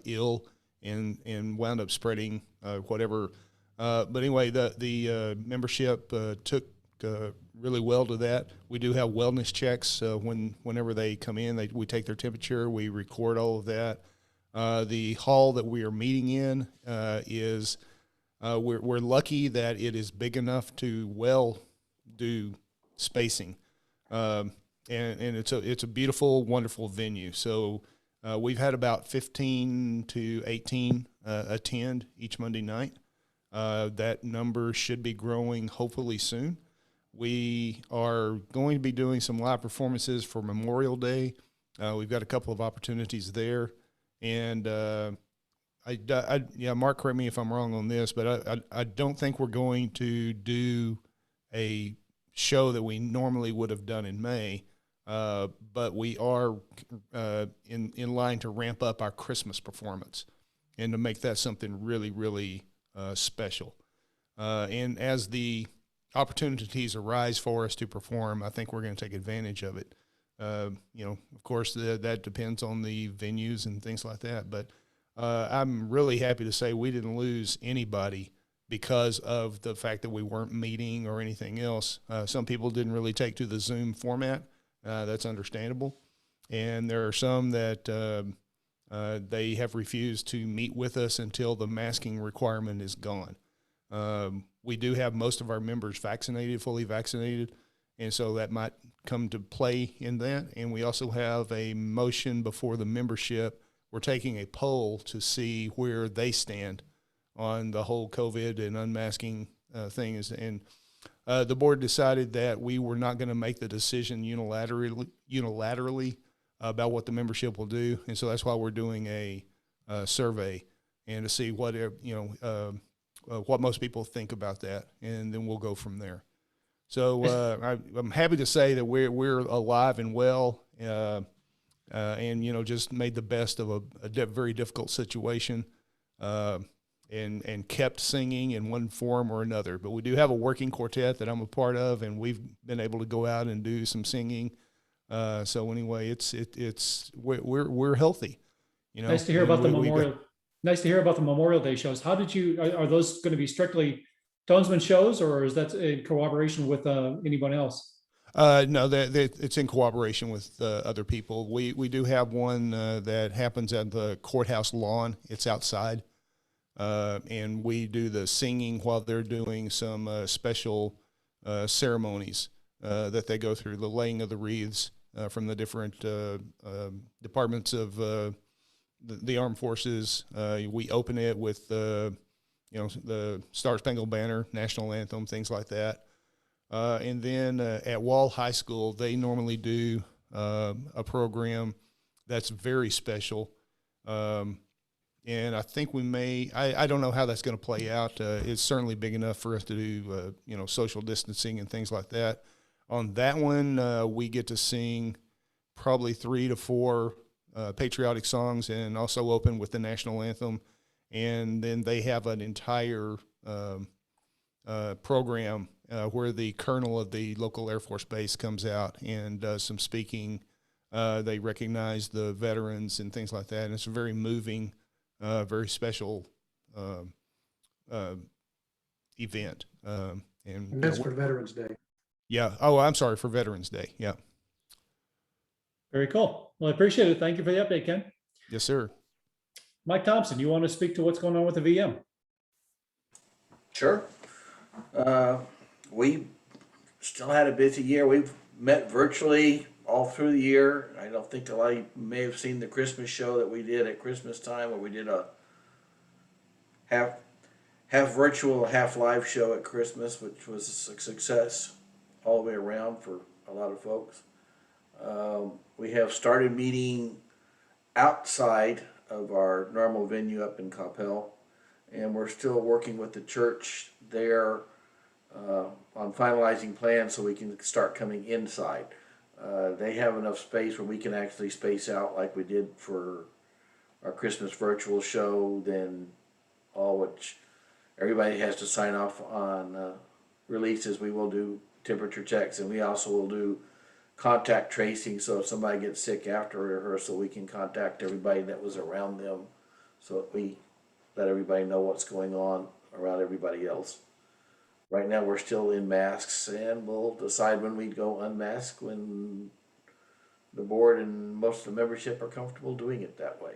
ill and wound up spreading whatever. But anyway, the membership took really well to that. We do have wellness checks whenever they come in. We take their temperature. We record all of that. The hall that we are meeting in is we're lucky that it is big enough to do spacing, and it's a beautiful, wonderful venue. So we've had about 15 to 18 attend each Monday night. That number should be growing hopefully soon. We are going to be doing some live performances for Memorial Day. We've got a couple of opportunities there. And Mark, correct me if I'm wrong on this, but I don't think we're going to do a show that we normally would have done in May, but we are in line to ramp up our Christmas performance and to make that something really, really special. And as the opportunities arise for us to perform, I think we're going to take advantage of it. Of course, that depends on the venues and things like that. But I'm really happy to say we didn't lose anybody because of the fact that we weren't meeting or anything else. Some people didn't really take to the Zoom format. That's understandable. And there are some that they have refused to meet with us until the masking requirement is gone. We do have most of our members vaccinated, fully vaccinated, and so that might come to play in that. And we also have a motion before the membership. We're taking a poll to see where they stand on the whole COVID and unmasking thing. And the board decided that we were not going to make the decision unilaterally about what the membership will do, and so that's why we're doing a survey and to see what what most people think about that, and then we'll go from there. So I'm happy to say that we're alive and well, and just made the best of a very difficult situation, and kept singing in one form or another. But we do have a working quartet that I'm a part of, and we've been able to go out and do some singing. So anyway, we're healthy. Nice to hear about the Memorial. Nice to hear about the Memorial Day shows. How did you? Are those going to be strictly Tonesman shows, or is that in cooperation with anyone else? No, it's in cooperation with other people. We do have one that happens at the courthouse lawn. It's outside, and we do the singing while they're doing some special ceremonies that they go through, the laying of the wreaths from the different departments of the armed forces. We open it with the Star Spangled Banner, national anthem, things like that. And then at Wall High School, they normally do a program that's very special. And I think we may, I don't know how that's going to play out. It's certainly big enough for us to do, social distancing and things like that. On that one, we get to sing probably 3 to 4 patriotic songs, and also open with the national anthem. And then they have an entire program where the colonel of the local Air Force base comes out and does some speaking. They recognize the veterans and things like that. And it's a very moving, very special event. And that's for Veterans Day. Yeah. Oh, I'm sorry, for Veterans Day. Yeah. Very cool. Well, I appreciate it. Thank you for the update, Ken. Yes, sir. Mike Thompson, you want to speak to what's going on with the VM? Sure. We still had a busy year. We've met virtually all through the year. I don't think a lot of you may have seen the Christmas show that we did at Christmas time, where we did a half virtual, half live show at Christmas, which was a success all the way around for a lot of folks. We have started meeting outside of our normal venue up in Coppell, and we're still working with the church there on finalizing plans so we can start coming inside. They have enough space where we can actually space out like we did for our Christmas virtual show, then all which everybody has to sign off on releases. We will do temperature checks, and we also will do contact tracing, so if somebody gets sick after rehearsal, we can contact everybody that was around them, so that we let everybody know what's going on around everybody else. Right now we're still in masks, and we'll decide when we go unmask when the board and most of the membership are comfortable doing it that way.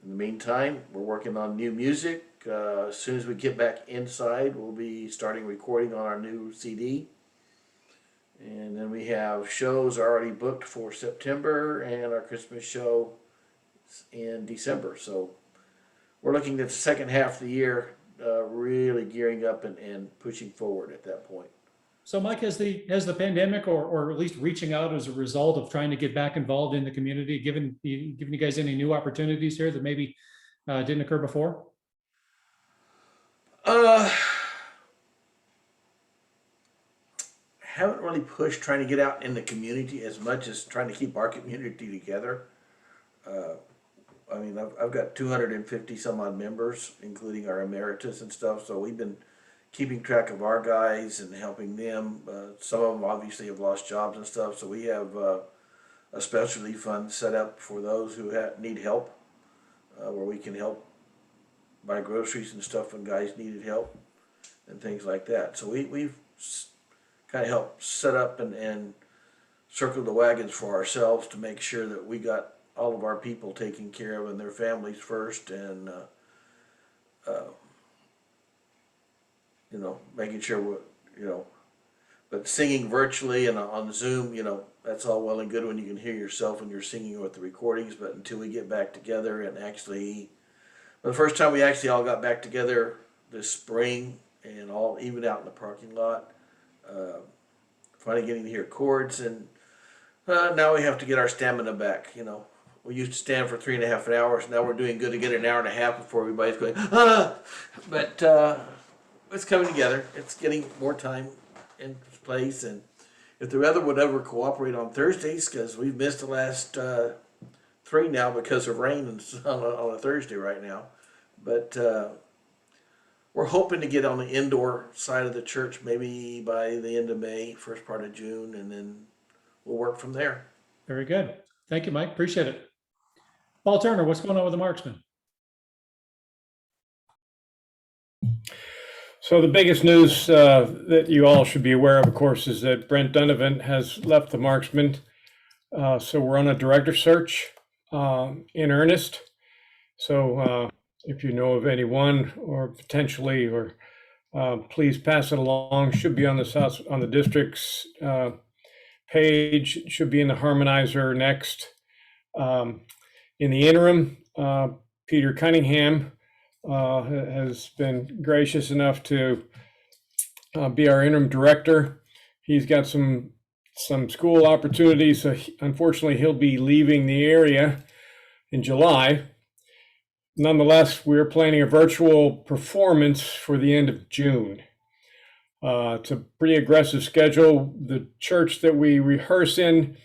In the meantime, we're working on new music. As soon as we get back inside, we'll be starting recording on our new CD. And then we have shows already booked for September, and our Christmas show in December. So we're looking at the second half of the year, really gearing up and pushing forward at that point. So Mike, has the pandemic or at least reaching out as a result of trying to get back involved in the community, given you guys any new opportunities here that maybe didn't occur before? Haven't really pushed trying to get out in the community as much as trying to keep our community together. I mean, I've got 250 some odd members, including our emeritus and stuff. So we've been keeping track of our guys and helping them. Some of them obviously have lost jobs and stuff. So we have a specialty fund set up for those who need help, where we can help buy groceries and stuff when guys needed help and things like that. So we've kind of help set up and circle the wagons for ourselves to make sure that we got all of our people taken care of and their families first, and you know, making sure we're, you know, but singing virtually and on Zoom, you know, that's all well and good when you can hear yourself when you're singing with the recordings, but until we get back together and actually, the first time we actually all got back together this spring and all, even out in the parking lot, finally getting to hear chords, and now we have to get our stamina back, you know. We used to stand for 3.5 hours. Now we're doing good to get an hour and a half before everybody's going, ah! But it's coming together. It's getting more time in place. And if the weather would ever cooperate on Thursdays, because we've missed the last 3 now because of rain on a Thursday right now. But we're hoping to get on the indoor side of the church maybe by the end of May, first part of June, and then we'll work from there. Very good. Thank you, Mike. Appreciate it. Paul Turner, what's going on with the marksman? So the biggest news that you all should be aware of course, is that Brent Donovan has left the marksman. So we're on a director search in earnest. So if you know of anyone or potentially, or please pass it along. Should be on the district's page. It should be in the harmonizer next. In the interim, Peter Cunningham has been gracious enough to be our interim director. He's got some school opportunities, so unfortunately he'll be leaving the area in July. Nonetheless, we're planning a virtual performance for the end of June. It's a pretty aggressive schedule. The church that we rehearse in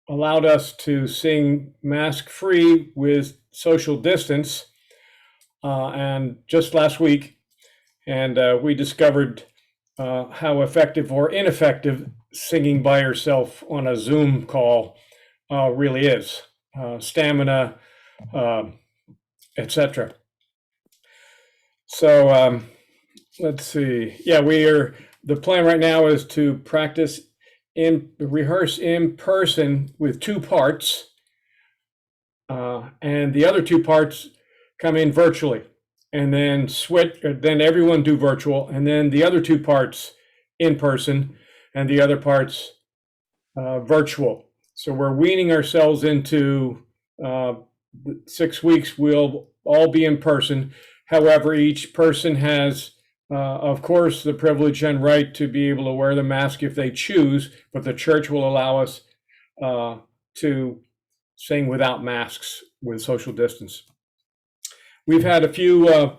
allowed us to sing mask-free with social distance, and just last week, and we discovered how effective or ineffective singing by yourself on a Zoom call really is. Stamina, etc. So let's see. Yeah, the plan right now is to rehearse in person with 2 parts, and the other 2 parts come in virtually, and then switch. Then everyone do virtual, and then the other 2 parts in person, and the other parts virtual. So we're weaning ourselves into 6 weeks. We'll all be in person. However, each person has, of course, the privilege and right to be able to wear the mask if they choose, but the church will allow us to sing without masks with social distance. We've had a few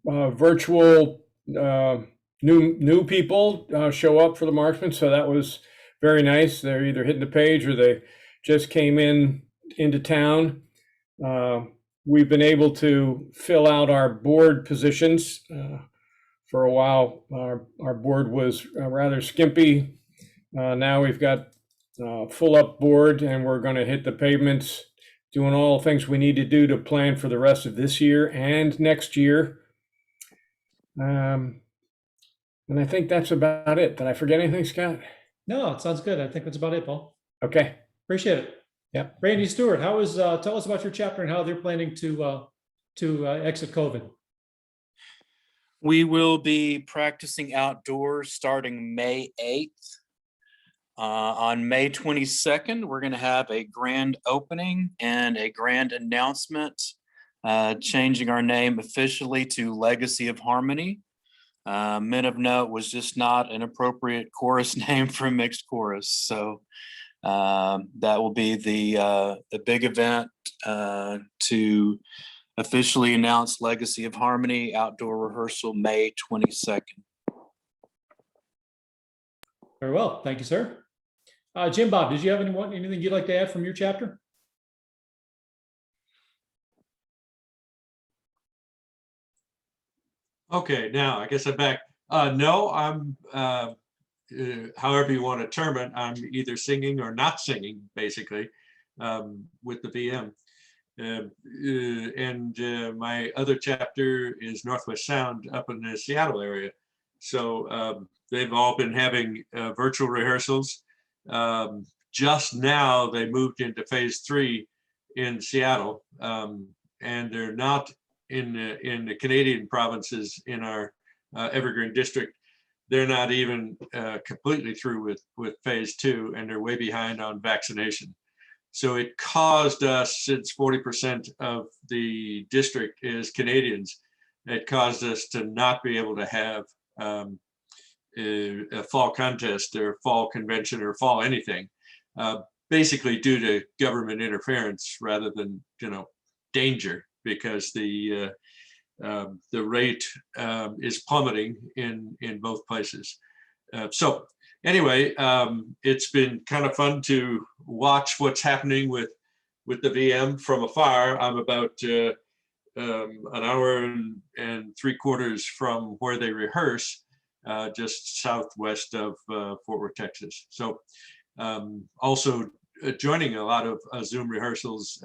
virtual new people show up for the marksman, so that was very nice. They're either hitting the page or they just came into town. We've been able to fill out our board positions. For a while, our board was rather skimpy. Now we've got full up board, and we're going to hit the pavements, doing all the things we need to do to plan for the rest of this year and next year. And I think that's about it. Did I forget anything, Scott? No, it sounds good. I think that's about it, Paul. Okay. Appreciate it. Yeah. Randy Stewart, tell us about your chapter and how they're planning to exit COVID. We will be practicing outdoors starting May 8th. On May 22nd, we're going to have a grand opening and a grand announcement, changing our name officially to Legacy of Harmony. Men of Note was just not an appropriate chorus name for a mixed chorus. So that will be the big event to officially announce Legacy of Harmony outdoor rehearsal May 22nd. Very well. Thank you, sir. Jim Bob, did you have anything you'd like to add from your chapter? Okay, now I guess I'm back. No, I'm, however you want to term it, I'm either singing or not singing, basically, with the VM. My other chapter is Northwest Sound up in the Seattle area. So they've all been having virtual rehearsals. Just now they moved into phase 3 in Seattle, and they're not in the Canadian provinces in our Evergreen District, they're not even completely through with phase 2, and they're way behind on vaccination. So it caused us, since 40% of the district is Canadians, it caused us to not be able to have a fall contest or fall convention or fall anything, basically due to government interference rather than, danger, because the rate is plummeting in both places. So anyway, it's been kind of fun to watch what's happening with the VM from afar. I'm about an hour and 3/4 from where they rehearse, just southwest of Fort Worth, Texas. So also joining a lot of Zoom rehearsals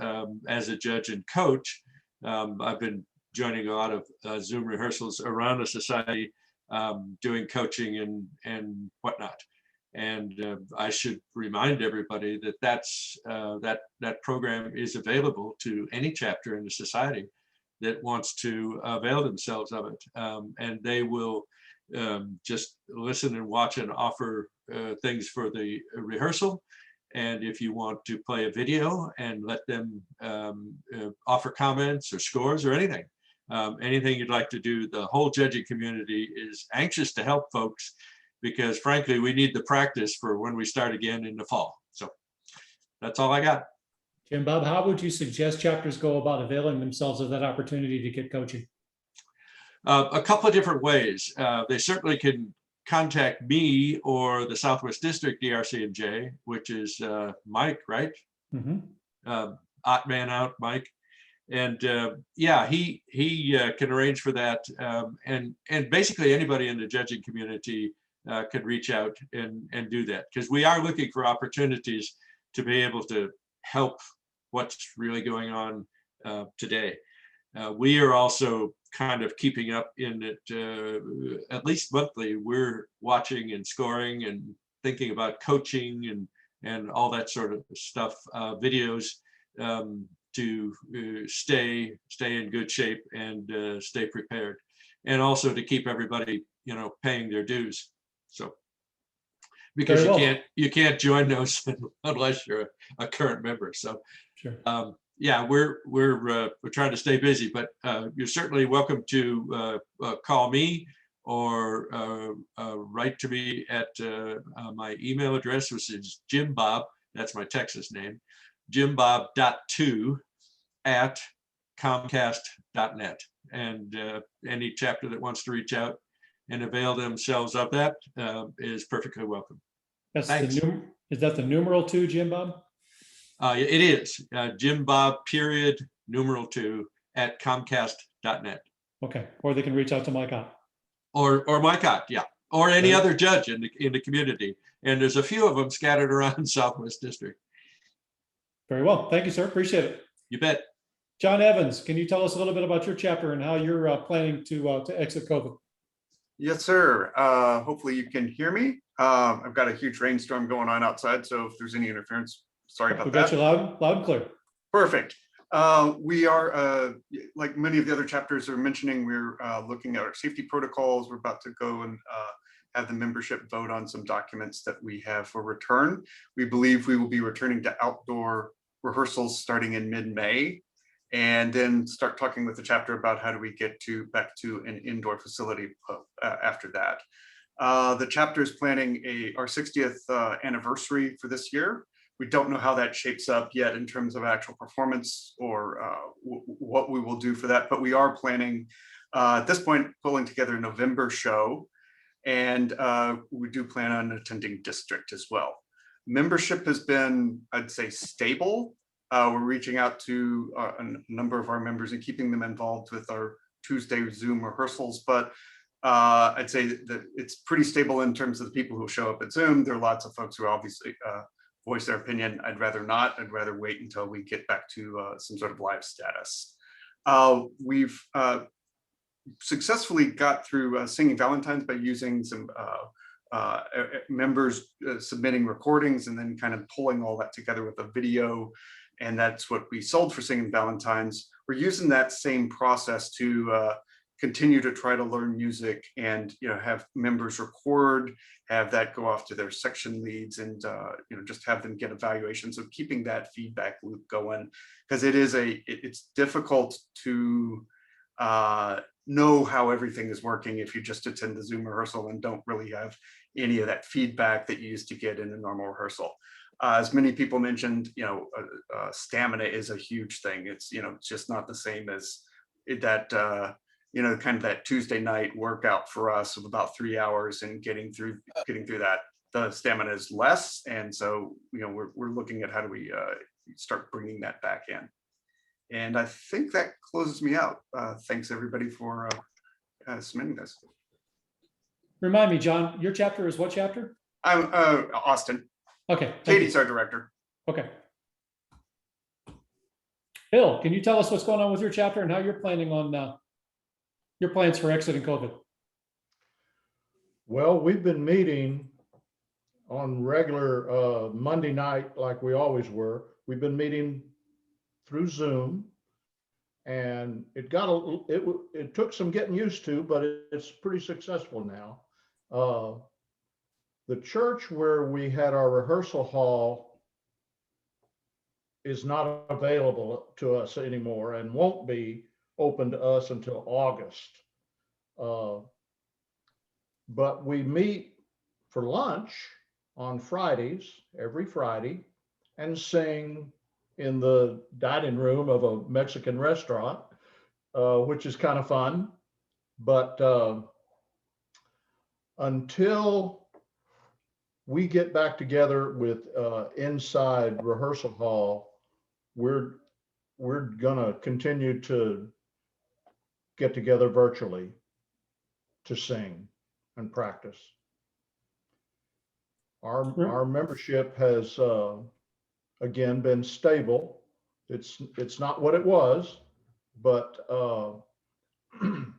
as a judge and coach. I've been joining a lot of Zoom rehearsals around the society, doing coaching and whatnot. And I should remind everybody that that program is available to any chapter in the society that wants to avail themselves of it. And they will just listen and watch and offer things for the rehearsal. And if you want to play a video and let them offer comments or scores or anything, anything you'd like to do, the whole judging community is anxious to help folks, because frankly, we need the practice for when we start again in the fall. So that's all I got. Jim Bob, how would you suggest chapters go about availing themselves of that opportunity to get coaching? A couple of different ways. They certainly can contact me or the Southwest District DRC&J, which is Mike, right? Ottman out, Mike. And yeah, he can arrange for that. And basically anybody in the judging community could reach out and do that, because we are looking for opportunities to be able to help what's really going on today. We are also kind of keeping up in it, at least monthly. We're watching and scoring and thinking about coaching and all that sort of stuff, videos, to stay in good shape and stay prepared, and also to keep everybody, paying their dues. So, because you can't join those unless you're a current member. So, sure. Yeah, we're trying to stay busy, but you're certainly welcome to call me or write to me at my email address, which is jimbob, that's my Texas name, jimbob.2@comcast.net. And any chapter that wants to reach out and avail themselves of that is perfectly welcome. That's Thanks. is that the numeral 2, Jim Bob? It is jimbob.2@comcast.net. Okay, or they can reach out to Mike Ott. Or Mike Ott, yeah, or any other judge in the community. And there's a few of them scattered around Southwest District. Very well, thank you, sir. Appreciate it. You bet. John Evans, can you tell us a little bit about your chapter and how you're planning to exit COVID? Yes, sir. Hopefully you can hear me. I've got a huge rainstorm going on outside, so if there's any interference, sorry about that. We got you loud and clear. Perfect. We are, like many of the other chapters are mentioning, we're looking at our safety protocols. We're about to go and have the membership vote on some documents that we have for return. We believe we will be returning to outdoor rehearsals starting in mid-May, and then start talking with the chapter about how do we get back to an indoor facility after that. The chapter is planning our 60th anniversary for this year. We don't know how that shapes up yet in terms of actual performance or what we will do for that, but we are planning at this point pulling together a November show, and we do plan on attending district as well. Membership has been, I'd say, stable. We're reaching out to a number of our members and keeping them involved with our Tuesday Zoom rehearsals, but I'd say that it's pretty stable in terms of the people who show up at Zoom. There are lots of folks who obviously voice their opinion. I'd rather not. I'd rather wait until we get back to some sort of live status. We've successfully got through Singing Valentine's by using some members submitting recordings and then kind of pulling all that together with a video. And that's what we sold for Singing Valentine's. We're using that same process to continue to try to learn music and, have members record, have that go off to their section leads and, just have them get evaluations. So keeping that feedback loop going, because it's difficult to know how everything is working if you just attend the Zoom rehearsal and don't really have any of that feedback that you used to get in a normal rehearsal. As many people mentioned, stamina is a huge thing. It's, just not the same as that, kind of that Tuesday night workout for us of about 3 hours and getting through that. The stamina is less. And so, we're looking at how do we start bringing that back in. And I think that closes me out. Thanks everybody for submitting this. Remind me, John, your chapter is what chapter? I'm Austin. Okay. Katie's our director. Okay. Bill, can you tell us what's going on with your chapter and how you're planning on your plans for exiting COVID? Well, we've been meeting on regular Monday night like we always were. We've been meeting through Zoom, and it took some getting used to, but it's pretty successful now. The church where we had our rehearsal hall is not available to us anymore and won't be open to us until August. But we meet for lunch on Fridays, every Friday, and sing in the dining room of a Mexican restaurant, which is kind of fun. But until we get back together with inside rehearsal hall, we're gonna continue to get together virtually to sing and practice. Our membership has again been stable. It's not what it was, but I'm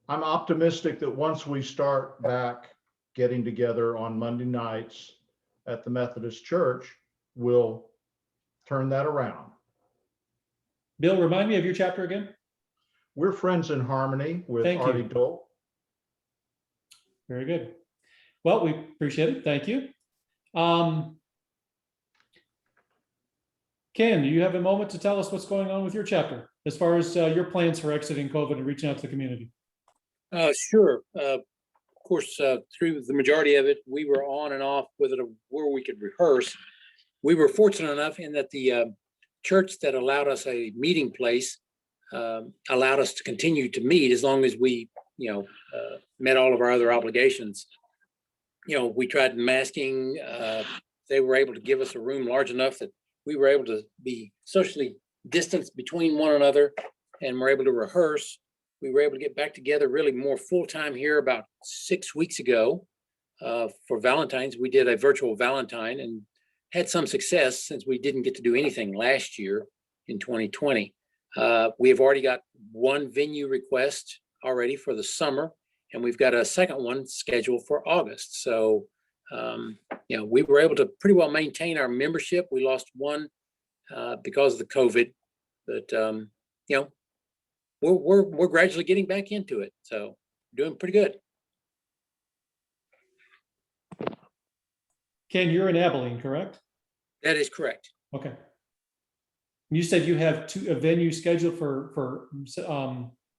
optimistic that once we start back getting together on Monday nights at the Methodist Church, we'll turn that around. Bill, remind me of your chapter again. We're Friends in Harmony with Artie Dole. Very good. Well, we appreciate it. Thank you. Ken, do you have a moment to tell us what's going on with your chapter as far as your plans for exiting COVID and reaching out to the community? Sure. Of course, through the majority of it, we were on and off with it where we could rehearse. We were fortunate enough in that the church that allowed us a meeting place allowed us to continue to meet as long as we, met all of our other obligations. We tried masking. They were able to give us a room large enough that we were able to be socially distanced between one another and were able to rehearse. We were able to get back together really more full-time here about 6 weeks ago for Valentine's. We did a virtual Valentine and had some success since we didn't get to do anything last year in 2020. We have already got one venue request already for the summer, and we've got a second one scheduled for August. So, we were able to pretty well maintain our membership. We lost one because of the COVID, but we're gradually getting back into it. So doing pretty good. Ken, you're in Abilene, correct? That is correct. Okay. You said you have a venue scheduled for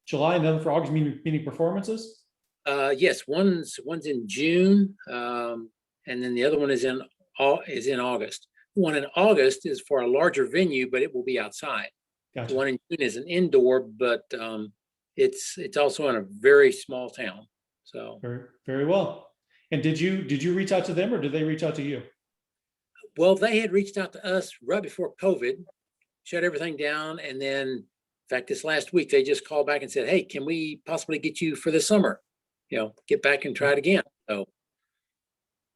July and then for August, meaning performances? Yes, one's in June, and then the other one is in August. One in August is for a larger venue, but it will be outside. Gotcha. The one in June is an indoor, but it's also in a very small town. So very, very well. And did you reach out to them or did they reach out to you? Well, they had reached out to us right before COVID, shut everything down, and then, in fact, this last week they just called back and said, "Hey, can we possibly get you for the summer? Get back and try it again." So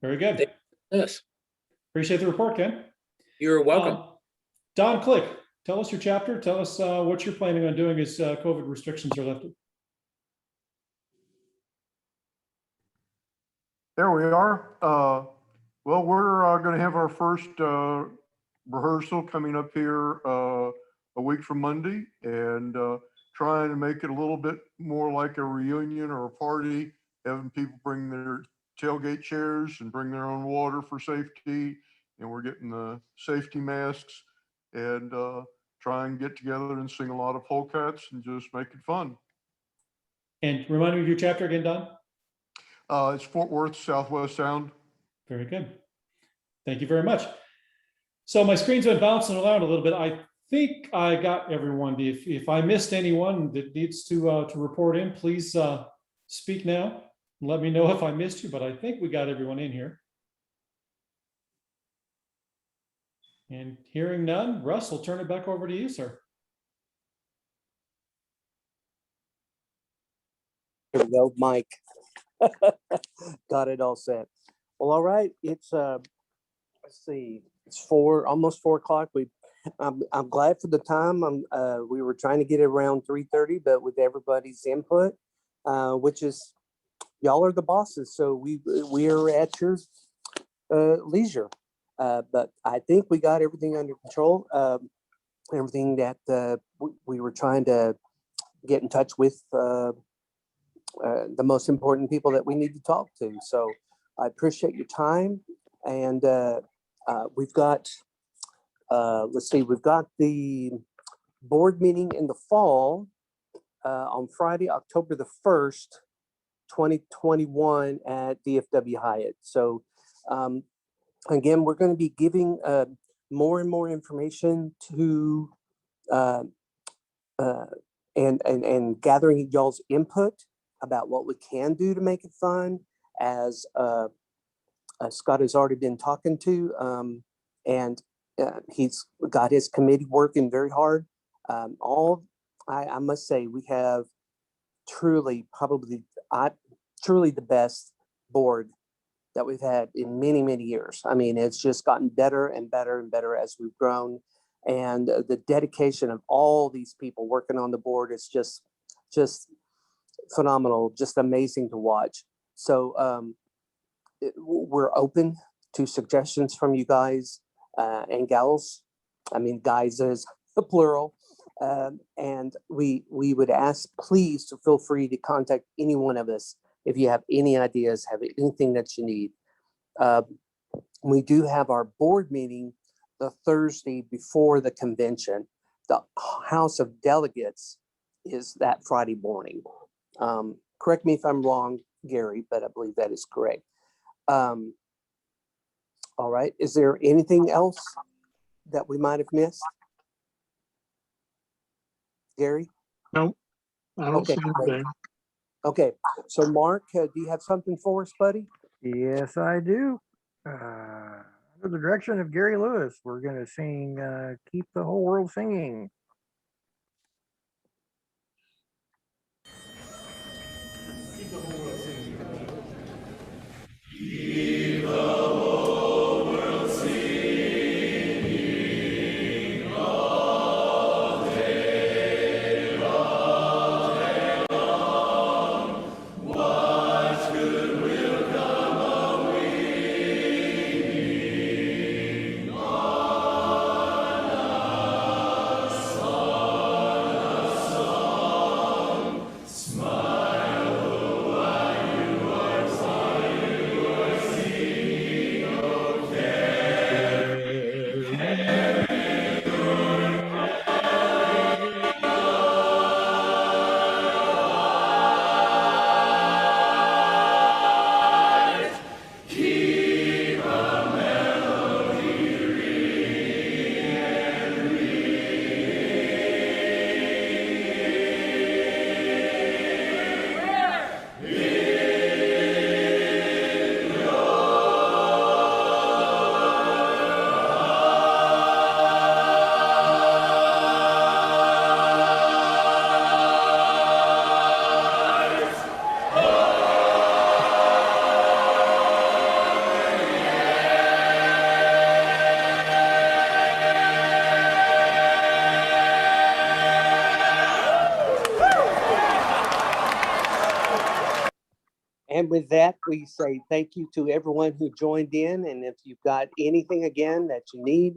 very good. Yes. Appreciate the report, Ken. You're welcome. Don Click, tell us your chapter. Tell us what you're planning on doing as COVID restrictions are lifted. There we are. Well, we're going to have our first rehearsal coming up here a week from Monday, and trying to make it a little bit more like a reunion or a party, having people bring their tailgate chairs and bring their own water for safety. And we're getting the safety masks and try and get together and sing a lot of polkas and just make it fun. And remind me of your chapter again, Don? It's Fort Worth, Southwest Sound. Very good. Thank you very much. So my screen's been bouncing around a little bit. I think I got everyone. If I missed anyone that needs to report in, please speak now. Let me know if I missed you, but I think we got everyone in here. And hearing none, Russ, I'll turn it back over to you, sir. Here we go, Mike. Got it all set. Well, all right. It's let's see. It's almost 4 o'clock. I'm glad for the time. We were trying to get it around 3:30, but with everybody's input, which is y'all are the bosses, so we are at your leisure. But I think we got everything under control. Everything that we were trying to get in touch with the most important people that we need to talk to. So I appreciate your time. And we've got, let's see, we've got the board meeting in the fall on Friday, October the 1st, 2021 at DFW Hyatt. So again, we're going to be giving more and more information to and gathering y'all's input about what we can do to make it fun, as Scott has already been talking to, and he's got his committee working very hard. I must say, we have truly the best board that we've had in many, many years. I mean, it's just gotten better and better and better as we've grown. And the dedication of all these people working on the board is just phenomenal, just amazing to watch. So we're open to suggestions from you guys and gals. I mean, guys is the plural. And we would ask, please, to feel free to contact any one of us if you have any ideas, have anything that you need. We do have our board meeting the Thursday before the convention. The House of Delegates is that Friday morning. Correct me if I'm wrong, Gary, but I believe that is correct. All right, is there anything else that we might have missed? Gary? No, I don't see anything. Okay, so Mark, do you have something for us, buddy? Yes, I do. Under the direction of Gary Lewis, we're going to sing Keep the Whole World Singing. Keep the whole world singing. Keep the whole world singing all day long. What good will come of waiting on a song? Smile while you are singing, oh, carry keep a melody ringing and And with that, we say thank you to everyone who joined in. And if you've got anything again that you need,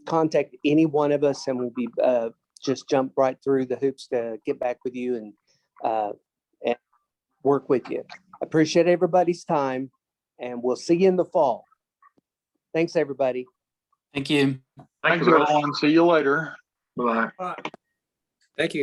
contact any one of us and we'll be just jump right through the hoops to get back with you and work with you. Appreciate everybody's time, and we'll see you in the fall. Thanks, everybody. Thank you. Thanks, everyone. See you later. Thank you.